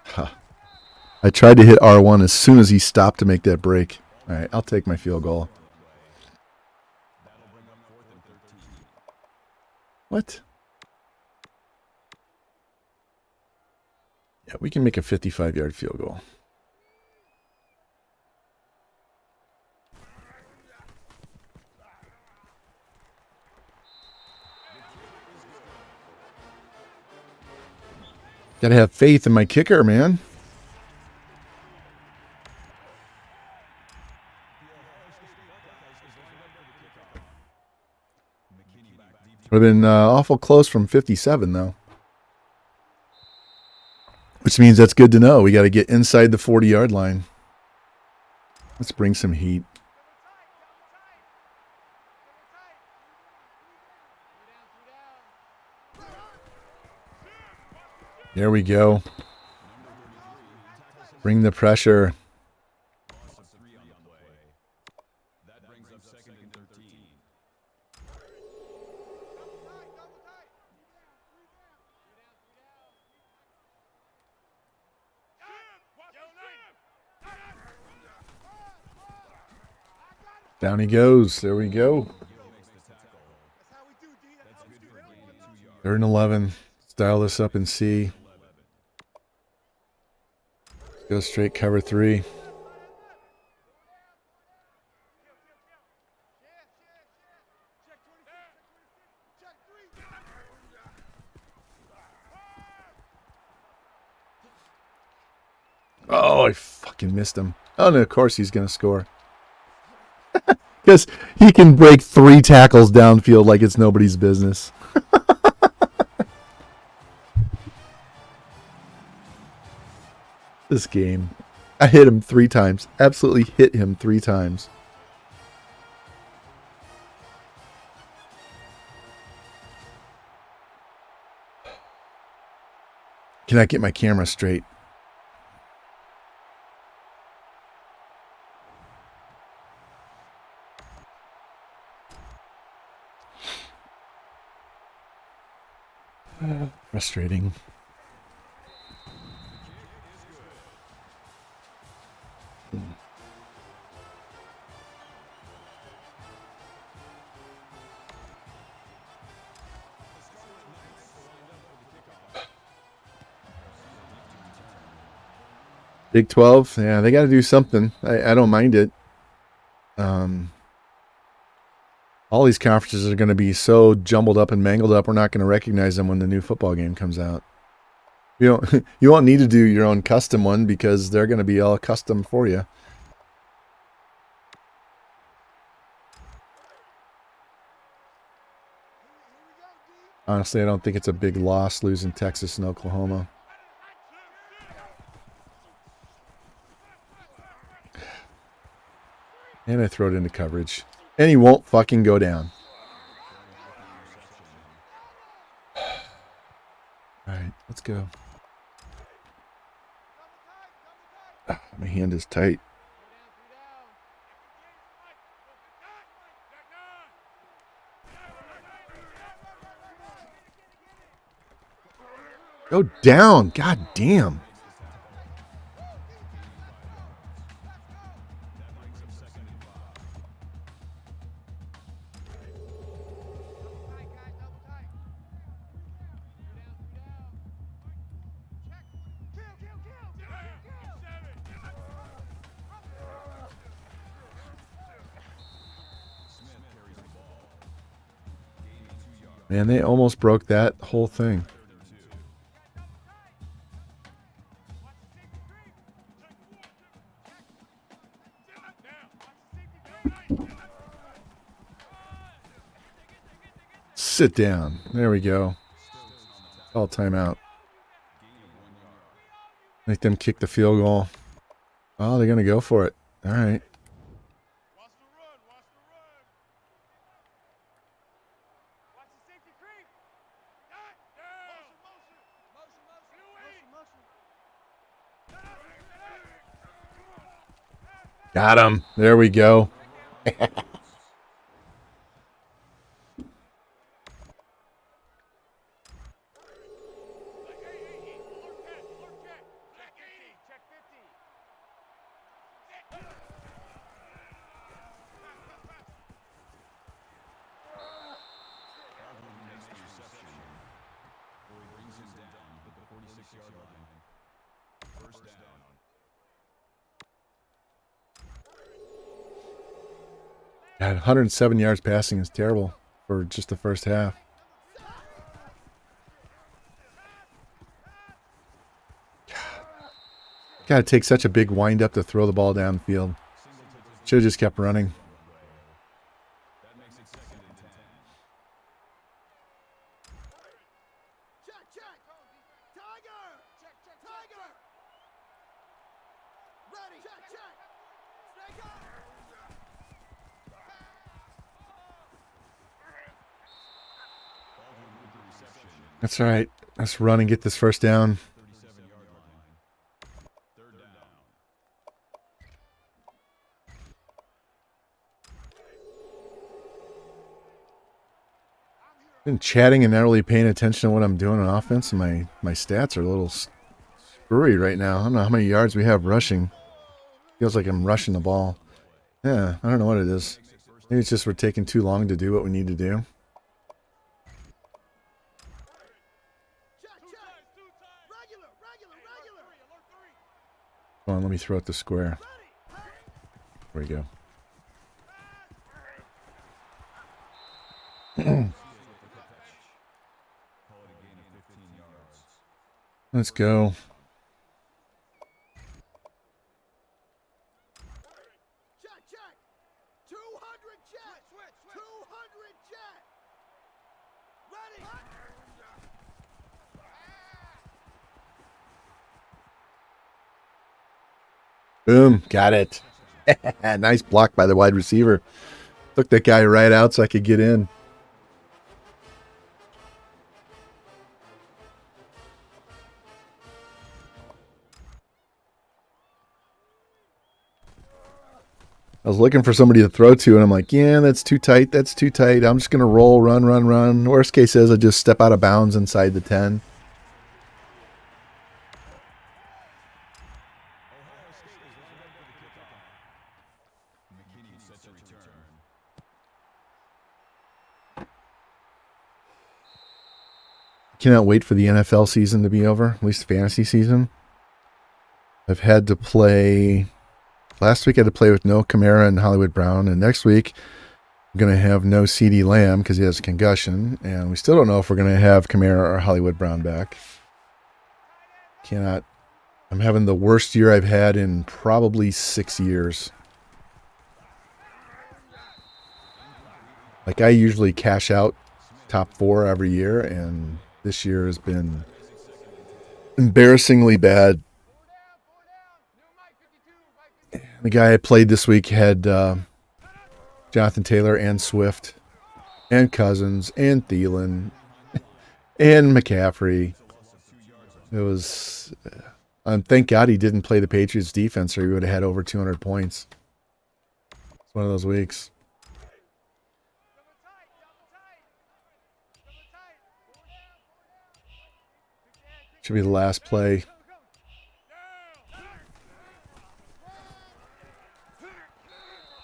Huh. I tried to hit R1 as soon as he stopped to make that break. All right, I'll take my field goal. What? Yeah, we can make a 55-yard field goal. Gotta have faith in my kicker, man. Would have been awful close from 57, though. Which means that's good to know. We got to get inside the 40-yard line. Let's bring some heat. There we go. Bring the pressure. Down he goes. There we go. 3rd and 11. Dial this up and see. Go straight cover 3. I fucking missed him. Oh, no, of course he's going to score. Because he can break 3 tackles downfield like it's nobody's business. This game. I hit him 3 times. Absolutely hit him 3 times. Can I get my camera straight? Frustrating. Big 12, yeah, they got to do something. I don't mind it. All these conferences are going to be so jumbled up and mangled up, we're not going to recognize them when the new football game comes out. You won't need to do your own custom one because they're going to be all custom for you. Honestly, I don't think it's a big loss losing Texas and Oklahoma. And I throw it into coverage. And he won't fucking go down. All right, let's go. My hand is tight. Go down. God damn. Man, they almost broke that whole thing. Sit down. There we go. Call timeout. Make them kick the field goal. Oh, they're going to go for it. All right. Got him. There we go. God, 107 yards passing is terrible for just the first half. Got to take such a big wind up to throw the ball downfield. Should have just kept running. That's all right. Let's run and get this first down. Been chatting and not really paying attention to what I'm doing on offense, and my stats are a little screwy right now. I don't know how many yards we have rushing. Feels like I'm rushing the ball. Yeah, I don't know what it is. Maybe it's just we're taking too long to do what we need to do. Come on, let me throw it the square. There we go. Let's go. Boom. Got it. Nice block by the wide receiver. Took that guy right out so I could get in. I was looking for somebody to throw to, and I'm like, yeah, that's too tight. That's too tight. I'm just going to roll, run, run, run. Worst case is I just step out of bounds inside the 10. Ohio State is lined up for the kickoff. McKinney sets a return. Cannot wait for the NFL season to be over, at least fantasy season. I've had to play... Last week I had to play with no Kamara and Hollywood Brown, and next week I'm going to have no CeeDee Lamb because he has a concussion, and we still don't know if we're going to have Kamara or Hollywood Brown back. Cannot... I'm having the worst year I've had in probably 6 years. Like, I usually cash out top 4 every year, and this year has been embarrassingly bad. The guy I played this week had Jonathan Taylor and Swift and Cousins and Thielen and McCaffrey. It was... thank God he didn't play the Patriots defense or he would have had over 200 points. It's one of those weeks. Should be the last play.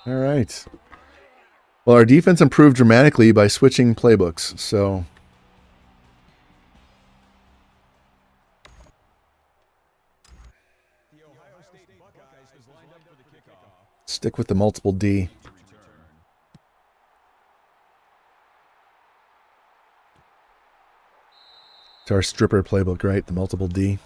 All right. Well, our defense improved dramatically by switching playbooks, so... The Ohio State Buckeyes is lined up for the kickoff. Stick with the multiple D. It's our stripper playbook, right? The multiple D.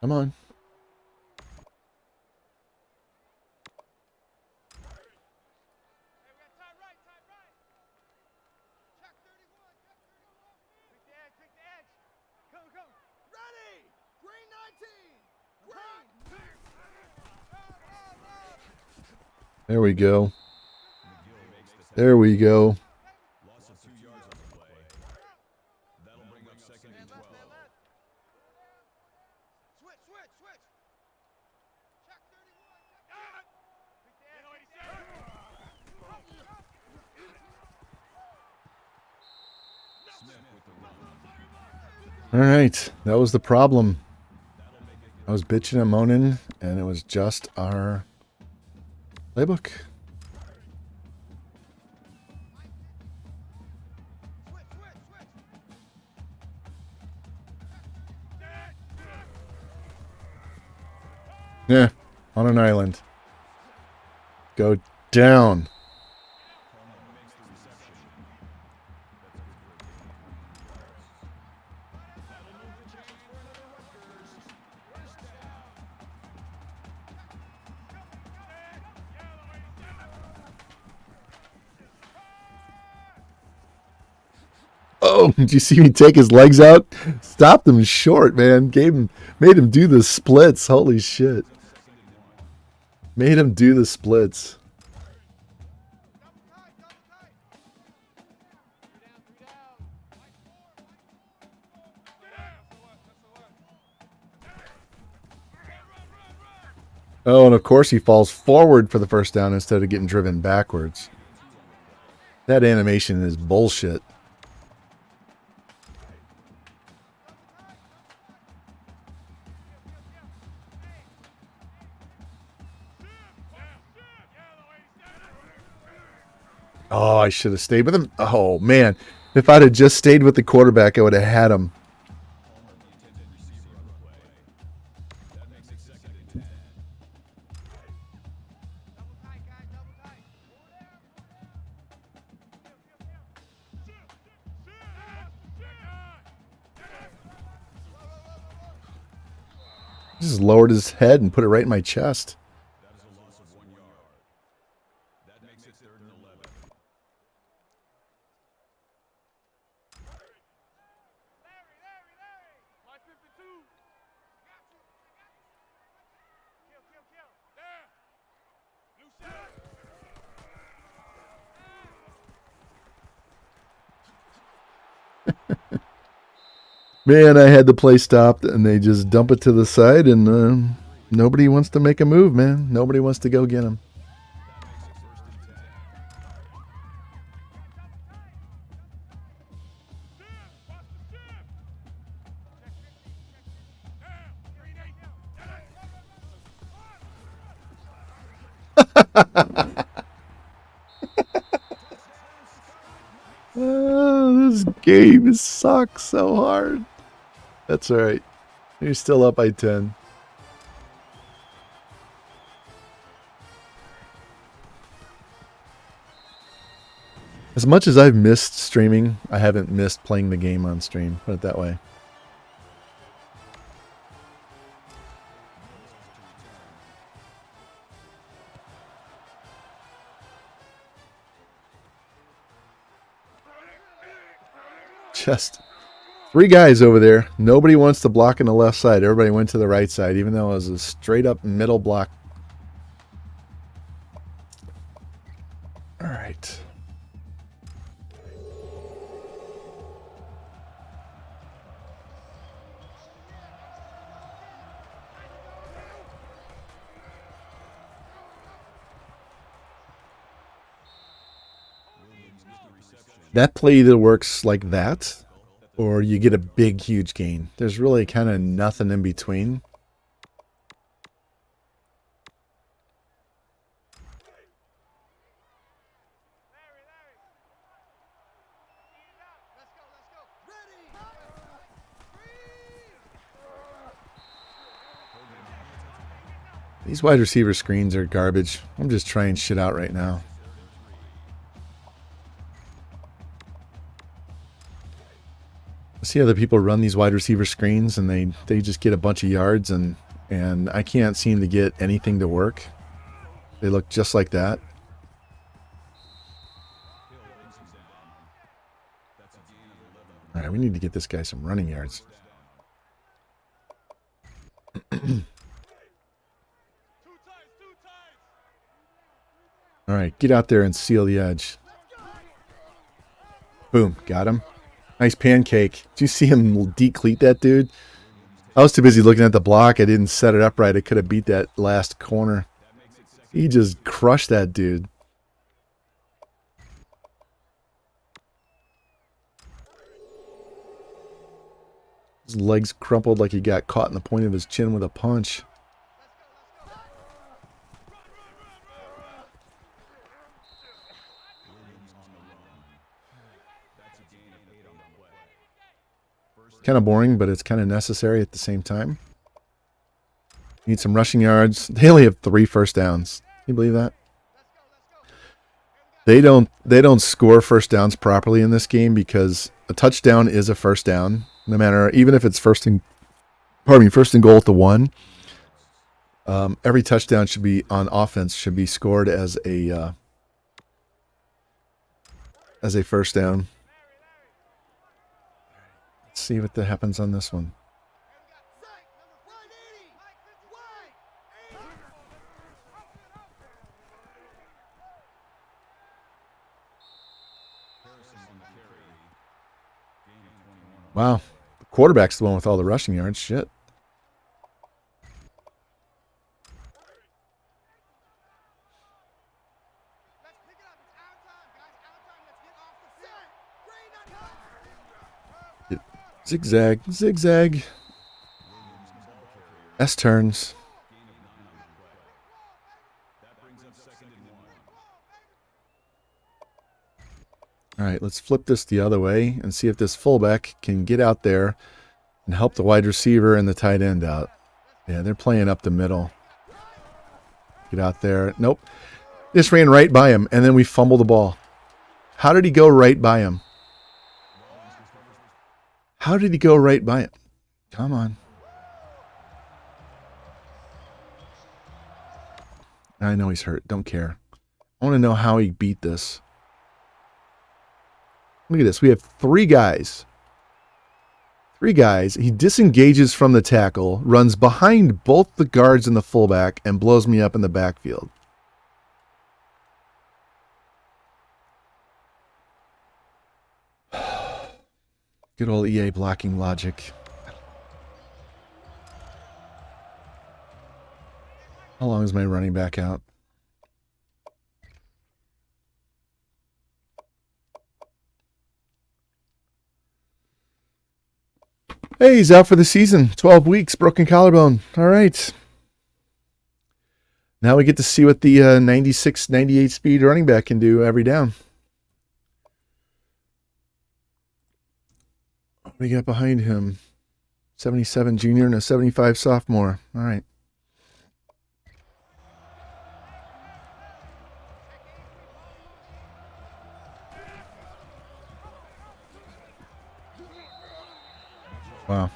Come on. There we go. There we go. Loss of 2 yards on the play. That'll bring up second and 12. Switch. Check 31. Smith with the run. All right. That was the problem. I was bitching and moaning, and it was just our playbook. Yeah, on an island. Go down. Oh, did you see me take his legs out? Stopped him short, man. Made him do the splits. Holy shit. Made him do the splits. Oh, and of course he falls forward for the first down instead of getting driven backwards. That animation is bullshit. Oh, I should have stayed with him. Oh, man. If I'd have just stayed with the quarterback, I would have had him. He just lowered his head and put it right in my chest. That is a loss of 1 yard. That makes it 3rd and 11. Man, I had the play stopped, and they just dump it to the side, and nobody wants to make a move, man. Nobody wants to go get him. This game sucks so hard. That's all right. You're still up by 10. As much as I've missed streaming, I haven't missed playing the game on stream. Put it that way. Just 3 guys over there. Nobody wants to block on the left side. Everybody went to the right side, even though it was a straight up middle block. All right. That play either works like that, or you get a big, huge gain. There's really kind of nothing in between. These wide receiver screens are garbage. I'm just trying shit out right now. I see other people run these wide receiver screens, and they just get a bunch of yards, and I can't seem to get anything to work. They look just like that. All right, we need to get this guy some running yards. All right, get out there and seal the edge. Boom, got him. Nice pancake. Did you see him decleat that dude? I was too busy looking at the block. I didn't set it up right. I could have beat that last corner. He just crushed that dude. His legs crumpled like he got caught in the point of his chin with a punch. Kind of boring, but it's kind of necessary at the same time. Need some rushing yards. They only have 3 first downs. Can you believe that? They don't score first downs properly in this game because a touchdown is a first down, no matter, even if it's first and goal at the 1. Every touchdown should be on offense should be scored as a first down. Let's see what happens on this one. Wow. The quarterback's the one with all the rushing yards. Shit. Zigzag, zigzag. S turns. All right, let's flip this the other way and see if this fullback can get out there and help the wide receiver and the tight end out. Yeah, they're playing up the middle. Get out there. Nope. Just ran right by him, and then we fumbled the ball. How did he go right by him? How did he go right by him? Come on. I know he's hurt. Don't care. I want to know how he beat this. Look at this. We have 3 guys. 3 guys. He disengages from the tackle, runs behind both the guards and the fullback, and blows me up in the backfield. Good old EA blocking logic. How long is my running back out? Hey, he's out for the season. 12 weeks, broken collarbone. All right. Now we get to see what the 96, 98 speed running back can do every down. What do we got behind him? 77 junior and a 75 sophomore. All right. Wow.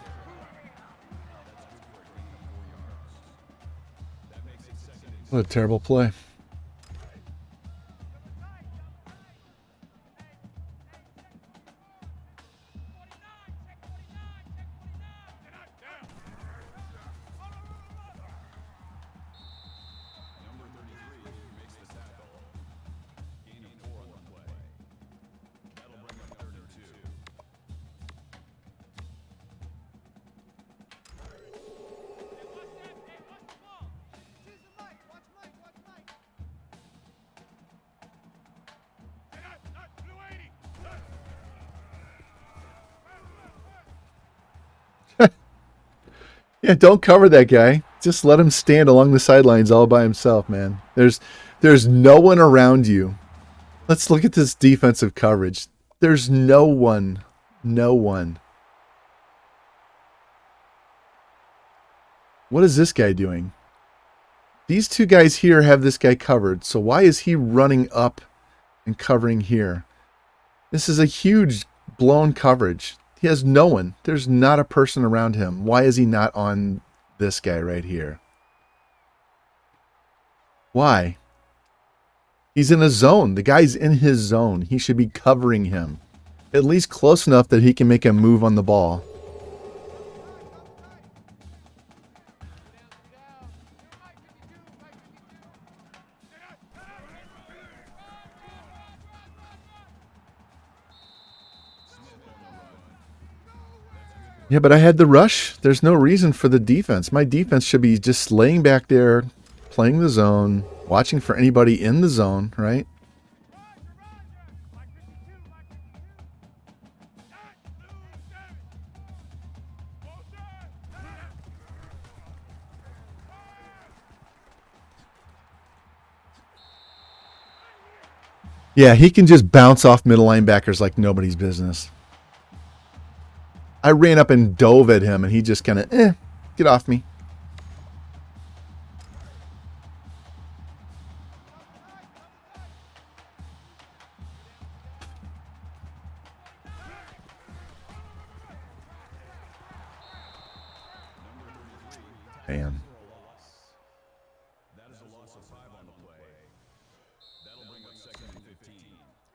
What a terrible play. Yeah, don't cover that guy. Just let him stand along the sidelines all by himself, man. There's no one around you. Let's look at this defensive coverage. There's no one. No one. What is this guy doing? These two guys here have this guy covered. So why is he running up and covering here? This is a huge blown coverage. He has no one. There's not a person around him. Why is he not on this guy right here? Why? He's in a zone. The guy's in his zone. He should be covering him. At least close enough that he can make a move on the ball. Yeah, but I had the rush. There's no reason for the defense. My defense should be just laying back there, playing the zone, watching for anybody in the zone, right? Yeah, he can just bounce off middle linebackers like nobody's business. I ran up and dove at him, and he just kind of, get off me. Man.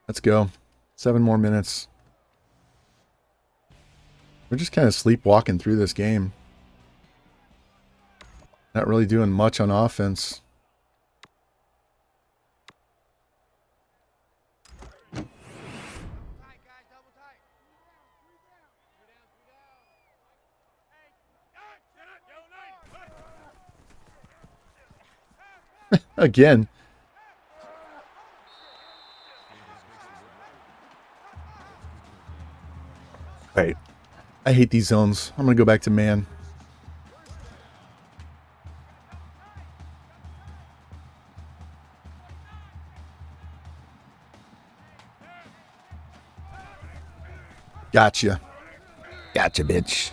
Let's go. 7 more minutes. We're just kind of sleepwalking through this game. Not really doing much on offense. Again. Wait. I hate these zones. I'm going to go back to man. Gotcha. Gotcha, bitch.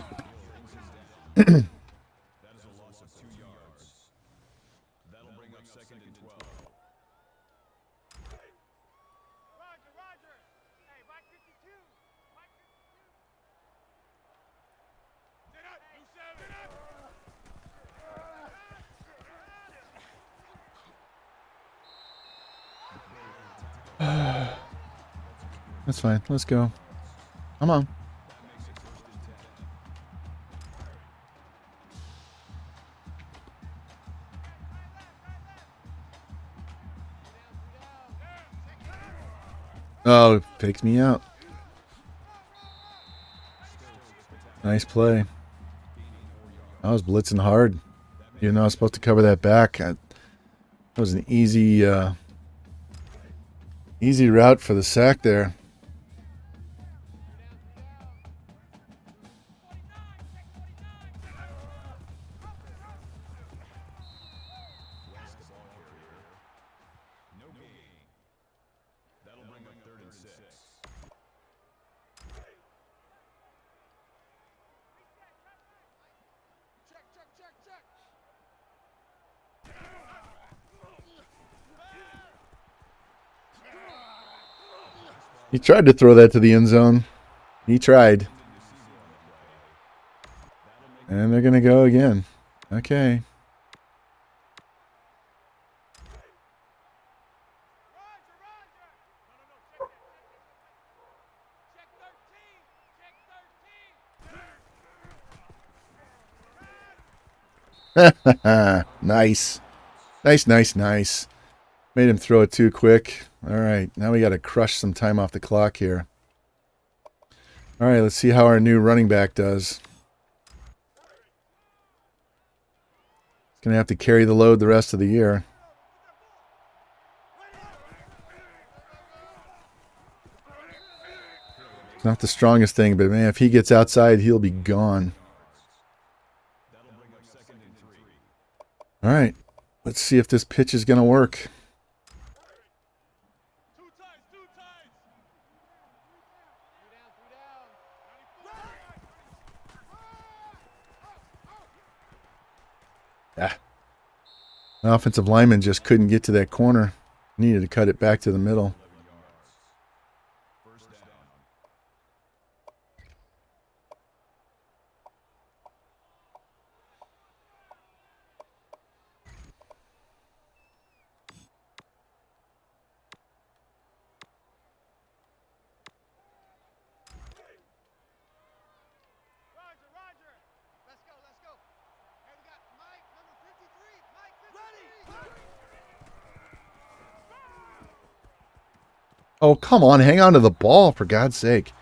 That's fine. Let's go. Come on. Oh, it takes me out. Nice play. I was blitzing hard. Even though I was supposed to cover that back. That was an easy easy route for the sack there. No gain. That'll bring up 3rd and 6. Check, check, check, check. He tried to throw that to the end zone. He tried. And they're going to go again. Okay. Roger, Roger. Check 13. Check 13. Nice. Nice. Made him throw it too quick. All right. Now we got to crush some time off the clock here. All right. Let's see how our new running back does. He's going to have to carry the load the rest of the year. It's not the strongest thing, but man, if he gets outside, he'll be gone. All right. Let's see if this pitch is going to work. Two times. 3 down. Yeah. The offensive lineman just couldn't get to that corner. Needed to cut it back to the middle. Roger. Let's go. Hey, we got Mike, number 53. Mike, 53. Ready. Oh, come on. Hang on to the ball, for God's sake.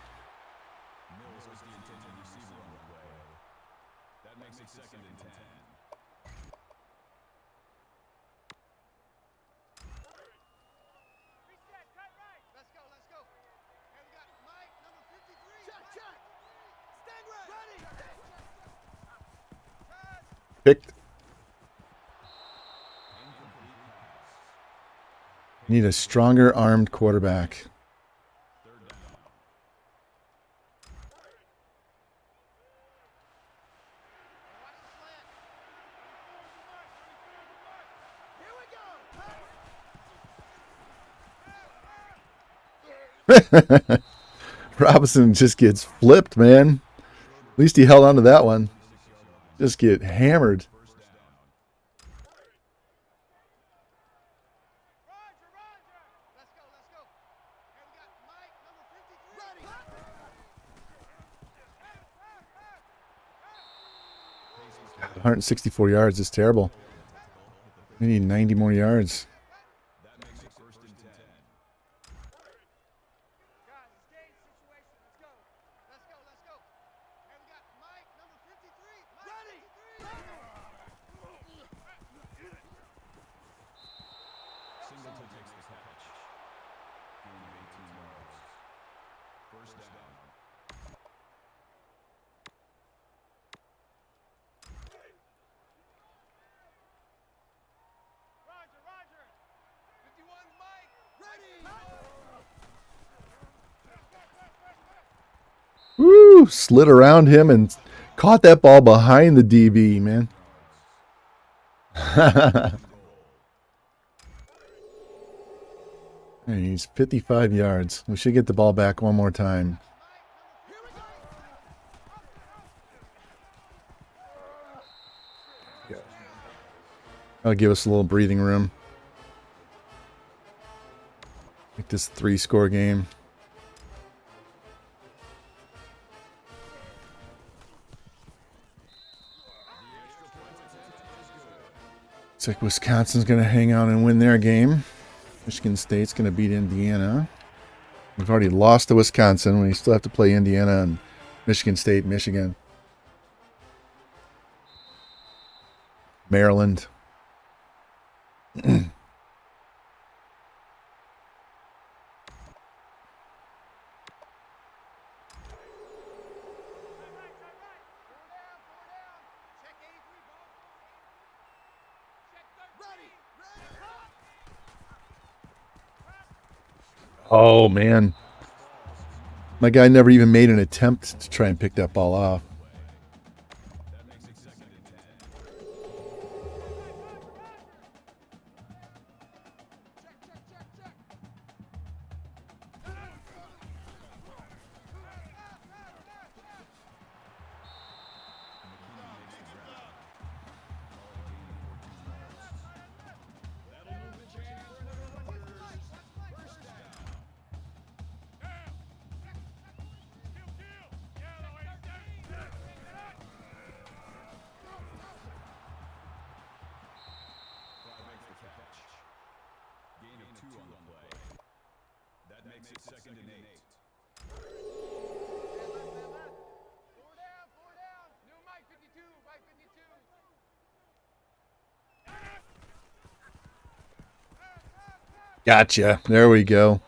That makes it 2nd and 10. Reset, cut right. Let's go. Hey, we got Mike, number 53. Check. Stand ready. Picked. Need a stronger armed quarterback. Robinson just gets flipped, man. At least he held on to that one. Just get hammered. Let's go. Hey, we got Mike, number 53. Ready. 164 yards is terrible. We need 90 more yards. That makes it 1st and 10. Guys, it's game situation. Let's go. Hey, we got Mike, number 53. Ready. Singleton takes the catch. Gain of 18 yards. 1st down. Roger. 51, Mike. Ready. Woo! Slid around him and caught that ball behind the DB, man. Hey, he's 55 yards. We should get the ball back one more time. That'll give us a little breathing room. Make this 3-score game. Looks like Wisconsin's going to hang out and win their game. Michigan State's going to beat Indiana. We've already lost to Wisconsin. We still have to play Indiana and Michigan State, Michigan. Maryland. Oh, man. My guy never even made an attempt to try and pick that ball off. Gotcha. There we go.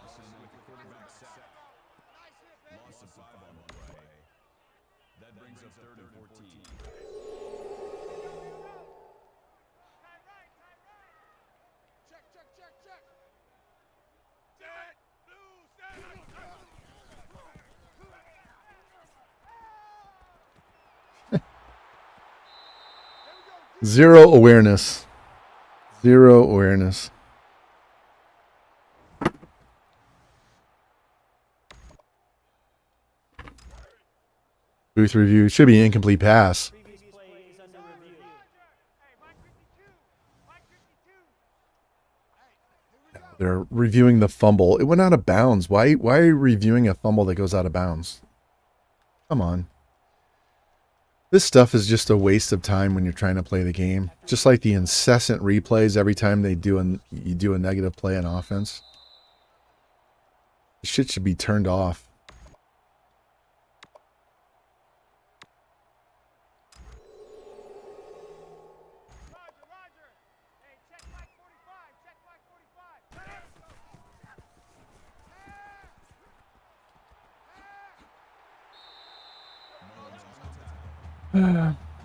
Zero awareness. Zero awareness. Booth review. Should be incomplete pass. They're reviewing the fumble. It went out of bounds. Why are you reviewing a fumble that goes out of bounds? Come on. This stuff is just a waste of time when you're trying to play the game. Just like the incessant replays every time you do a negative play on offense. This shit should be turned off.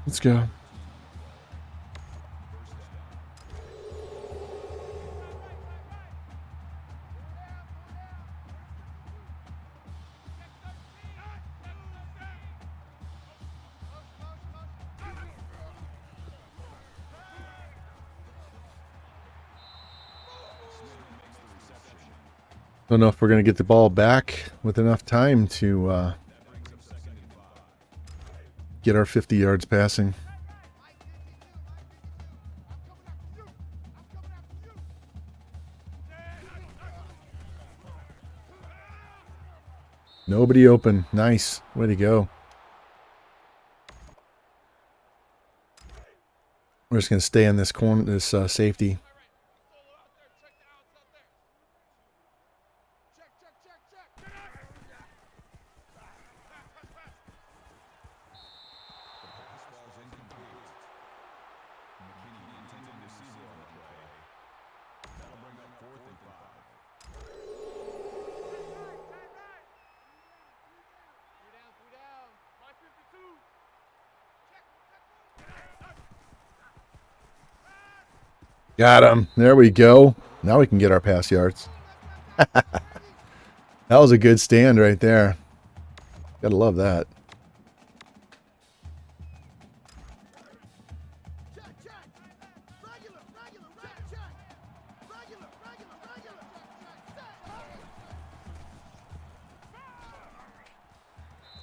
Let's go. Don't know if we're going to get the ball back with enough time to get our 50 yards passing. Nobody open. Nice. Way to go. We're just going to stay in this corner, this safety. Got him. There we go. Now we can get our pass yards. That was a good stand right there. Gotta love that.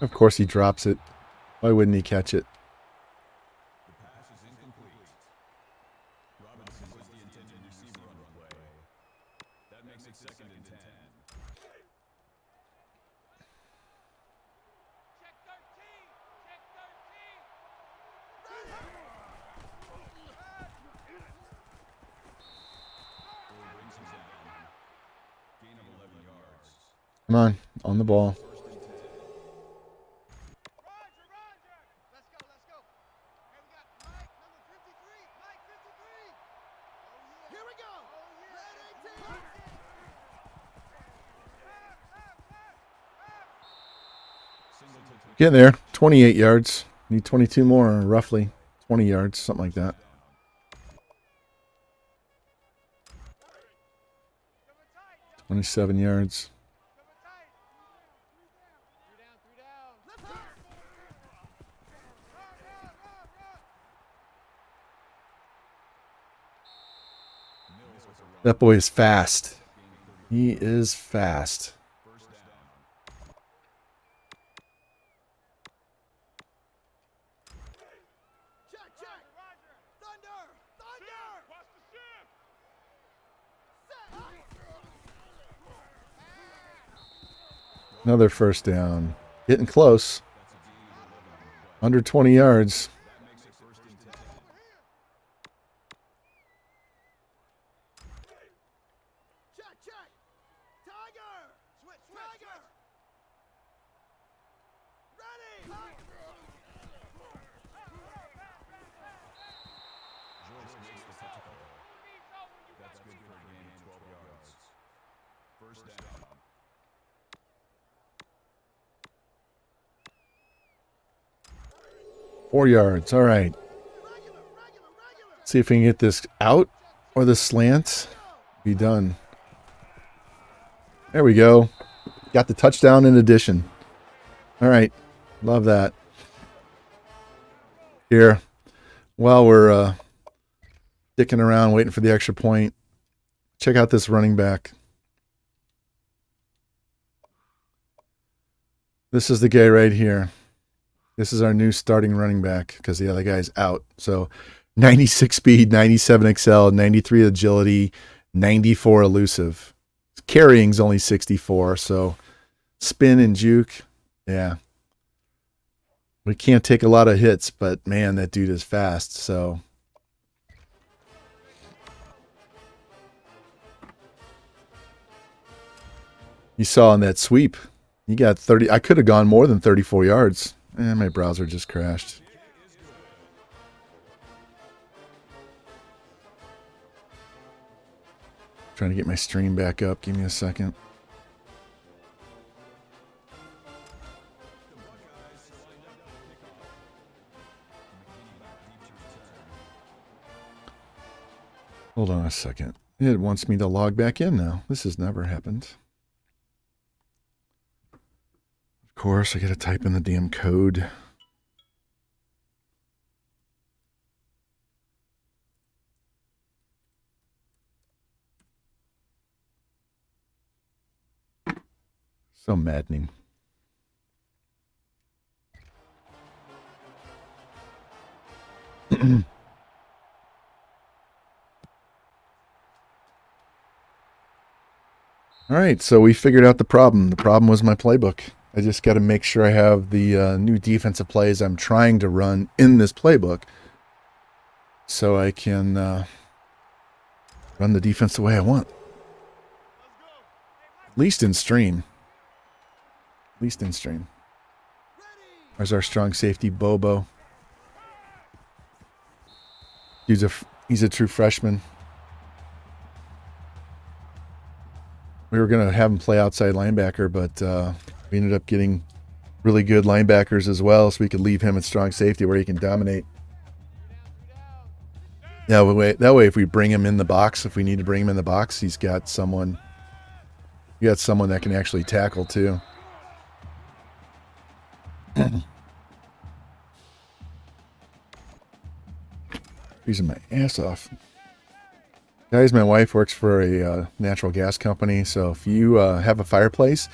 Of course he drops it. Why wouldn't he catch it? Come on the ball. Let's go. Hey, we got Mike, number 53. Mike Getting there. 28 yards. Need 22 more, roughly. 20 yards, something like that. Cover tight. 27 yards. Cover tight. 3 down. 3 down. Run. That boy is fast. He is fast. Check. Roger. Thunder. Watch the ship. Another first down. Getting close. Under 20 yards. Check. Tiger. Switch. Tiger. Ready. That's good for a gain of 12 yards. First down. Four yards. All right. See if we can get this out or the slant. Be done. There we go. Got the touchdown in addition. All right. Love that. Here, while we're dicking around waiting for the extra point, check out this running back. This is the guy right here. This is our new starting running back because the other guy's out. So 96 speed, 97 XL, 93 agility, 94 elusive. Carrying's only 64, so spin and juke, yeah. We can't take a lot of hits, but man, that dude is fast, so. You saw on that sweep, you got 30. I could have gone more than 34 yards. My browser just crashed. Trying to get my stream back up. Give me a second. Hold on a second. It wants me to log back in now. This has never happened. Of course, I gotta type in the damn code. So maddening. All right, so we figured out the problem. The problem was my playbook. I just got to make sure I have the new defensive plays I'm trying to run in this playbook so I can run the defense the way I want. At least in stream. At least in stream. There's our strong safety, Bobo. He's a true freshman. We were going to have him play outside linebacker, but we ended up getting really good linebackers as well, so we could leave him at strong safety where he can dominate. Yeah, that way if we bring him in the box, if we need to bring him in the box, he's got someone. You got someone that can actually tackle too. Freezing my ass off. Guys, my wife works for a natural gas company, so if you have a fireplace,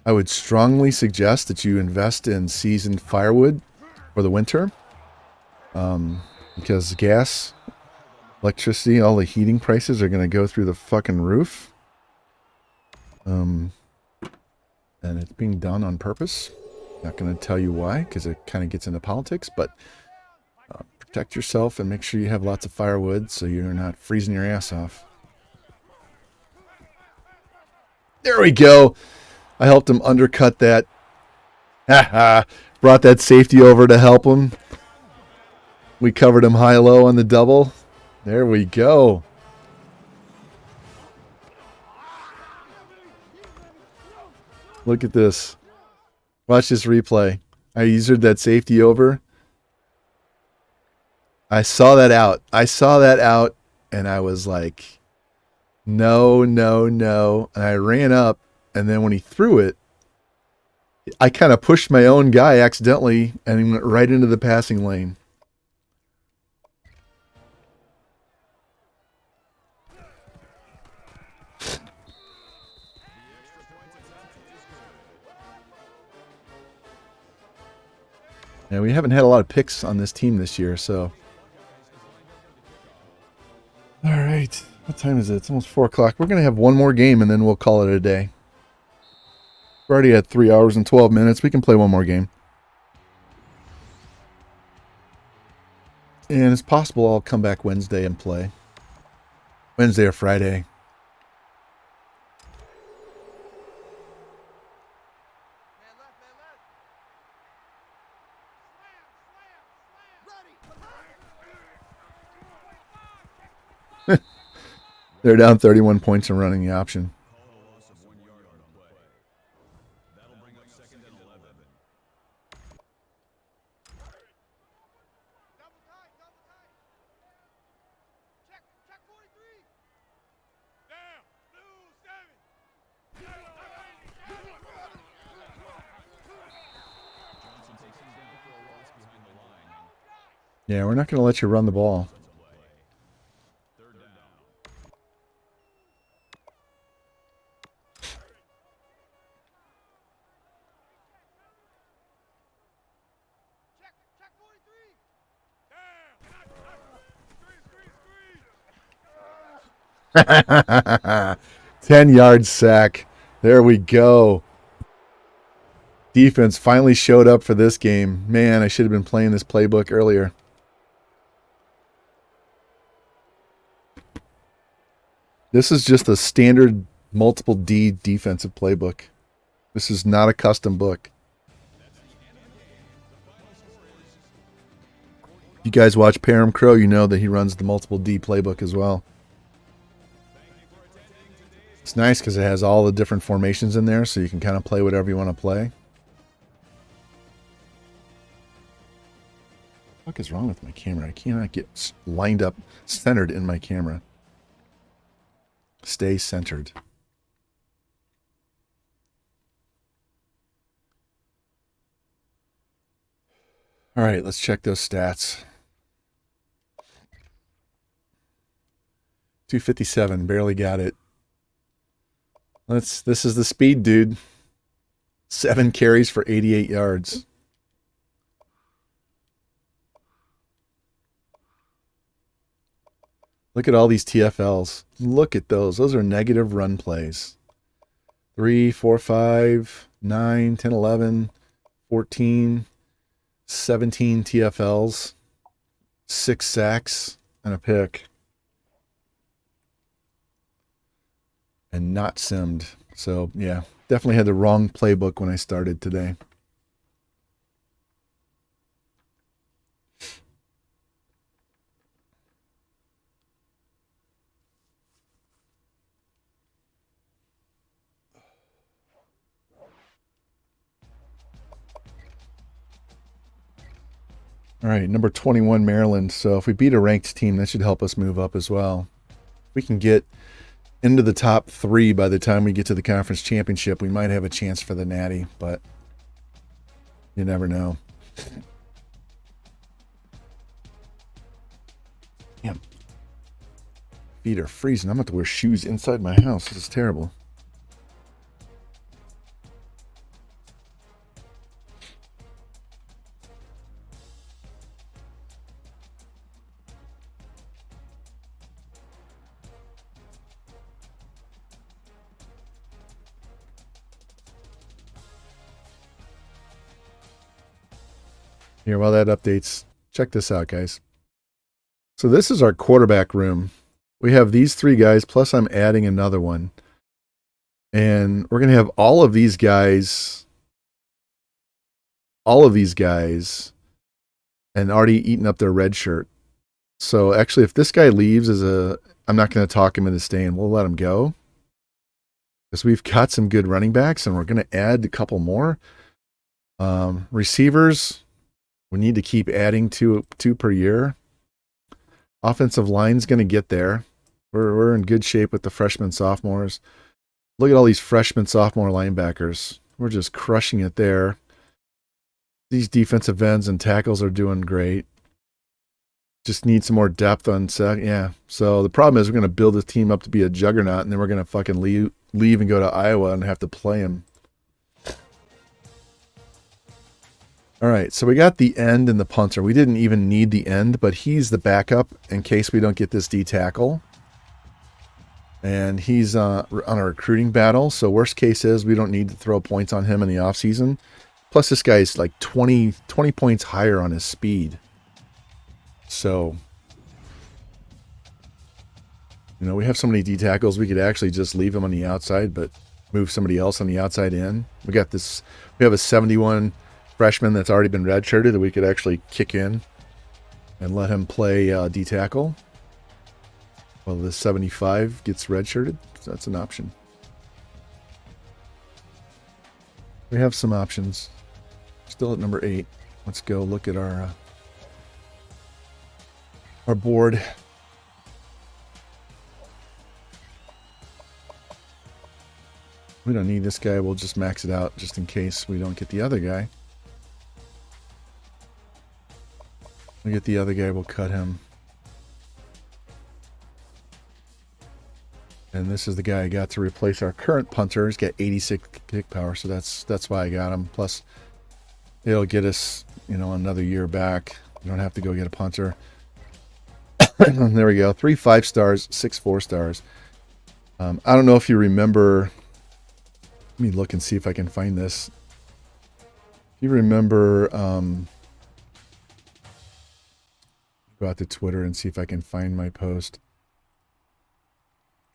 I would strongly suggest that you invest in seasoned firewood for the winter, because gas, electricity, all the heating prices are going to go through the fucking roof. And it's being done on purpose. Not going to tell you why, because it kind of gets into politics, but protect yourself and make sure you have lots of firewood so you're not freezing your ass off. There we go. I helped him undercut that. Brought that safety over to help him. We covered him high-low on the double. There we go. Look at this. Watch this replay. I usered that safety over. I saw that out. And I was like, no, no, no. And I ran up, and then when he threw it, I kind of pushed my own guy accidentally, and he went right into the passing lane. Yeah, we haven't had a lot of picks on this team this year, so. All right. What time is it? It's almost 4 o'clock. We're going to have one more game, and then we'll call it a day. We're already at 3 hours and 12 minutes. We can play one more game. And it's possible I'll come back Wednesday and play. Wednesday or Friday. Man left, man left. Slam, slam, slam. Ready. They're down 31 points and running the option. Call a loss of 1 yard on the play. That'll bring up 2nd and 11. Double tight, double tight. Check 43. Down, blue 7. Johnson takes him down for a loss behind the line. Yeah, we're not going to let you run the ball. To play. 3rd down. Check 43. Down. Screen. 10-yard sack. There we go. Defense finally showed up for this game. Man, I should have been playing this playbook earlier. This is just a standard multiple D defensive playbook. This is not a custom book. If you guys watch Param Crow, you know that he runs the multiple D playbook as well. It's nice because it has all the different formations in there, so you can kind of play whatever you want to play. What the fuck is wrong with my camera? I cannot get lined up, centered in my camera. Stay centered. All right, let's check those stats. 257, barely got it. This is the speed, dude. 7 carries for 88 yards. Look at all these TFLs. Look at those. Those are negative run plays. 3, 4, 5, 9, 10, 11, 14, 17 TFLs, 6 sacks, and a pick. And not simmed. So, yeah, definitely had the wrong playbook when I started today. All right, number 21, Maryland. So if we beat a ranked team, that should help us move up as well. If we can get into the top 3 by the time we get to the conference championship, we might have a chance for the Natty, but you never know. Damn. Feet are freezing. I'm going to have to wear shoes inside my house. This is terrible. Here, while that updates, check this out, guys. So this is our quarterback room. We have these 3 guys, plus I'm adding another one. And we're going to have all of these guys, and already eaten up their red shirt. So actually, if this guy leaves I'm not going to talk him into staying. We'll let him go. Because we've got some good running backs, and we're going to add a couple more. Receivers, we need to keep adding two per year. Offensive line's going to get there. We're in good shape with the freshmen, sophomores. Look at all these freshman, sophomore linebackers. We're just crushing it there. These defensive ends and tackles are doing great. Just need some more depth on set. Yeah. So the problem is we're going to build this team up to be a juggernaut, and then we're going to fucking leave and go to Iowa and have to play them. All right. So we got the end and the punter. We didn't even need the end, but he's the backup in case we don't get this D tackle. And he's on a recruiting battle. So worst case is we don't need to throw points on him in the offseason. Plus this guy's like 20 points higher on his speed. So, we have so many D tackles, we could actually just leave him on the outside, but move somebody else on the outside in. We have a 71 freshman that's already been redshirted that we could actually kick in and let him play D tackle. Well, the 75 gets redshirted, so that's an option. We have some options. Still at number 8. Let's go look at our board. We don't need this guy. We'll just max it out just in case we don't get the other guy. We get the other guy, we'll cut him. And this is the guy I got to replace our current punter. He's got 86 kick power, so that's why I got him. Plus, it'll get us, another year back. You don't have to go get a punter. There we go. 3 5 stars, 6 4 stars. I don't know if you remember. Let me look and see if I can find this. If you remember, go out to Twitter and see if I can find my post.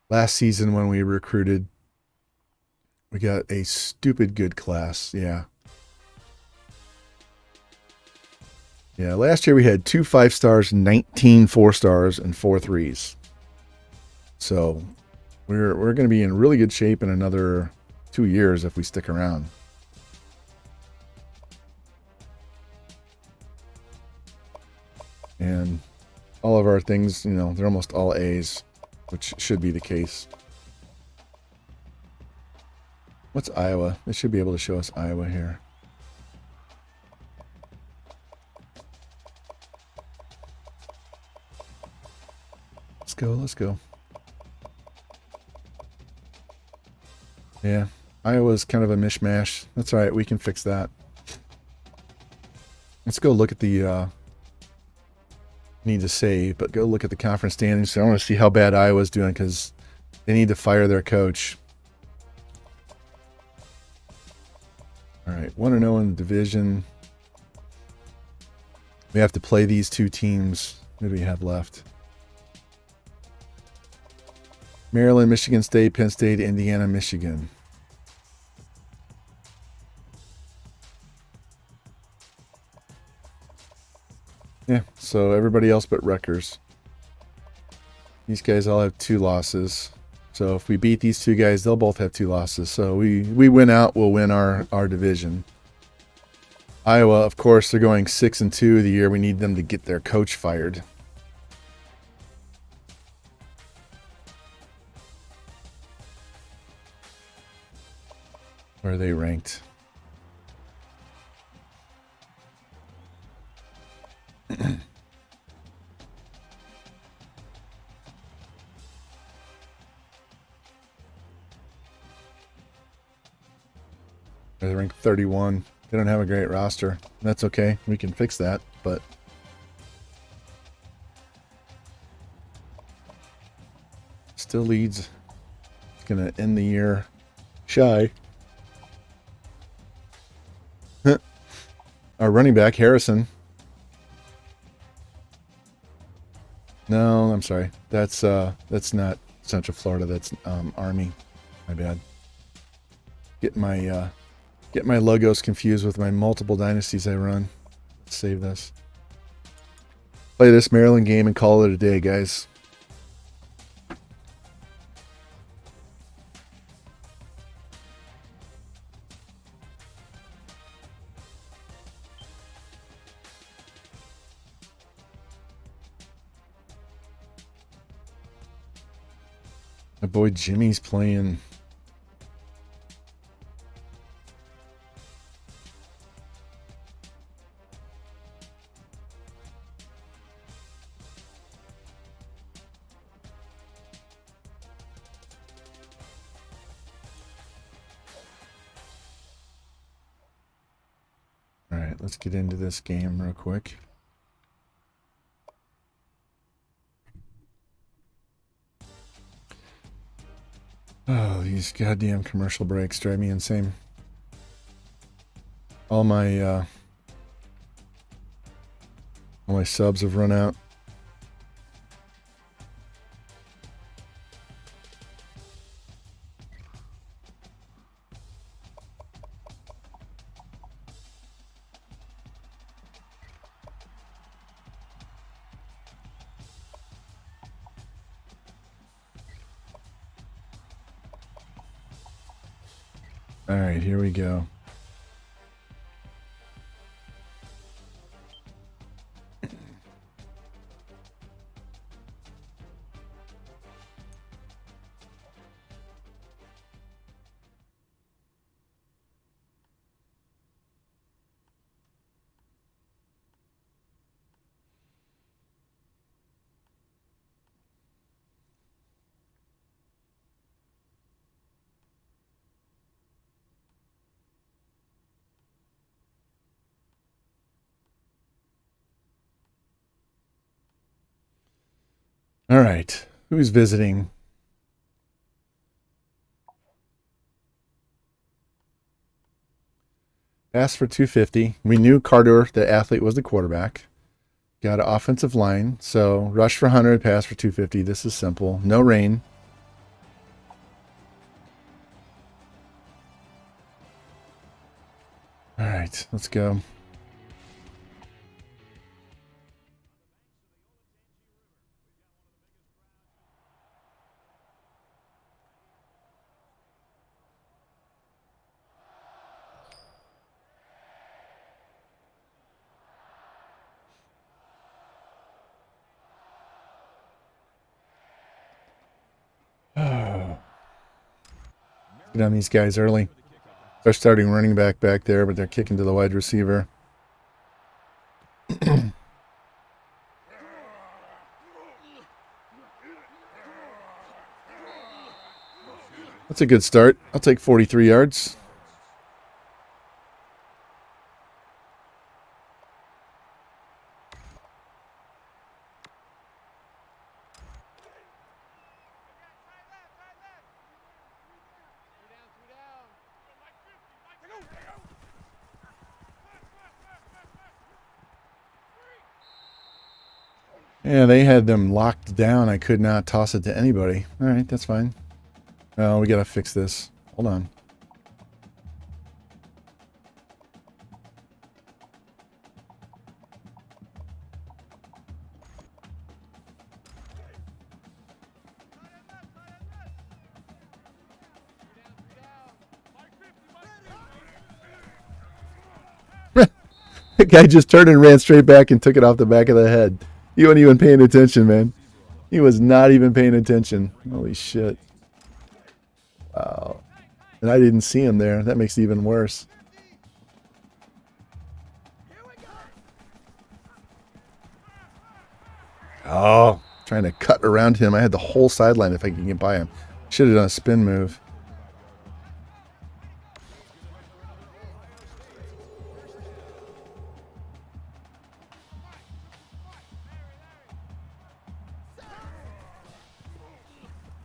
Last season when we recruited, we got a stupid good class. Yeah. Yeah, last year we had 2 5 stars, 19 4 stars, and 4 3s. So we're going to be in really good shape in another 2 years if we stick around. And all of our things, they're almost all A's, which should be the case. What's Iowa? They should be able to show us Iowa here. Let's go. Yeah, Iowa's kind of a mishmash. That's all right, we can fix that. Let's go look at the need to save, but go look at the conference standings. So I want to see how bad Iowa's doing because they need to fire their coach. All right, 1-0 in the division. We have to play these two teams. What do we have left? Maryland, Michigan State, Penn State, Indiana, Michigan. Yeah, so everybody else but Rutgers. These guys all have 2 losses. So if we beat these 2 guys, they'll both have 2 losses. So we win out, we'll win our division. Iowa, of course, they're going 6-2 the year. We need them to get their coach fired. Where are they ranked? They're ranked 31. They don't have a great roster. That's okay. We can fix that, but still leads. It's going to end the year shy. Our running back, Harrison. No, I'm sorry. That's not Central Florida. That's Army. My bad. Get my logos confused with my multiple dynasties I run. Let's save this. Play this Maryland game and call it a day, guys. My boy Jimmy's playing. All right, let's get into this game real quick. Oh, these goddamn commercial breaks drive me insane. All my subs have run out. All right, here we go. All right, who's visiting? Pass for 250. We knew Carter, the athlete, was the quarterback. Got an offensive line. So rush for 100, pass for 250. This is simple. No rain. All right, let's go. Get on these guys early. They're starting running back there, but they're kicking to the wide receiver. That's a good start. I'll take 43 yards. Yeah, they had them locked down. I could not toss it to anybody. All right, that's fine. Oh, we got to fix this. Hold on. The guy just turned and ran straight back and took it off the back of the head. He wasn't even paying attention, man. He was not even paying attention. Holy shit. Wow. And I didn't see him there. That makes it even worse. Oh, trying to cut around him. I had the whole sideline if I could get by him. Should have done a spin move.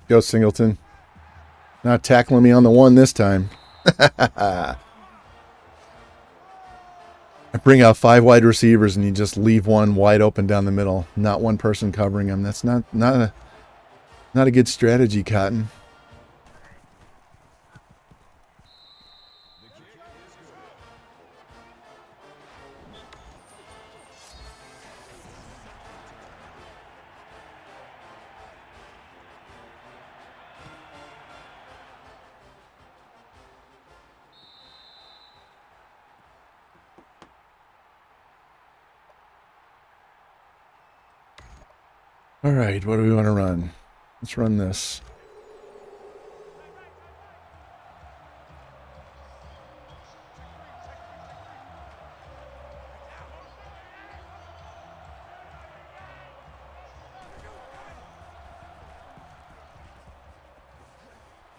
Go, Singleton. Not tackling me on the one this time. I bring out 5 wide receivers and you just leave one wide open down the middle. Not one person covering him. That's not a good strategy, Cotton. All right, what do we want to run? Let's run this.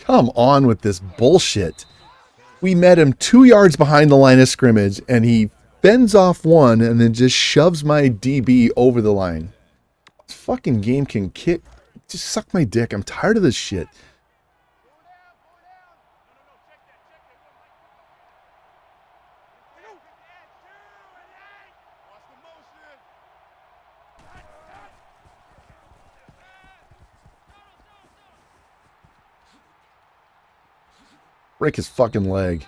Come on with this bullshit. We met him 2 yards behind the line of scrimmage, and he fends off one and then just shoves my DB over the line. This fucking game can kick. Just suck my dick. I'm tired of this shit. Break his fucking leg.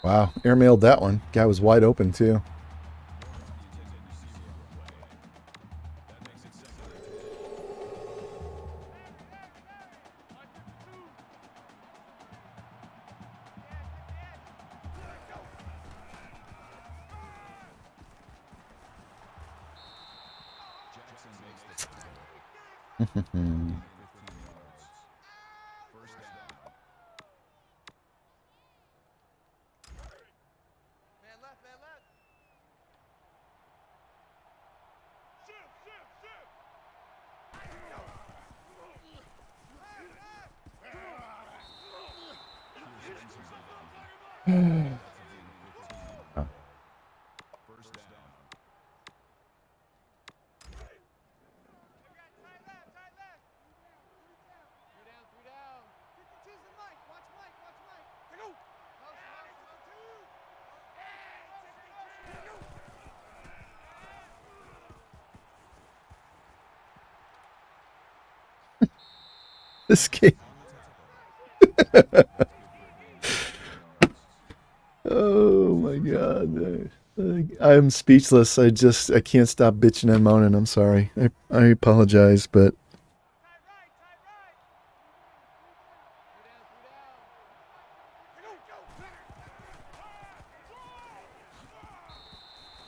Wow, airmailed that one. Guy was wide open too. This game. Oh my god. I'm speechless. I can't stop bitching and moaning. I'm sorry. I apologize, but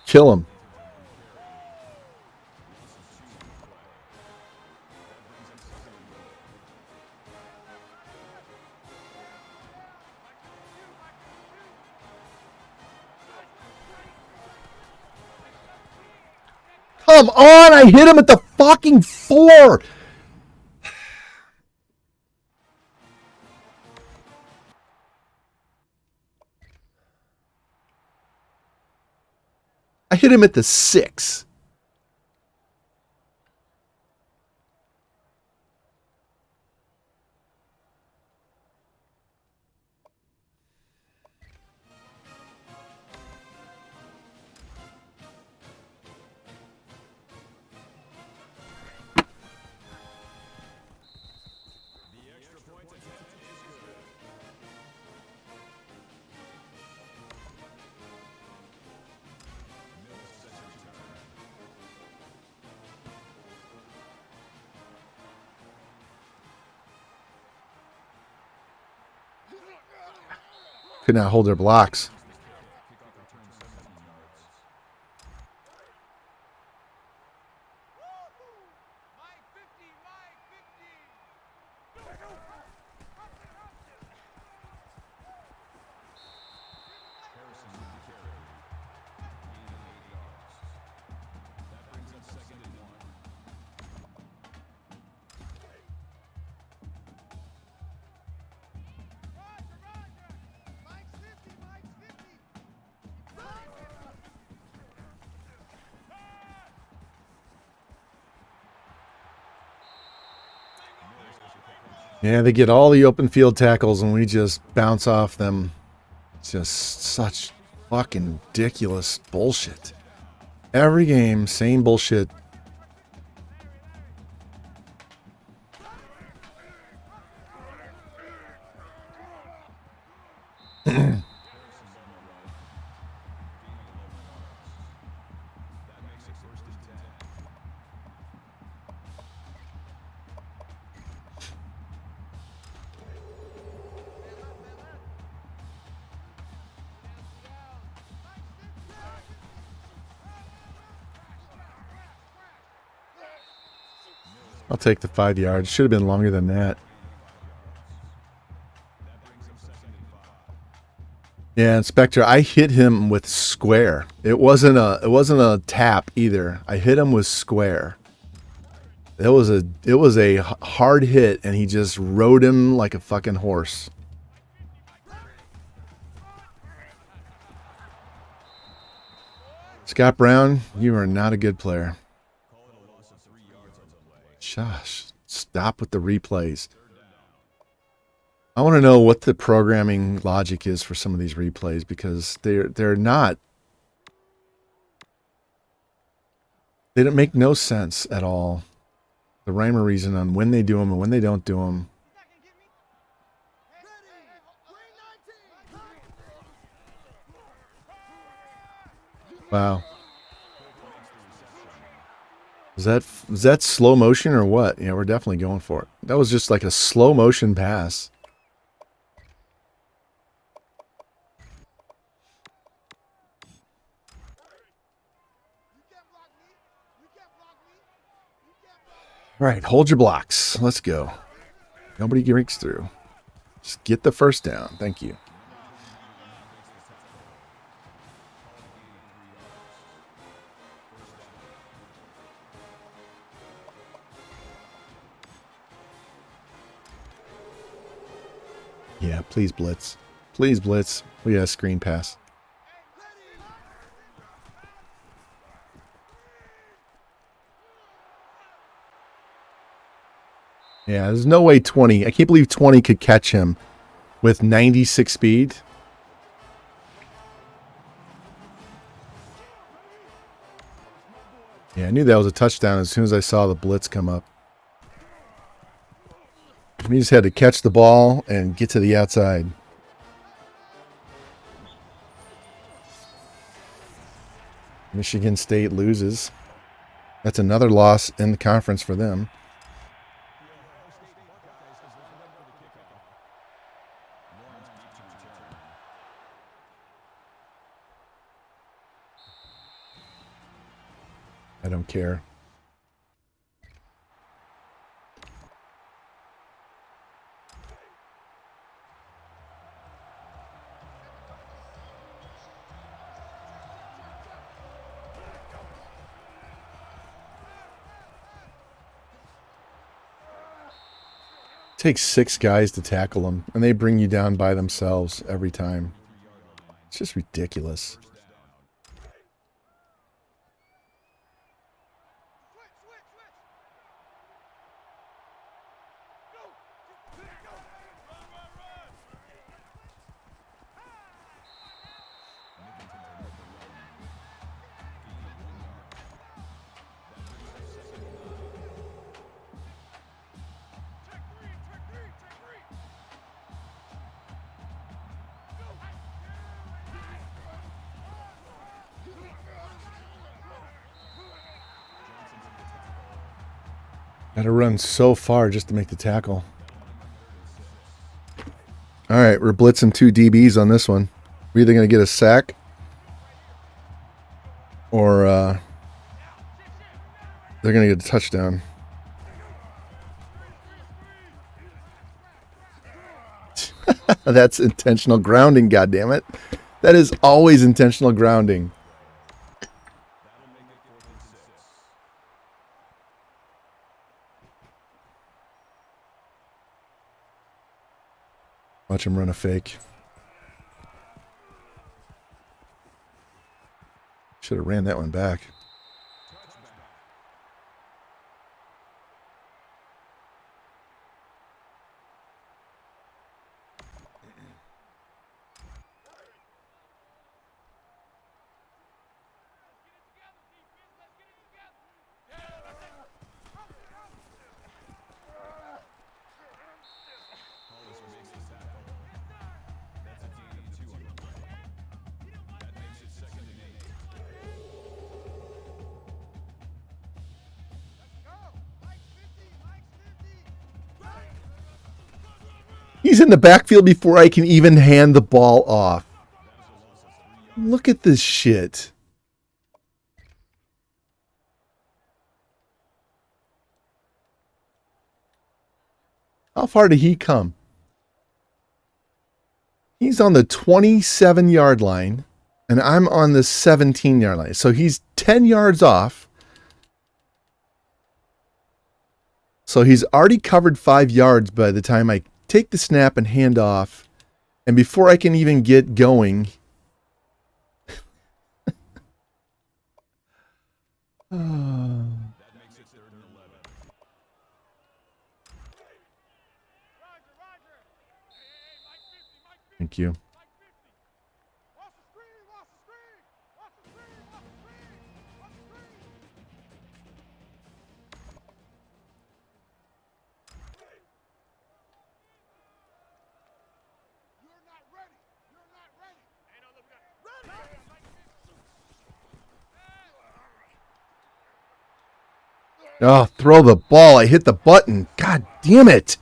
kill him. Come on, I hit him at the fucking 4. I hit him at the 6. Could not hold their blocks. Yeah, they get all the open field tackles and we just bounce off them. It's just such fucking ridiculous bullshit. Every game, same bullshit. I'll take the 5 yards. Should have been longer than that. Yeah, Inspector, I hit him with square. It wasn't a tap either. I hit him with square. It was a hard hit, and he just rode him like a fucking horse. Scott Brown, you are not a good player. Shush. Stop with the replays. I want to know what the programming logic is for some of these replays, because they're not. They don't make no sense at all. The rhyme or reason on when they do them and when they don't do them. Wow. Was that slow motion or what? Yeah, we're definitely going for it. That was just like a slow motion pass. All right, hold your blocks. Let's go. Nobody breaks through. Just get the first down. Thank you. Yeah, please blitz. Please blitz. We got a screen pass. Yeah, there's no way 20. I can't believe 20 could catch him with 96 speed. Yeah, I knew that was a touchdown as soon as I saw the blitz come up. We just had to catch the ball and get to the outside. Michigan State loses. That's another loss in the conference for them. I don't care. Takes 6 guys to tackle them, and they bring you down by themselves every time. It's just ridiculous. Got to run so far just to make the tackle. All right, we're blitzing 2 DBs on this one. We're either going to get a sack or they're going to get a touchdown. That's intentional grounding, goddammit. That is always intentional grounding. Watch him run a fake. Should have ran that one back. He's in the backfield before I can even hand the ball off. Look at this shit. How far did he come? He's on the 27-yard line, and I'm on the 17-yard line. So he's 10 yards off. So he's already covered 5 yards by the time I take the snap and hand off. And before I can even get going... Thank you. Oh, throw the ball. I hit the button. God damn it.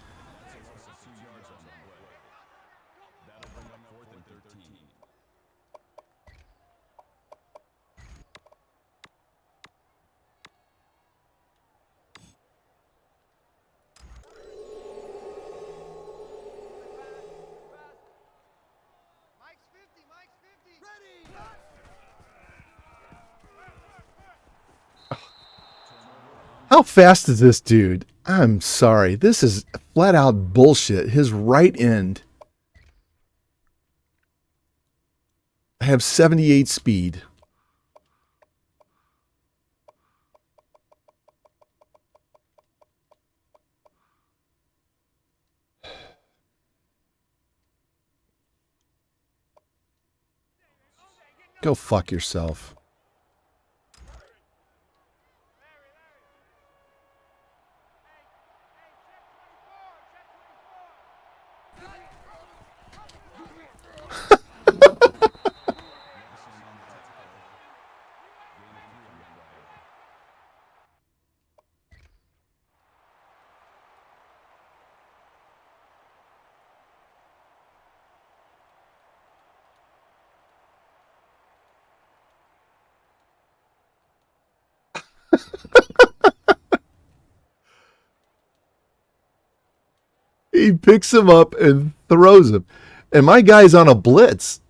How fast is this dude? I'm sorry. This is flat out bullshit. His right end. I have 78 speed. Go fuck yourself. He picks him up and throws him. And my guy's on a blitz.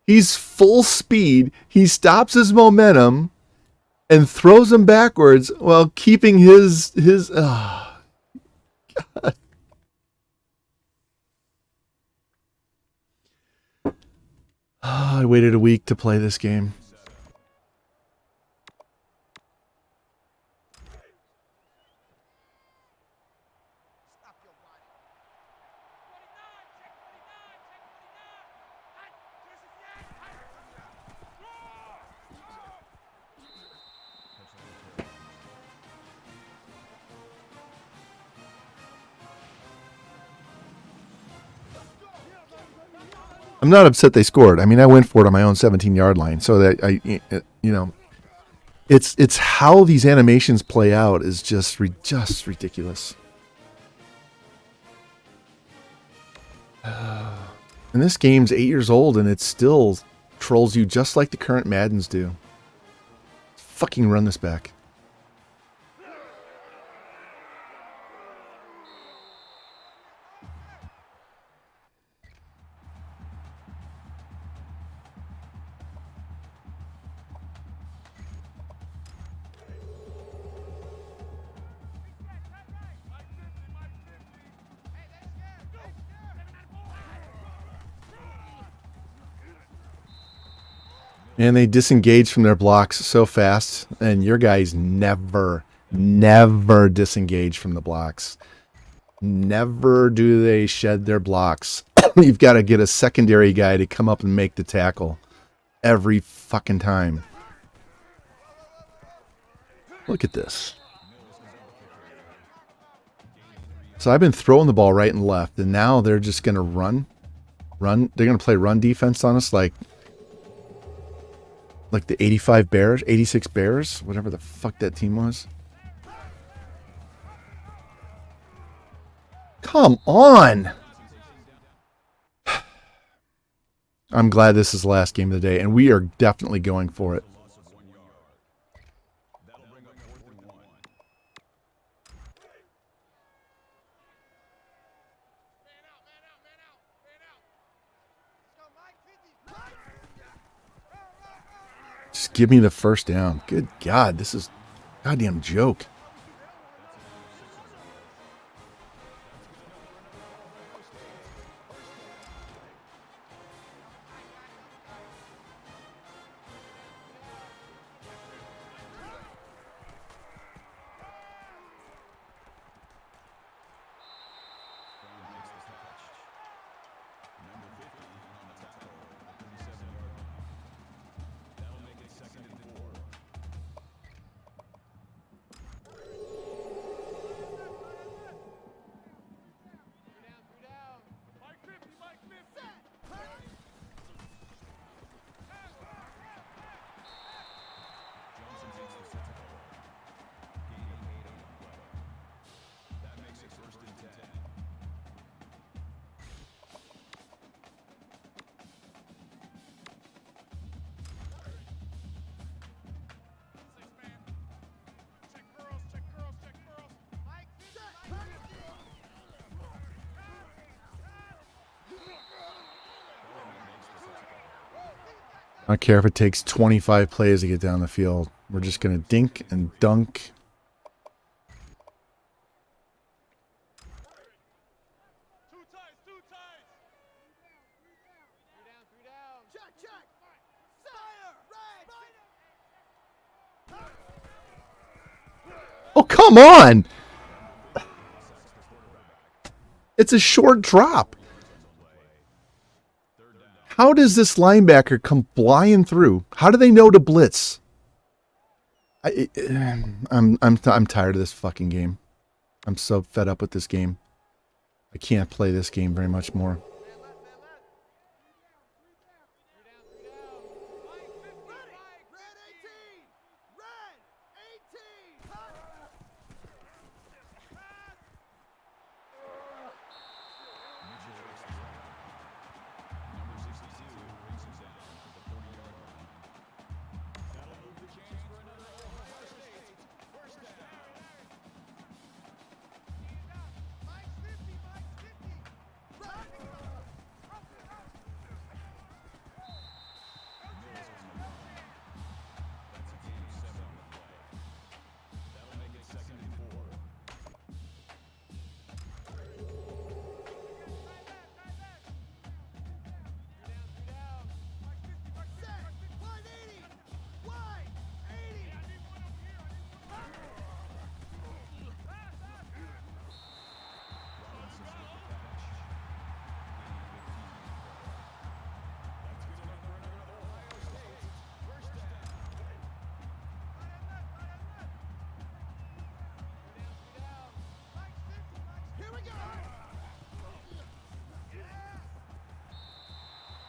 He's full speed. He stops his momentum and throws him backwards while keeping his God. I waited a week to play this game. I'm not upset they scored. I mean, I went for it on my own 17-yard line, so that it's how these animations play out is just ridiculous. And this game's 8 years old, and it still trolls you just like the current Maddens do. Fucking run this back. And they disengage from their blocks so fast, and your guys never disengage from the blocks. Never do they shed their blocks. You've got to get a secondary guy to come up and make the tackle every fucking time. Look at this. So I've been throwing the ball right and left, and now they're just going to run. They're going to play run defense on us like the 85 Bears, 86 Bears, whatever the fuck that team was. Come on. I'm glad this is the last game of the day, and we are definitely going for it. Just give me the first down. Good God, this is a goddamn joke. Number 50 on the tackle, 37-yard line. That'll make it 2nd and 4. Three down. Mike 50, Mike 50. Johnson takes the tackle. Gaining 8 on the play. That makes it 1st and 10. I don't care if it takes 25 plays to get down the field. We're just going to dink and dunk. Two ties. Three down. Check. Fire. Oh, come on! It's a short drop. How does this linebacker come flying through? How do they know to blitz? I'm tired of this fucking game. I'm so fed up with this game. I can't play this game very much more. Man left. Three down. Mike 50. Mike. Red 18. Red 18. Number 62 brings him down to the 40-yard line. That'll move the chains for another Ohio State 1st down. Mike 50. Run. Mills on the line. That's a gain of 7 on the play. That'll make it 2nd and 4. Three down. Mike 50. Set. Wide 80. Wide 80. Robinson's with the catch. Gaining 15 on the play. That's good enough for another Ohio State 1st down. Here we go.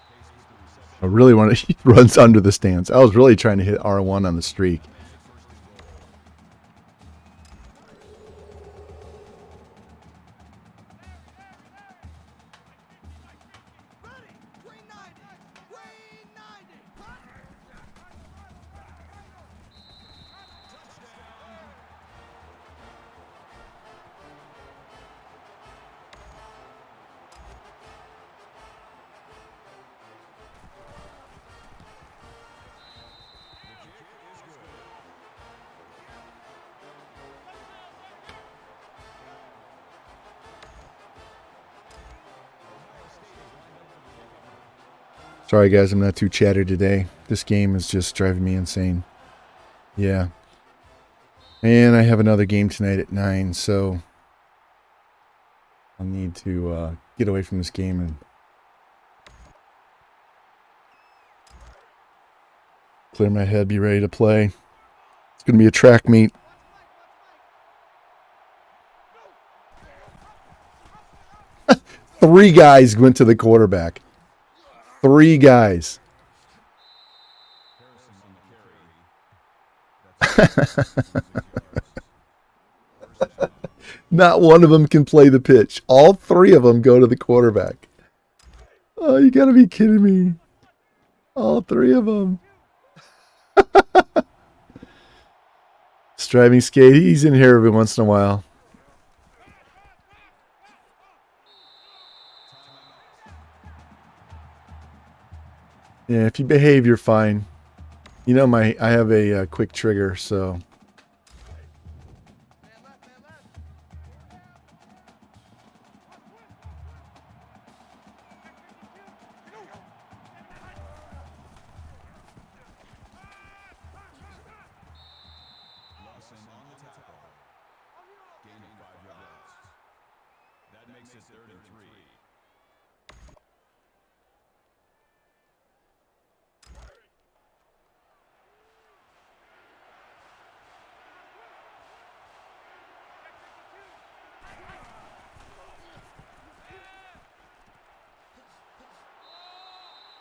Pace with the reception. I really want to. He runs under the stands. I was really trying to hit R1 on the streak. Ready. Green 90. Green 90. Sorry, guys, I'm not too chatty today. This game is just driving me insane. Yeah. And I have another game tonight at 9, so I'll need to get away from this game and clear my head, be ready to play. It's going to be a track meet. Three guys went to the quarterback. 3 guys. Not one of them can play the pitch. All 3 of them go to the quarterback. Oh, you gotta be kidding me. All 3 of them. Striving skate. He's in here every once in a while. Yeah, if you behave, you're fine. You know, I have a quick trigger, so Lawson on the tackle. Gain of 5 yards. That makes it 3rd and 3.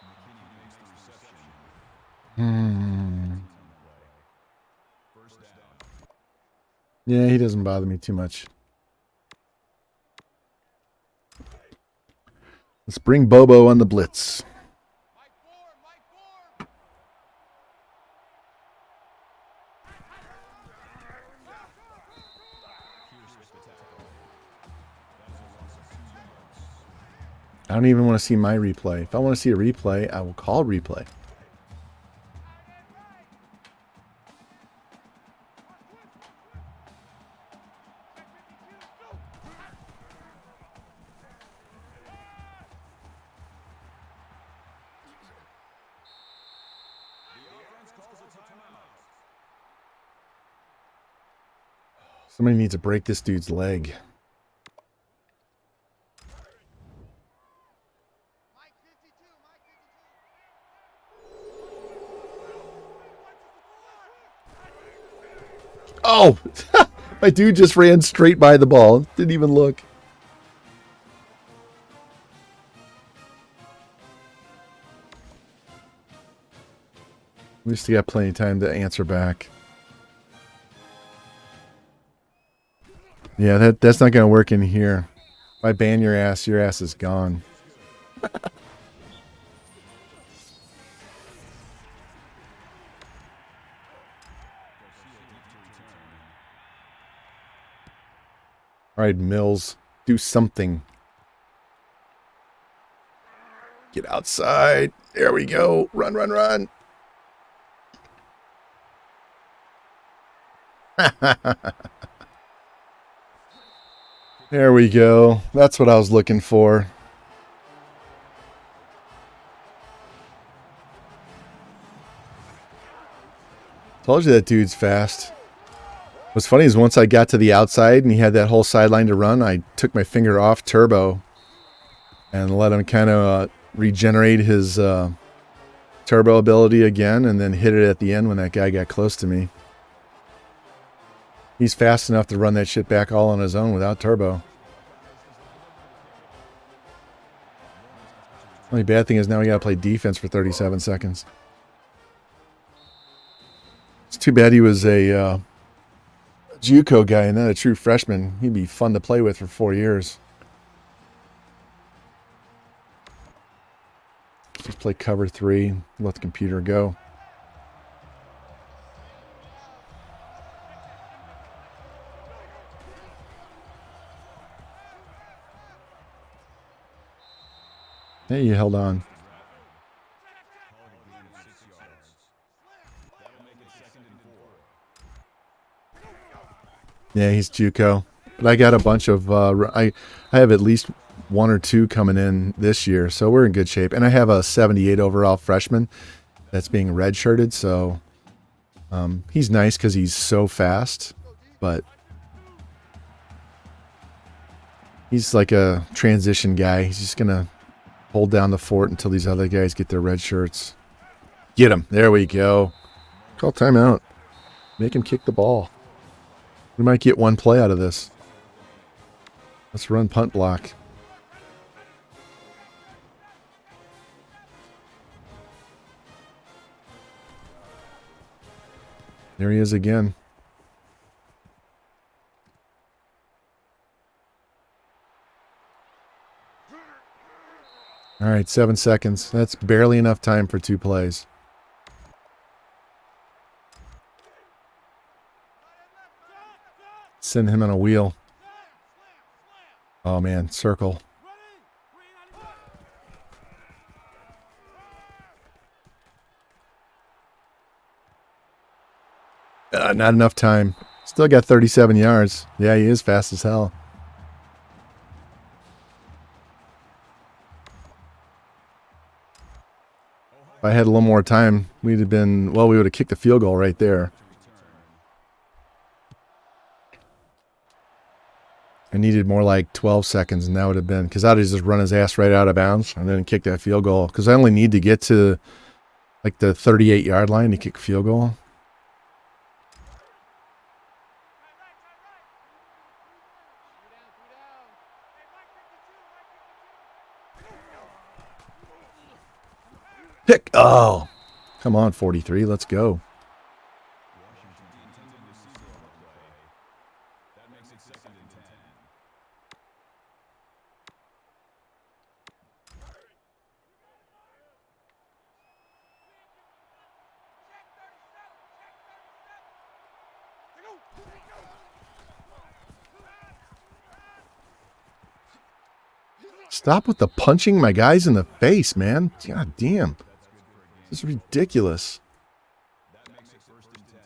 McKinney makes the reception. First down. yeah, he doesn't bother me too much. Let's bring Bobo on the blitz. Mike Ford, Mike Ford. Pierce with the tackle. That is a loss of 2 yards. I don't even want to see my replay. If I want to see a replay, I will call replay. The offense calls a timeout. Somebody needs to break this dude's leg. Mike 52, Mike 52. Oh! My dude just ran straight by the ball. Didn't even look. We still got plenty of time to answer back. Yeah, that's not going to work in here. If I ban your ass is gone. All right, Mills, do something. Get outside. There we go. Run, run, run. There we go. That's what I was looking for. Told you that dude's fast. What's funny is once I got to the outside and he had that whole sideline to run, I took my finger off turbo and let him kind of regenerate his turbo ability again and then hit it at the end when that guy got close to me. He's fast enough to run that shit back all on his own without turbo. Only bad thing is now we gotta play defense for 37 seconds. It's too bad he was a JUCO guy and not a true freshman. He'd be fun to play with for 4 years. Just play cover 3, let the computer go. Hey, you held on. Yeah, he's JUCO. But I got a bunch of I have at least 1 or 2 coming in this year, so we're in good shape. And I have a 78 overall freshman that's being redshirted, so he's nice because he's so fast, but he's like a transition guy. He's just gonna hold down the fort until these other guys get their red shirts. Get him. There we go. Call timeout. Make him kick the ball. We might get 1 play out of this. Let's run punt block. There he is again. All right, 7 seconds. That's barely enough time for 2 plays. Send him on a wheel. Oh, man, circle. Not enough time. Still got 37 yards. Yeah, he is fast as hell. If I had a little more time, we'd have been, well, we would have kicked the field goal right there. I needed more like 12 seconds, and that would have been, because I'd have just run his ass right out of bounds and then kick that field goal. Because I only need to get to like the 38-yard line to kick a field goal. Pick. Oh, come on, 43. Let's go. That makes it 2nd and 10. Stop with the punching my guys in the face, man. God damn. This is ridiculous. That makes it 1st and 10.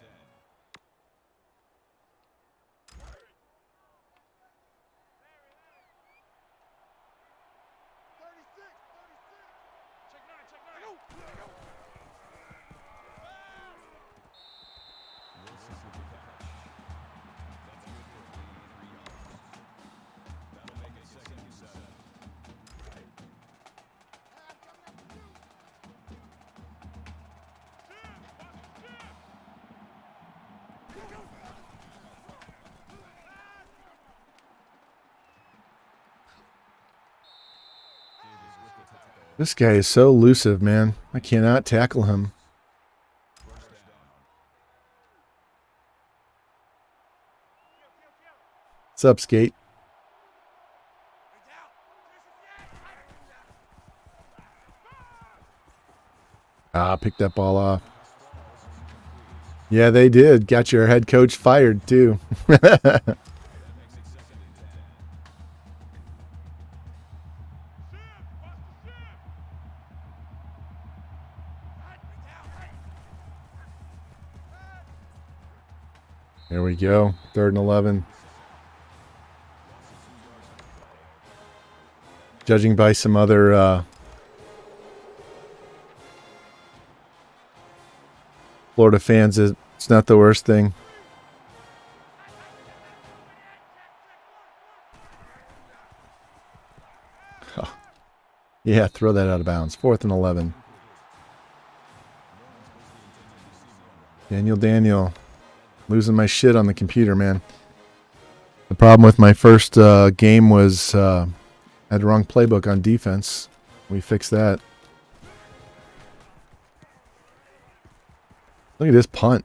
That'll make it 2nd and 7. This guy is so elusive, man. I cannot tackle him. What's up, Skate? Pick that ball off. Yeah, they did. Got your head coach fired, too. There we go. 3rd and 11. Judging by some other Florida fans, it's not the worst thing. Oh. Yeah, throw that out of bounds. 4th and 11. Daniel. Losing my shit on the computer, man. The problem with my first game was I had the wrong playbook on defense. We fixed that. Look at this punt.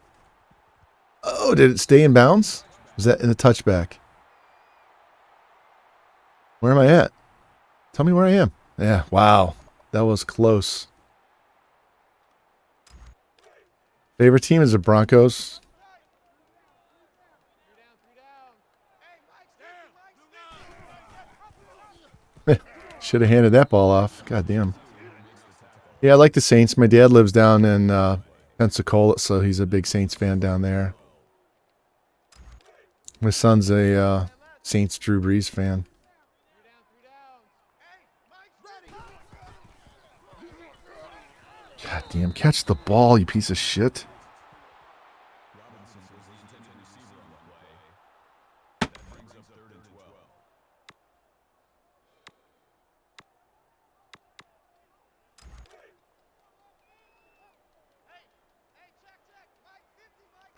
Oh, did it stay in bounds? Was that in the touchback? Where am I at? Tell me where I am. Yeah, wow. That was close. Favorite team is the Broncos. Should have handed that ball off. God damn. Yeah, I like the Saints. My dad lives down in Pensacola, so he's a big Saints fan down there. My son's a Saints Drew Brees fan. God damn, catch the ball, you piece of shit.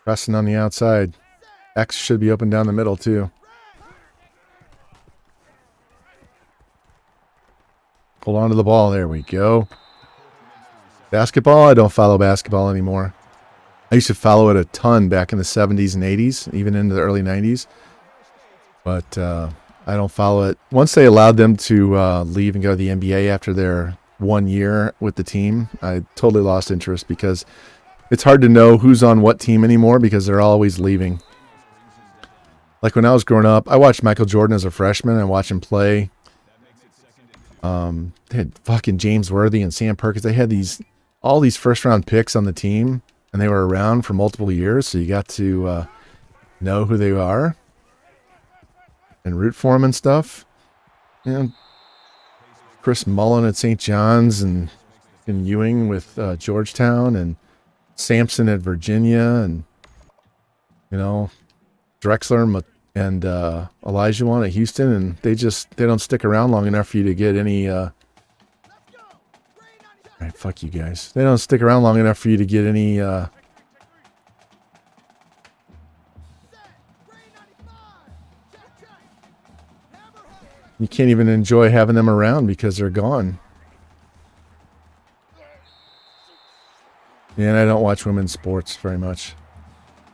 Pressing on the outside. X should be open down the middle, too. Hold on to the ball. There we go. Basketball? I don't follow basketball anymore. I used to follow it a ton back in the 70s and 80s, even into the early 90s. But I don't follow it. Once they allowed them to leave and go to the NBA after their 1 year with the team, I totally lost interest because it's hard to know who's on what team anymore because they're always leaving. Like when I was growing up, I watched Michael Jordan as a freshman and watched him play. They had fucking James Worthy and Sam Perkins. They had all these first round picks on the team. and they were around for multiple years, so you got to know who they are and root for them and stuff. And Chris Mullen at St. John's and Ewing with Georgetown and Sampson at Virginia and, Drexler and Elijah at Houston, and they don't stick around long enough for you to get any. All right, fuck you guys. They don't stick around long enough for you to get any. You can't even enjoy having them around because they're gone. Yeah, and I don't watch women's sports very much,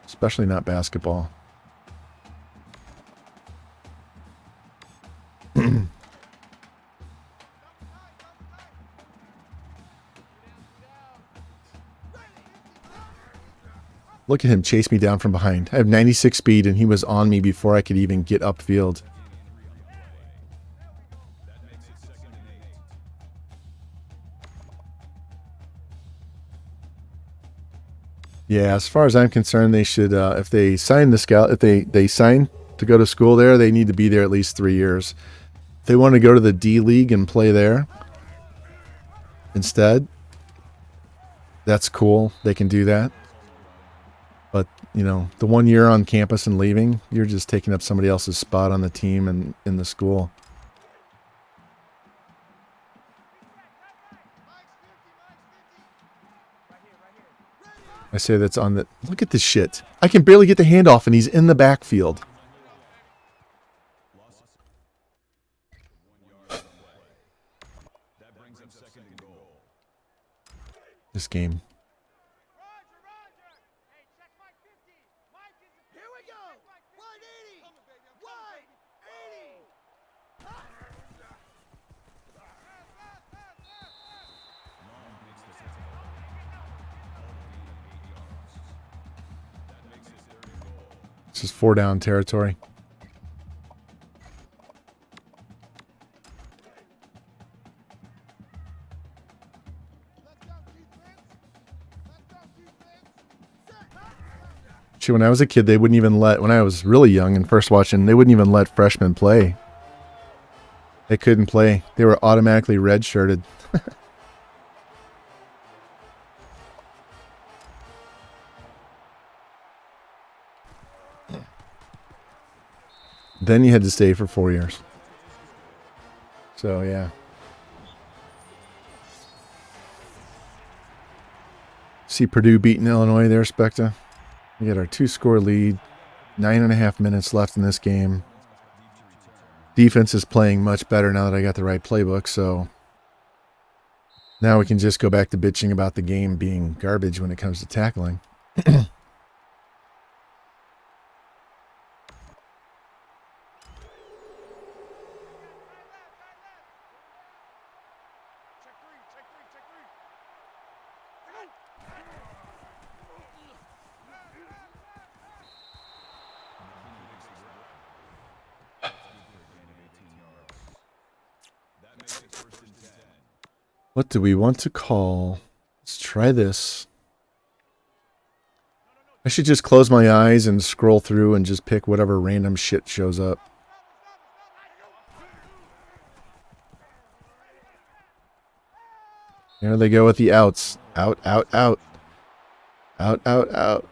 especially not basketball. Look at him chase me down from behind. I have 96 speed, and he was on me before I could even get upfield. Yeah, as far as I'm concerned, they should, if they sign the scout, if they sign to go to school there, they need to be there at least 3 years. If they want to go to the D League and play there instead, that's cool. They can do that. But, the 1 year on campus and leaving, you're just taking up somebody else's spot on the team and in the school. I say that's on the... Look at this shit. I can barely get the handoff, and he's in the backfield. This game. Here we go. 180. 180. This is 4 down territory. When I was a kid, they wouldn't even let, when I was really young and first watching, they wouldn't even let freshmen play. They couldn't play. They were automatically redshirted. Then you had to stay for 4 years. So, yeah. See Purdue beating Illinois there, Specta. We got our 2-score lead. 9.5 minutes left in this game. Defense is playing much better now that I got the right playbook, so now we can just go back to bitching about the game being garbage when it comes to tackling. What do we want to call? Let's try this. I should just close my eyes and scroll through and just pick whatever random shit shows up. There they go with the outs. Out, out, out. Out, out, out.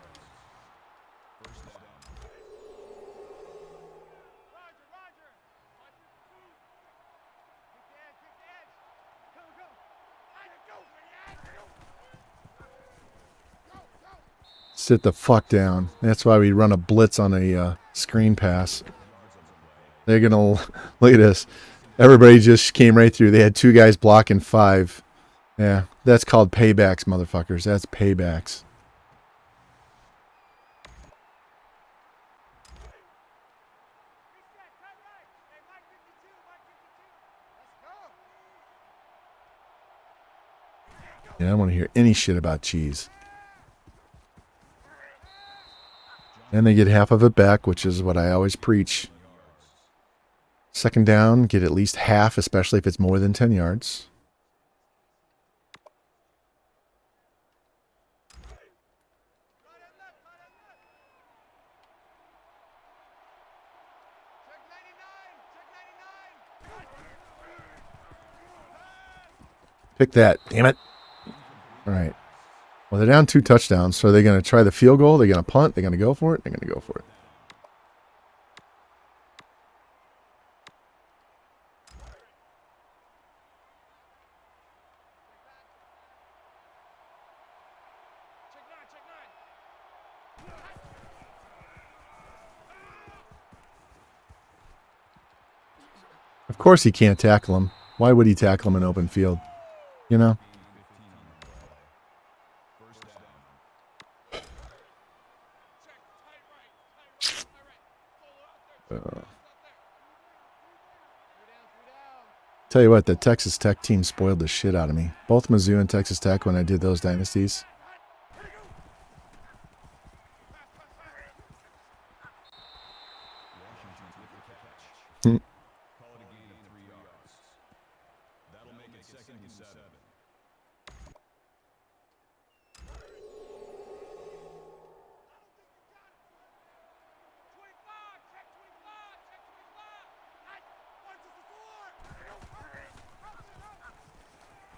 Sit the fuck down. That's why we run a blitz on a screen pass. They're going to... Look at this. Everybody just came right through. They had 2 guys blocking 5. Yeah, that's called paybacks, motherfuckers. That's paybacks. Yeah, I don't want to hear any shit about cheese. And they get half of it back, which is what I always preach. Second down, get at least half, especially if it's more than 10 yards. Pick that. Damn it. All right. Well, they're down 2 touchdowns. So are they going to try the field goal? They're going to punt? They're going to go for it? They're going to go for it. Of course he can't tackle him. Why would he tackle him in open field? You know? Tell you what, the Texas Tech team spoiled the shit out of me. Both Mizzou and Texas Tech when I did those dynasties. Call it a gain of 3 yards. That'll make it 2nd and 7.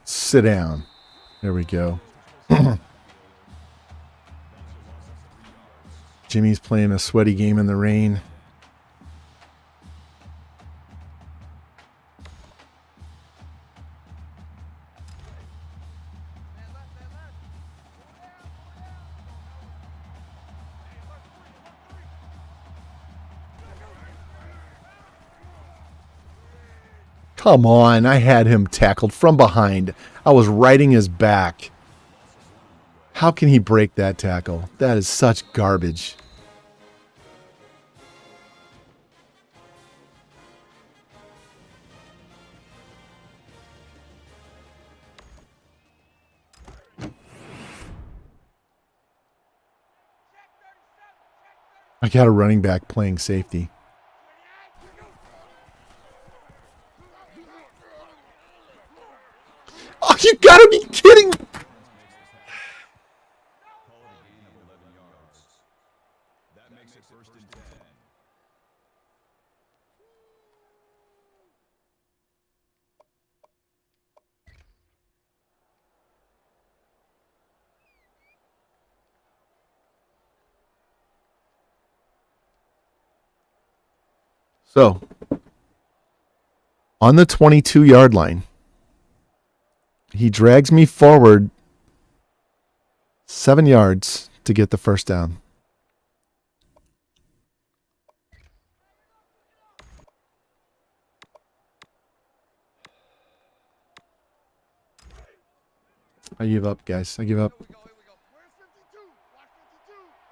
Sit down. There we go. Jimmy's playing a sweaty game in the rain. Come on, I had him tackled from behind. I was riding his back. How can he break that tackle? That is such garbage. I got a running back playing safety. Oh, you gotta be kidding me! Call it a gain of 11 yards. That makes it 1st and 10. So, on the 22-yard line, he drags me forward 7 yards to get the first down. I give up, guys. I give up.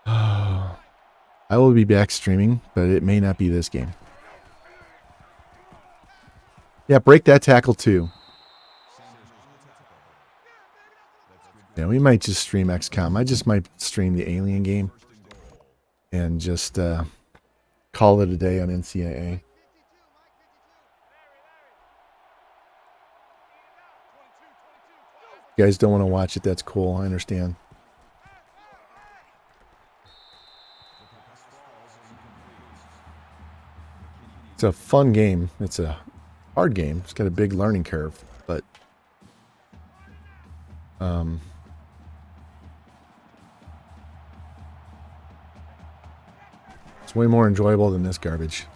I will be back streaming, but it may not be this game. Yeah, break that tackle too. Yeah, we might just stream XCOM. I just might stream the Alien game and just call it a day on NCAA. You guys don't want to watch it, that's cool. I understand. It's a fun game. It's a hard game. It's got a big learning curve, but it's way more enjoyable than this garbage.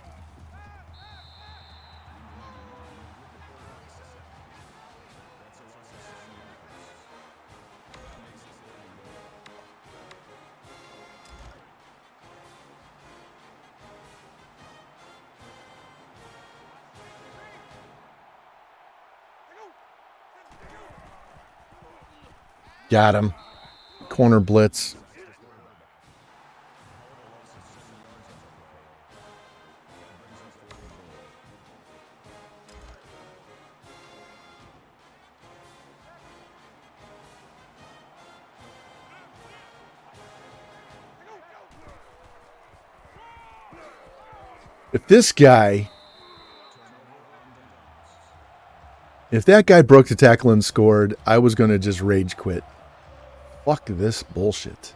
Got him. Corner blitz. If that guy broke the tackle and scored, I was going to just rage quit. Fuck this bullshit.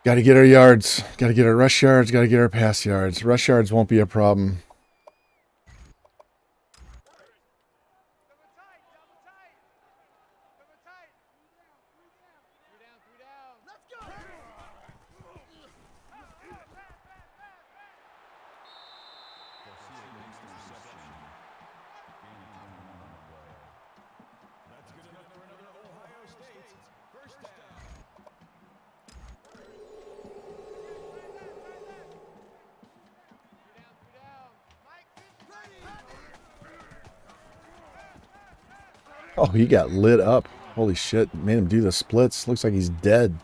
Got to get our yards. Got to get our rush yards. Got to get our pass yards. Rush yards won't be a problem. Double tight, double tight. Double tight. Three down, three down. Let's go. That's good enough for another Ohio State first down. Three down. Mike, ready. Oh, he got lit up. Holy shit. Made him do the splits. Looks like he's dead.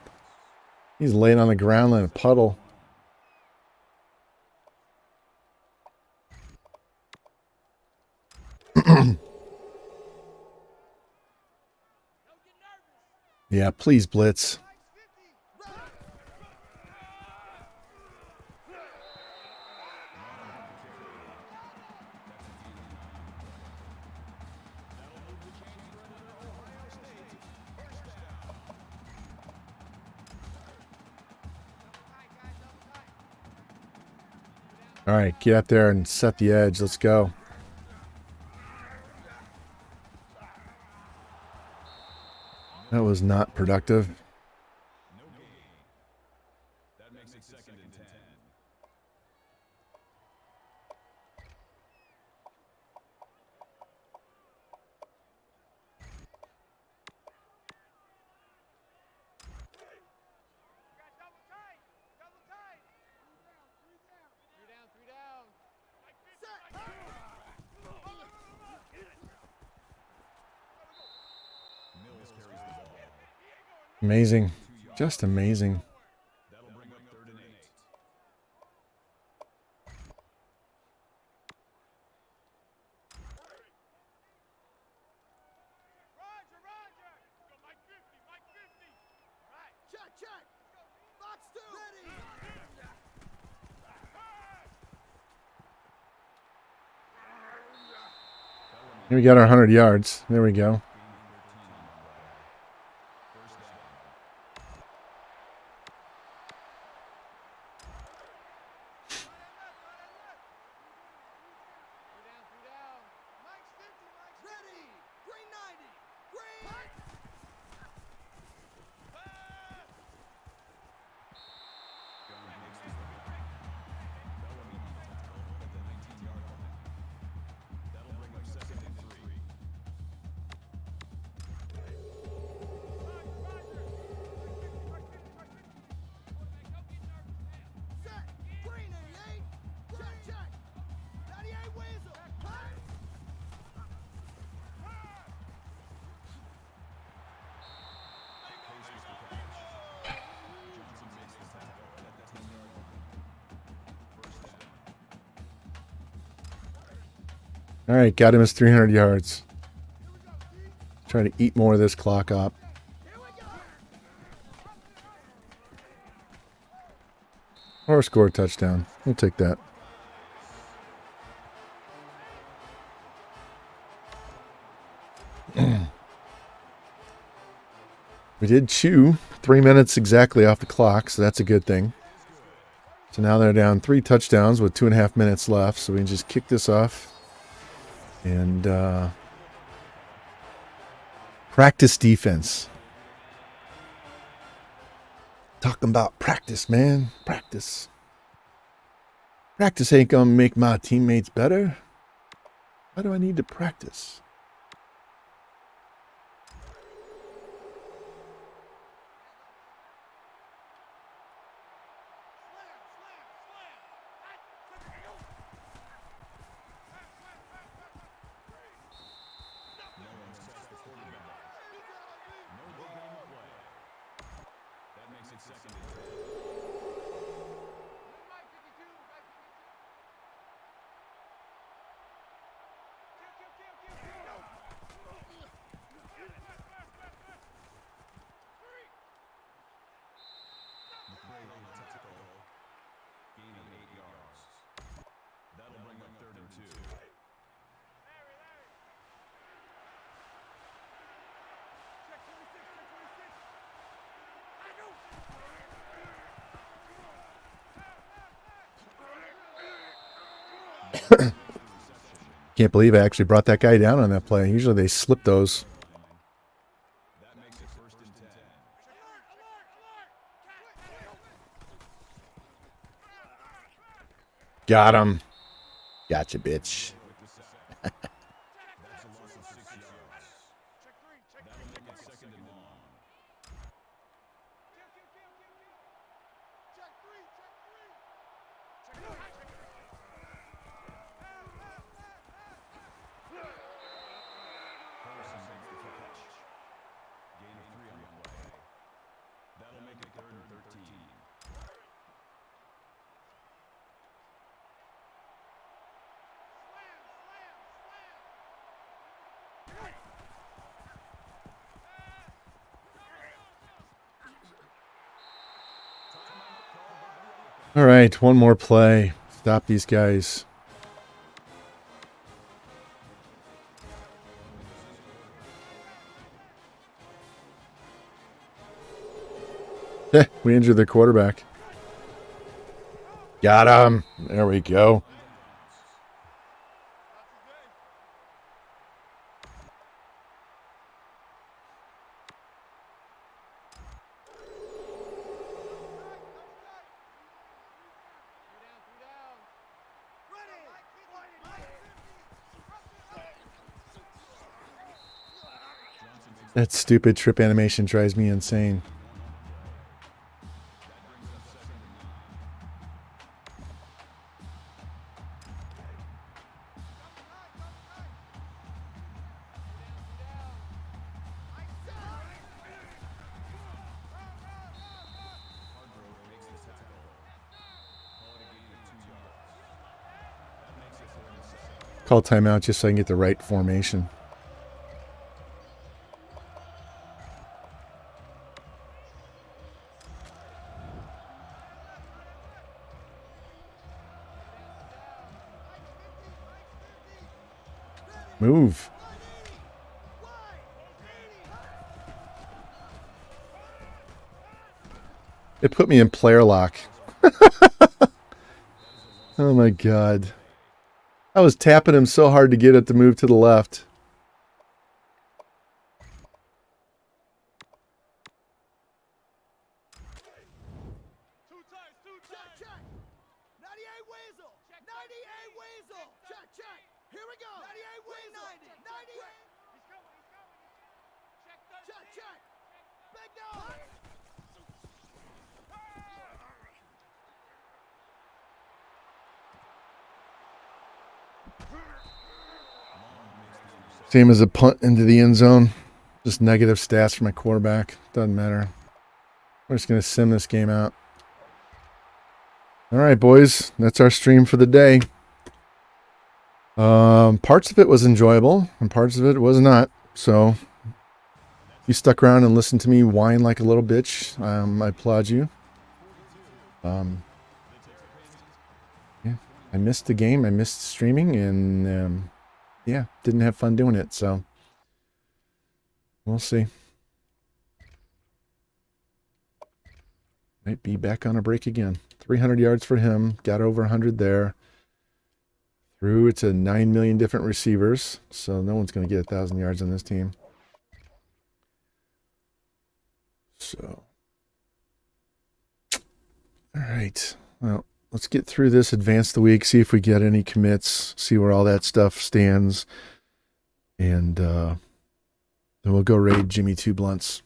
He's laying on the ground in a puddle. Yeah, please blitz. All right, get up there and set the edge. Let's go. That was not productive. No gain. That makes it second and 10. Double tight. Double tight. Three down. Mills carries the ball. Amazing. Just amazing. That'll bring up 3rd and 8. Roger. Go Mike 50. Right. Check. Fox 2. Ready. Here we got our 100 yards. There we go. First down. Three down. Mike's 50. Ready. Green 90. Green. That'll bring up 2nd and 3. Set. Green 88. Check. 98 Weasel. Johnson makes the tackle at the 10-yard line. First down. All right, got him his 300 yards. Try to eat more of this clock up. Or score a touchdown. We'll take that. We did chew 3 minutes exactly off the clock, so that's a good thing. So now they're down 3 touchdowns with 2.5 minutes left, so we can just kick this off and practice defense. Talking about practice, man. Practice. Practice ain't gonna make my teammates better. Why do I need to practice? That makes it 2nd and 10. Mike 52. McRae on the tackle. Gain of 8 yards. That'll bring up 3rd and 2. Check 26. Can't believe I actually brought that guy down on that play. Usually they slip those. That makes it 1st and 10. Got him. Gotcha, bitch. That's a loss of 6 yards. That'll make it 2nd and long. Harrison makes the catch. Gain of 3 on the play. That'll make it 3rd and 13. All right, one more play. Stop these guys. We injured the quarterback. Got him. There we go. That stupid trip animation drives me insane. Call timeout just so I can get the right formation. Move. It put me in player lock. Oh my God. I was tapping him so hard to get it to move to the left. Check. 98 Weasel. 98 Weasel. Check. Here we go. 98 Weasel. 98. He's coming. Check. Big dog. Same as a punt into the end zone. Just negative stats for my quarterback. Doesn't matter. We're just going to sim this game out. All right, boys. That's our stream for the day. Parts of it was enjoyable, and parts of it was not. So, if you stuck around and listened to me whine like a little bitch, I applaud you. Yeah, I missed the game. I missed streaming, and yeah, didn't have fun doing it. So, we'll see. Might be back on a break again. 300 yards for him. Got over 100 there. Threw it to 9 million different receivers. So no one's going to get 1,000 yards on this team. So. All right. Well, let's get through this, advance the week, see if we get any commits, see where all that stuff stands. And then we'll go raid Jimmy Two Blunts.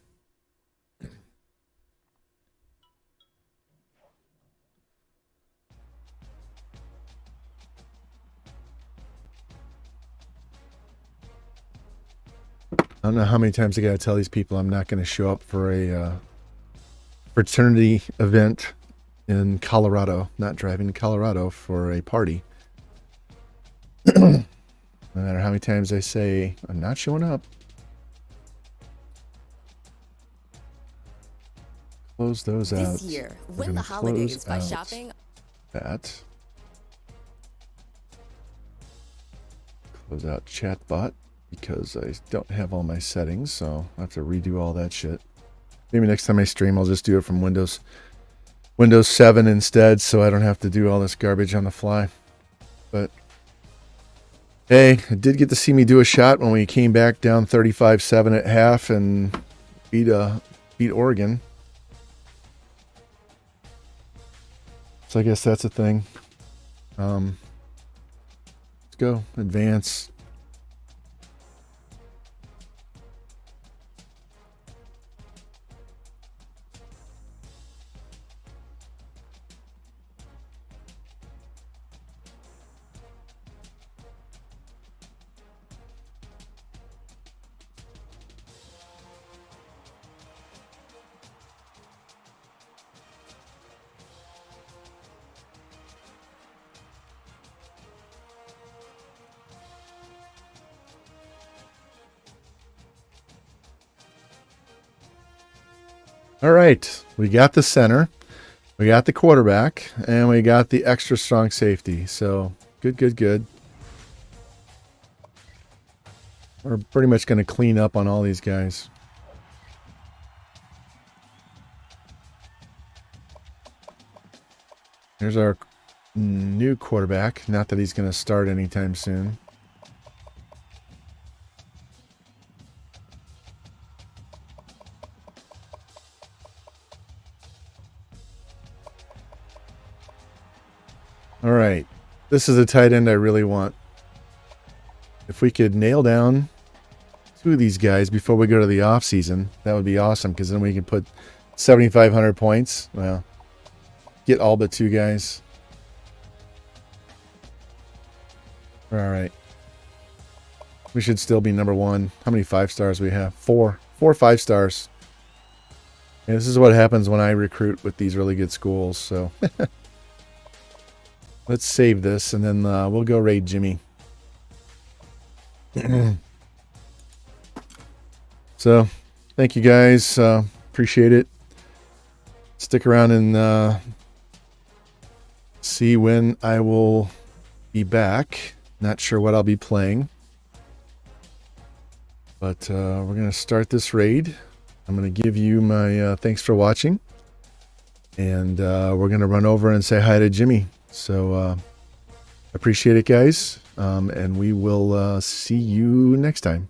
I don't know how many times I got to tell these people I'm not going to show up for a fraternity event in Colorado. Not driving to Colorado for a party. No matter how many times I say I'm not showing up. Close those out. This year, We're win the gonna holidays close by out shopping. That. Close out chatbot because I don't have all my settings, so I have to redo all that shit. Maybe next time I stream, I'll just do it from Windows 7 instead, so I don't have to do all this garbage on the fly. But Hey, it did get to see me do a shot when we came back down 35-7 at half and beat Oregon. So I guess that's a thing. Let's go. Advance. All right, we got the center, we got the quarterback, and we got the extra strong safety. So good, good, good. We're pretty much going to clean up on all these guys. Here's our new quarterback. Not that he's going to start anytime soon. All right, this is a tight end I really want. If we could nail down 2 of these guys before we go to the off season, that would be awesome, because then we can put 7,500 points. Well, get all but 2 guys. All right. We should still be number 1. How many 5 stars we have? 4. 4 5 stars. And this is what happens when I recruit with these really good schools. So let's save this, and then we'll go raid Jimmy. So, thank you guys. Appreciate it. Stick around and see when I will be back. Not sure what I'll be playing. But we're going to start this raid. I'm going to give you my thanks for watching. And we're going to run over and say hi to Jimmy. So, appreciate it, guys. And we will see you next time.